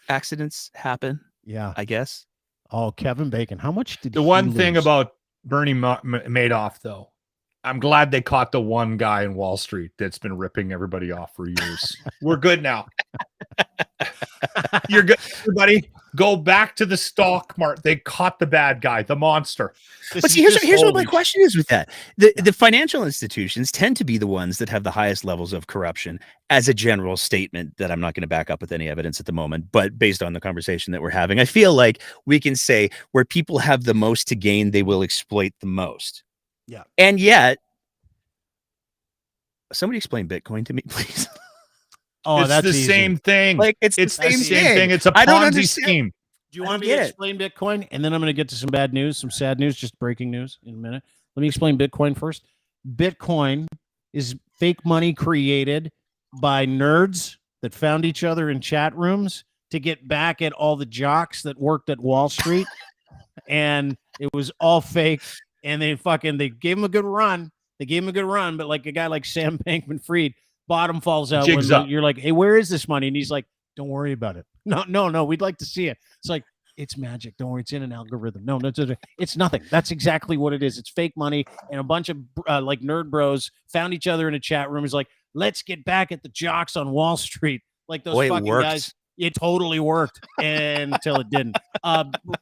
accidents happen. Yeah, I guess. Oh, Kevin Bacon. How much did The he one thing lose? about Bernie Madoff, though, I'm glad they caught the one guy in Wall Street that's been ripping everybody off for years. We're good now. You're good, everybody. Go back to the stock market. They caught the bad guy, the monster. But see, here's what my question is with that. The financial institutions tend to be the ones that have the highest levels of corruption, as a general statement that I'm not going to back up with any evidence at the moment. But based on the conversation that we're having, I feel like we can say where people have the most to gain, they will exploit the most. Yeah. And yet, somebody explain Bitcoin to me, please. Oh, it's that's the easy. same thing. Like it's the the same same thing. It's a I don't Ponzi understand. scheme. Do you want me to explain Bitcoin? And then I'm going to get to some bad news, some sad news, just breaking news in a minute. Let me explain Bitcoin first. Bitcoin is fake money created by nerds that found each other in chat rooms to get back at all the jocks that worked at Wall Street. And it was all fake. And they gave him a good run. But like a guy like Sam Bankman-Fried, bottom falls out Jigs when up. you're like, hey, where is this money? And he's like, don't worry about it. No, we'd like to see it. It's like, it's magic. Don't worry, it's in an algorithm. No, it's nothing. That's exactly what it is. It's fake money. And a bunch of like nerd bros found each other in a chat room. It's like, let's get back at the jocks on Wall Street. Like those fucking guys. It totally worked until it didn't.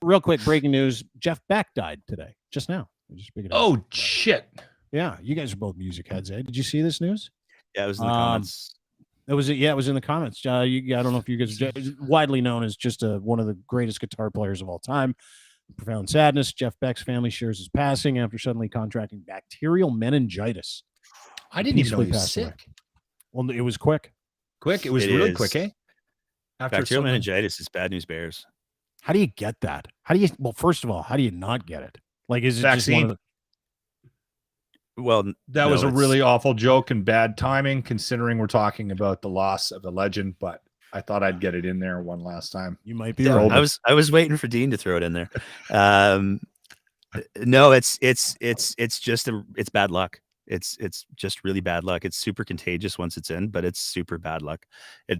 Real quick, breaking news. Jeff Beck died today, just now. Oh, shit. Yeah, you guys are both music heads, eh? Did you see this news? Yeah, it was in the comments. It was in the comments. I don't know if you guys are widely known as just one of the greatest guitar players of all time. Profound sadness. Jeff Beck's family shares his passing after suddenly contracting bacterial meningitis. I didn't even know he was sick. Well, it was quick. Quick. It was really quick, eh? Bacterial meningitis is bad news bears. How do you get that? Well, first of all, how do you not get it? Like, is it vaccine? just one of the... Well, that was a really awful joke and bad timing, considering we're talking about the loss of a legend. But I thought I'd get it in there one last time. You might be right. I was waiting for Dean to throw it in there. No, it's bad luck. It's just really bad luck. It's super contagious once it's in, but it's super bad luck.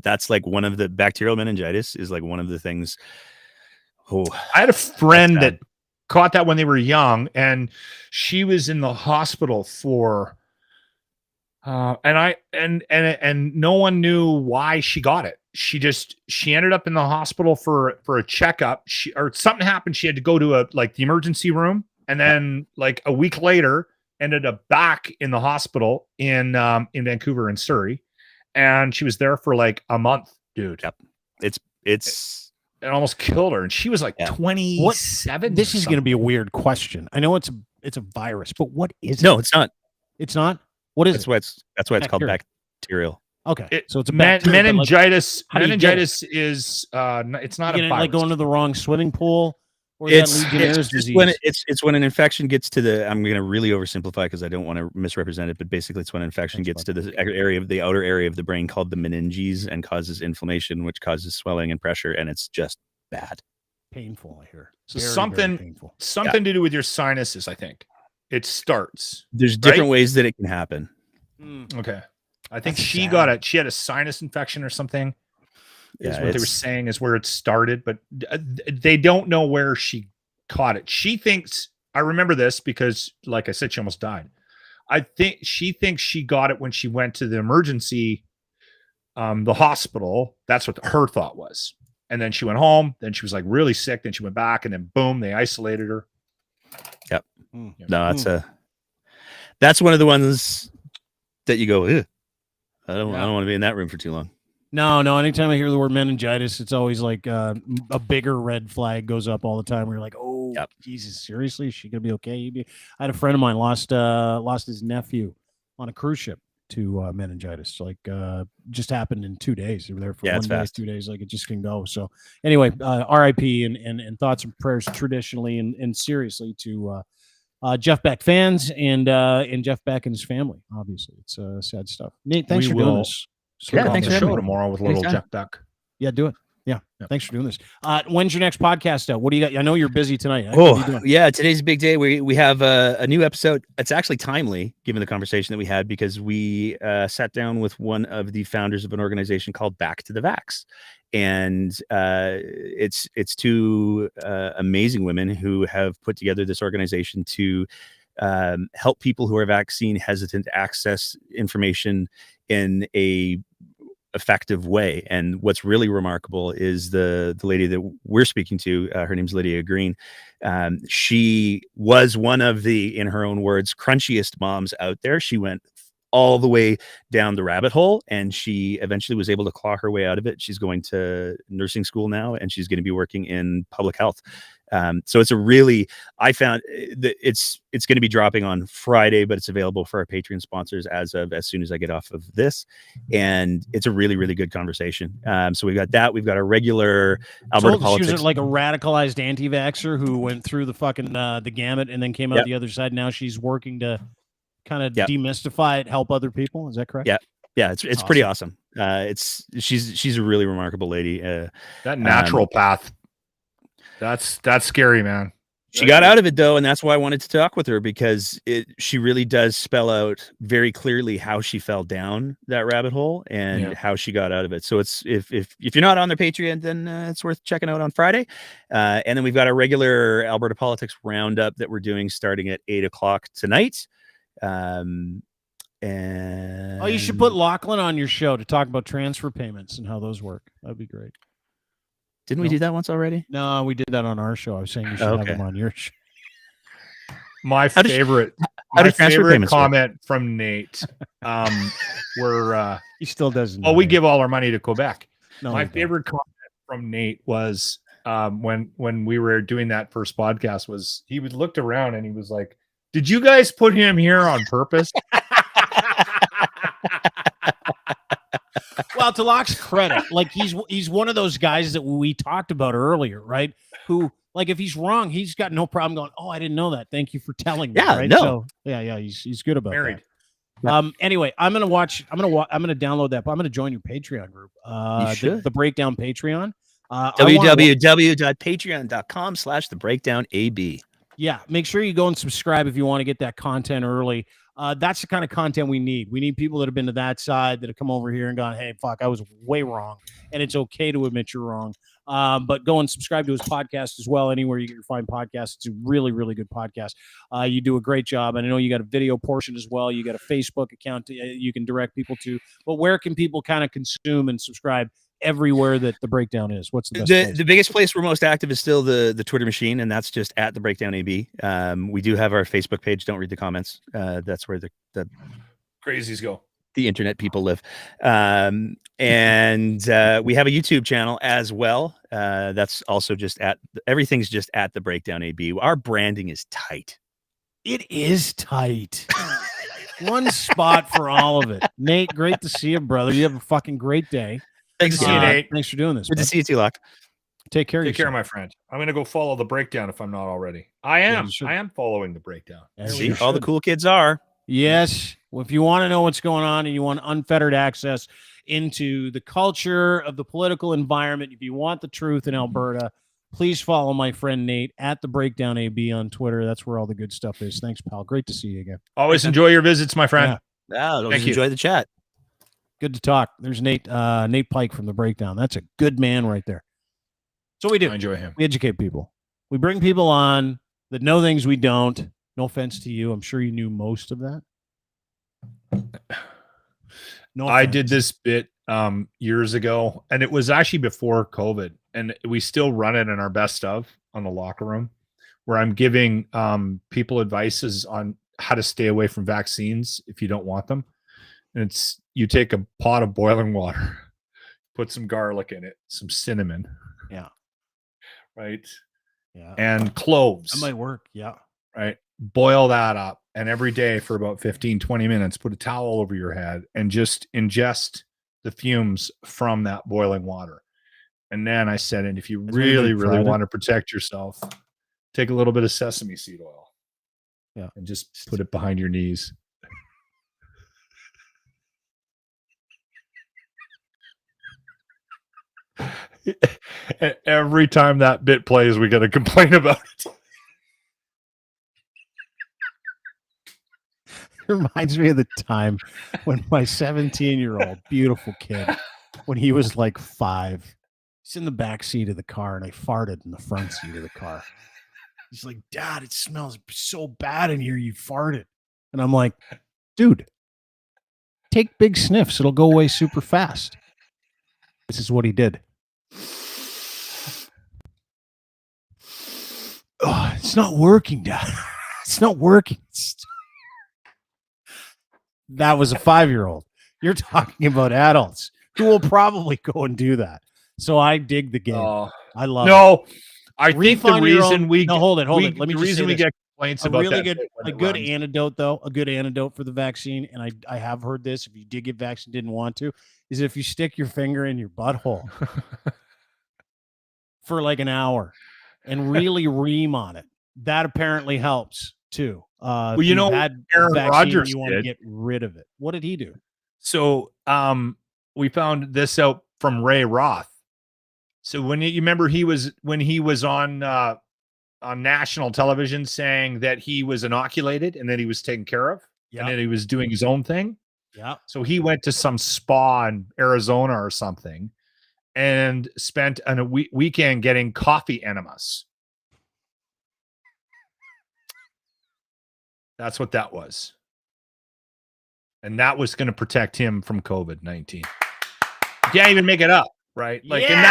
That's like one of the bacterial meningitis is like one of the things. Oh, I had a friend that caught that when they were young, and she was in the hospital for and no one knew why she got it. She ended up in the hospital for a checkup. Or something happened. She had to go to the emergency room, and then like a week later ended up back in the hospital in Vancouver and Surrey, and she was there for like a month, dude. Yep. It almost killed her, and she was like 27. This is going to be a weird question. I know it's a virus, but what is it? No, it's not. It's not. What is it? That's why it's called bacterial. Okay, so it's a meningitis. Like, meningitis is it's not a virus. Like going to the wrong swimming pool. Or It's disease? when an infection gets to the. I'm going to really oversimplify because I don't want to misrepresent it, but basically it's when an infection gets to the outer area of the brain called the meninges and causes inflammation, which causes swelling and pressure, and it's just bad. Painful, I hear. So something to do with your sinuses, I think. It starts. There's different ways that it can happen. Okay, I think she got it. She had a sinus infection or something. Is what they were saying is where it started, but they don't know where she caught it. She thinks, I remember this because, like I said, she almost died. I think she thinks she got it when she went to the emergency, the hospital. That's what her thought was. And then she went home. Then she was like really sick. Then she went back, and then boom, they isolated her. Yep. No, that's one of the ones that you go, ew. I don't want to be in that room for too long. No. Anytime I hear the word meningitis, it's always like a bigger red flag goes up all the time. We're like, oh, Jesus, seriously? Is she gonna be okay? I had a friend of mine lost his nephew on a cruise ship to meningitis. Like, just happened in 2 days. They were there for 1 day, 2 days. Like, it just can go. So anyway, R.I.P. and thoughts and prayers traditionally and seriously to Jeff Beck fans and Jeff Beck and his family. Obviously, it's sad stuff. Nate, thanks for doing this. Thanks for the show tomorrow with little Jeff Beck. Yeah, do it. Yeah. Thanks for doing this. When's your next podcast out? What do you got? I know you're busy tonight. Yeah. Today's a big day. We have a new episode. It's actually timely given the conversation that we had, because we sat down with one of the founders of an organization called Back to the Vax. And it's two amazing women who have put together this organization to help people who are vaccine hesitant access information in a effective way. And what's really remarkable is the lady that we're speaking to, her name's Lydia Green. She was one of the, in her own words, crunchiest moms out there. She went all the way down the rabbit hole, and she eventually was able to claw her way out of it. She's going to nursing school now, and she's going to be working in public health. So it's a really, I found that it's going to be dropping on Friday, but it's available for our Patreon sponsors as soon as I get off of this. And it's a really, really good conversation. So we've got that. We've got a regular Alberta politics. She was like a radicalized anti-vaxxer who went through the fucking the gamut and then came out the other side. Now she's working to kind of demystify it, help other people. Is that correct? Yeah. It's awesome. Pretty awesome. She's a really remarkable lady. That natural path. That's scary, man. She got out of it though, and that's why I wanted to talk with her, because she really does spell out very clearly how she fell down that rabbit hole and how she got out of it. So it's if you're not on their Patreon, then it's worth checking out on Friday. And then we've got a regular Alberta politics roundup that we're doing starting at 8:00 tonight. And you should put Lachlan on your show to talk about transfer payments and how those work. That'd be great. Didn't we do that once already? No, we did that on our show. I was saying you should have him on your show. My favorite comment from Nate, where he still doesn't. Oh, we give all our money to Quebec. No, my favorite comment from Nate was when we were doing that first podcast was he looked around and he was like, "Did you guys put him here on purpose?" Well, to Locke's credit, like he's one of those guys that we talked about earlier, right? Who, like, if he's wrong, he's got no problem going, "Oh, I didn't know that. Thank you for telling me." Yeah, right? no. So, yeah, he's good about that. Anyway, I'm gonna download that, but I'm gonna join your Patreon group. The Breakdown Patreon. www.patreon.com/thebreakdownab. Yeah, make sure you go and subscribe if you want to get that content early. That's the kind of content we need. We need people that have been to that side that have come over here and gone, "Hey, fuck, I was way wrong," and it's okay to admit you're wrong. But go and subscribe to his podcast as well. Anywhere you can find podcasts, it's a really, really good podcast. You do a great job, and I know you got a video portion as well. You got a Facebook account you can direct people to. But where can people kind of consume and subscribe? Everywhere that the Breakdown is. What's the best place? The biggest place we're most active is still the Twitter machine, and that's just at the Breakdown AB. We do have our Facebook page. Don't read the comments. That's where the crazies go. The internet people live. And we have a YouTube channel as well. That's also just everything's just at the Breakdown AB. Our branding is tight. It is tight. One spot for all of it. Nate, great to see you, brother. You have a fucking great day. Thanks to see you, Nate. Thanks for doing this. Good to see you too, Locke. Take care. Take care, my friend. I'm gonna go follow the Breakdown if I'm not already. I am following the Breakdown. See, all the cool kids are. Yes. Well, if you want to know what's going on and you want unfettered access into the culture of the political environment, if you want the truth in Alberta, please follow my friend Nate at the Breakdown AB on Twitter. That's where all the good stuff is. Thanks, pal. Great to see you again. Always enjoy your visits, my friend. Yeah, enjoy the chat. Good to talk. There's Nate Pike from the Breakdown. That's a good man right there. So we do. I enjoy him. We educate people. We bring people on that know things we don't. No offense to you. I'm sure you knew most of that. No offense. I did this bit years ago, and it was actually before COVID, and we still run it in our best of on the locker room, where I'm giving people advices on how to stay away from vaccines if you don't want them. And it's, you take a pot of boiling water, put some garlic in it, some cinnamon. Yeah. Right. Yeah. And cloves. That might work. Yeah. Right. Boil that up. And every day for about 15, 20 minutes, put a towel over your head and just ingest the fumes from that boiling water. And then I said, and if you really want to protect yourself, take a little bit of sesame seed oil. Yeah. And just put it behind your knees. Every time that bit plays, we got to complain about it. It reminds me of the time when my 17-year-old beautiful kid, when he was like 5, he's in the back seat of the car and I farted in the front seat of the car. He's like, Dad, it smells so bad in here. You farted. And I'm like, dude, take big sniffs. It'll go away super fast. This is what he did. Oh, it's not working, Dad. It's not working. That was a 5-year-old. You're talking about adults who will probably go and do that. So I dig the game. I love it. I think the reason we hold it. Let me the just reason say we this. get complaints a about really that good antidote, though, a good antidote for the vaccine, and I have heard this, if you did get vaccinated, didn't want to, is if you stick your finger in your butthole for like an hour and really ream on it. That apparently helps too. Well, you know, had Aaron vaccine, Rodgers you want to did. get rid of it. What did he do? So we found this out from Ray Roth. So when you remember when he was on national television saying that he was inoculated and that he was taken care of and that he was doing his own thing. Yeah. So he went to some spa in Arizona or something and spent a weekend getting coffee enemas. That's what that was. And that was going to protect him from COVID-19. You can't even make it up, right? Like, and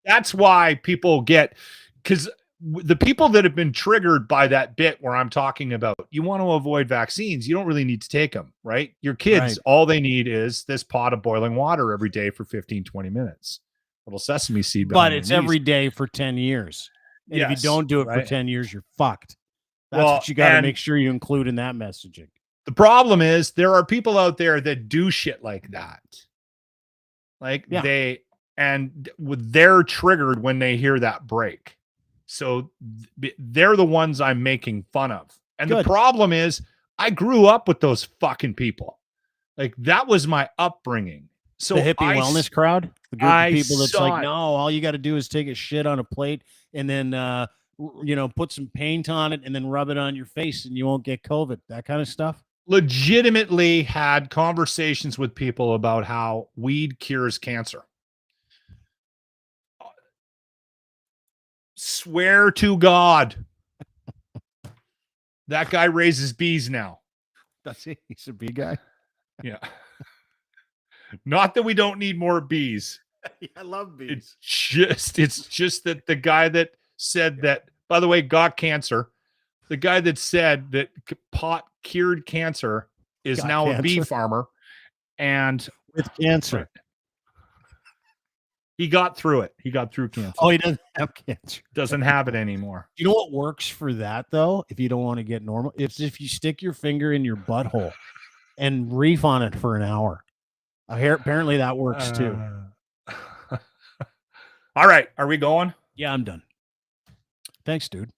that's why people get, because the people that have been triggered by that bit where I'm talking about, you want to avoid vaccines, you don't really need to take them, right? Your kids, all they need is this pot of boiling water every day for 15, 20 minutes. Little sesame seed. But it's every day for 10 years. And if you don't do it for 10 years, you're fucked. That's what you got to make sure you include in that messaging. The problem is there are people out there that do shit like that. Like they're triggered when they hear that break. So they're the ones I'm making fun of. And the problem is I grew up with those fucking people. Like that was my upbringing. So the hippie wellness crowd, the group of people that's like, no, all you got to do is take a shit on a plate and then, put some paint on it and then rub it on your face and you won't get COVID. That kind of stuff. Legitimately had conversations with people about how weed cures cancer. Swear to God. That guy raises bees now. Does he? He's a bee guy? Yeah. Not that we don't need more bees. I love bees. It's just that the guy that said that, by the way, got cancer, the guy that said that pot cured cancer is now a bee farmer and with cancer. He got through it. He got through cancer. Oh, he doesn't have cancer. Doesn't have it anymore. You know what works for that, though, if you don't want to get normal? It's if you stick your finger in your butthole and reef on it for an hour. Apparently that works, too. All right. Are we going? Yeah, I'm done. Thanks, dude.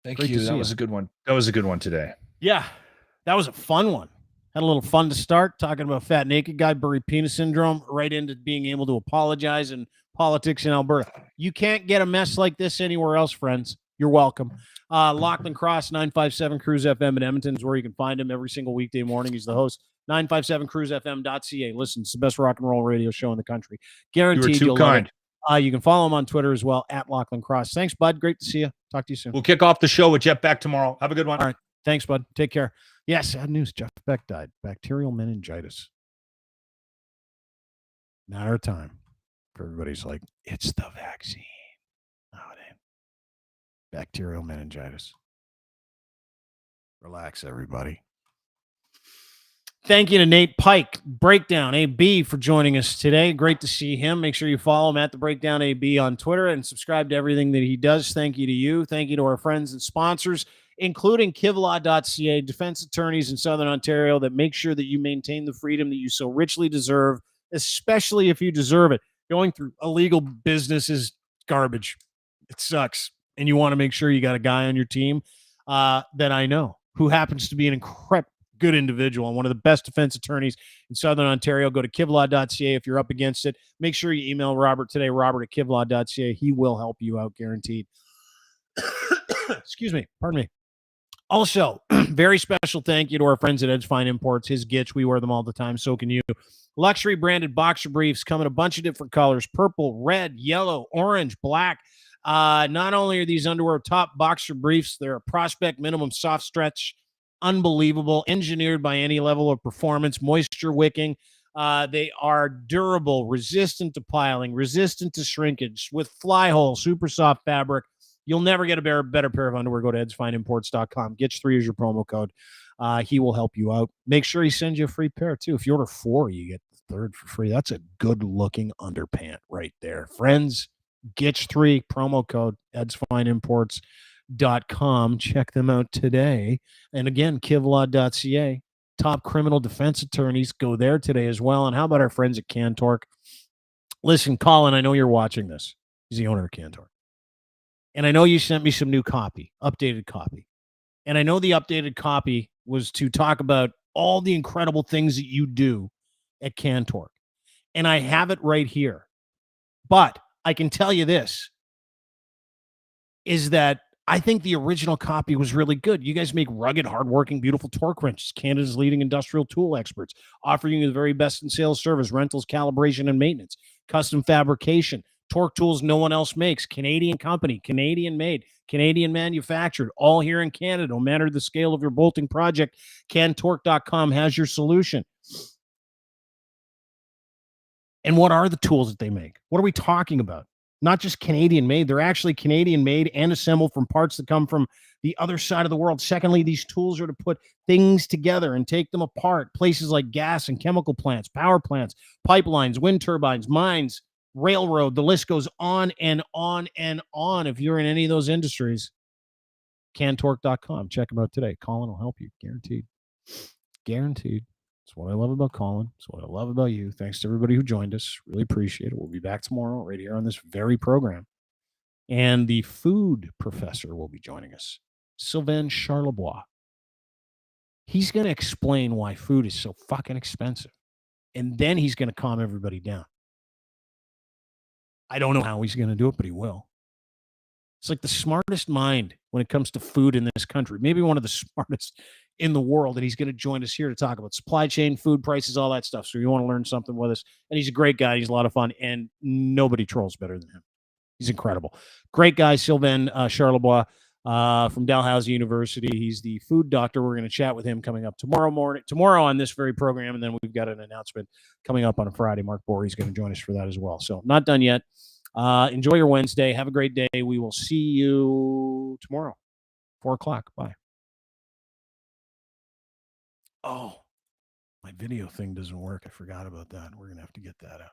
Thank you. That was a good one. That was a good one today. Yeah, that was a fun one. Had a little fun to start talking about fat naked guy, buried penis syndrome, right into being able to apologize in politics in Alberta. You can't get a mess like this anywhere else, friends. You're welcome. Lachlan Cross, 957 Cruise FM in Edmonton is where you can find him every single weekday morning. He's the host. 957cruisefm.ca. Listen, it's the best rock and roll radio show in the country. Guaranteed you'll love it. You can follow him on Twitter as well, at Lachlan Cross. Thanks, bud. Great to see you. Talk to you soon. We'll kick off the show with Jeff Beck tomorrow. Have a good one. All right. Thanks, bud. Take care. Yeah, sad news. Jeff Beck died. Bacterial meningitis. Matter of time. Everybody's like, it's the vaccine. No, it ain't. Bacterial meningitis. Relax, everybody. Thank you to Nate Pike, Breakdown AB, for joining us today. Great to see him. Make sure you follow him at the Breakdown AB on Twitter and subscribe to everything that he does. Thank you to you. Thank you to our friends and sponsors, including kivlaw.ca, defense attorneys in Southern Ontario that make sure that you maintain the freedom that you so richly deserve, especially if you deserve it. Going through illegal business is garbage. It sucks. And you want to make sure you got a guy on your team that I know who happens to be an good individual and one of the best defense attorneys in Southern Ontario. Go to kivlaw.ca if you're up against it. Make sure you email Robert today, robert@kivlaw.ca. He will help you out, guaranteed. Excuse me. Pardon me. Also, very special thank you to our friends at Ed's Fine Imports. His Gitch, we wear them all the time. So can you. Luxury branded boxer briefs come in a bunch of different colors: purple, red, yellow, orange, black. Not only are these underwear top boxer briefs, they're a prospect minimum soft stretch, unbelievable, engineered by any level of performance, moisture wicking. They are durable, resistant to piling, resistant to shrinkage, with fly hole, super soft fabric. You'll never get a better pair of underwear. Go to edsfineimports.com. Gitch3 is your promo code. He will help you out. Make sure he sends you a free pair, too. If you order 4, you get the third for free. That's a good-looking underpant right there. Friends, Gitch3, promo code, edsfineimports.com. Check them out today. And again, kivlaw.ca. Top criminal defense attorneys go there today as well. And how about our friends at Cantork? Listen, Colin, I know you're watching this. He's the owner of Cantork. And I know you sent me some new copy, updated copy. And I know the updated copy was to talk about all the incredible things that you do at Cantork. And I have it right here. But I can tell you this, is that I think the original copy was really good. You guys make rugged, hardworking, beautiful torque wrenches, Canada's leading industrial tool experts, offering you the very best in sales service, rentals, calibration, and maintenance, custom fabrication, torque tools no one else makes, Canadian company, Canadian made, Canadian manufactured, all here in Canada. No matter the scale of your bolting project, cantork.com has your solution. And what are the tools that they make? What are we talking about? Not just Canadian made. They're actually Canadian made and assembled from parts that come from the other side of the world. Secondly, these tools are to put things together and take them apart. Places like gas and chemical plants, power plants, pipelines, wind turbines, mines, railroad. The list goes on and on and on. If you're in any of those industries, cantork.com. Check them out today. Colin will help you. Guaranteed. Guaranteed. That's what I love about Colin. That's what I love about you. Thanks to everybody who joined us. Really appreciate it. We'll be back tomorrow right here on this very program. And the food professor will be joining us, Sylvain Charlebois. He's going to explain why food is so fucking expensive. And then he's going to calm everybody down. I don't know how he's going to do it, but he will. It's like the smartest mind when it comes to food in this country. Maybe one of the smartest in the world, and he's going to join us here to talk about supply chain, food prices, all that stuff. So you want to learn something with us. And he's a great guy. He's a lot of fun, and nobody trolls better than him. He's incredible. Great guy, Sylvain Charlebois from Dalhousie University. He's the food doctor. We're going to chat with him coming up tomorrow on this very program, and then we've got an announcement coming up on a Friday. Mark Borey's going to join us for that as well. So not done yet. Enjoy your Wednesday. Have a great day. We will see you tomorrow, 4:00. Bye. Oh, my video thing doesn't work. I forgot about that. We're going to have to get that out.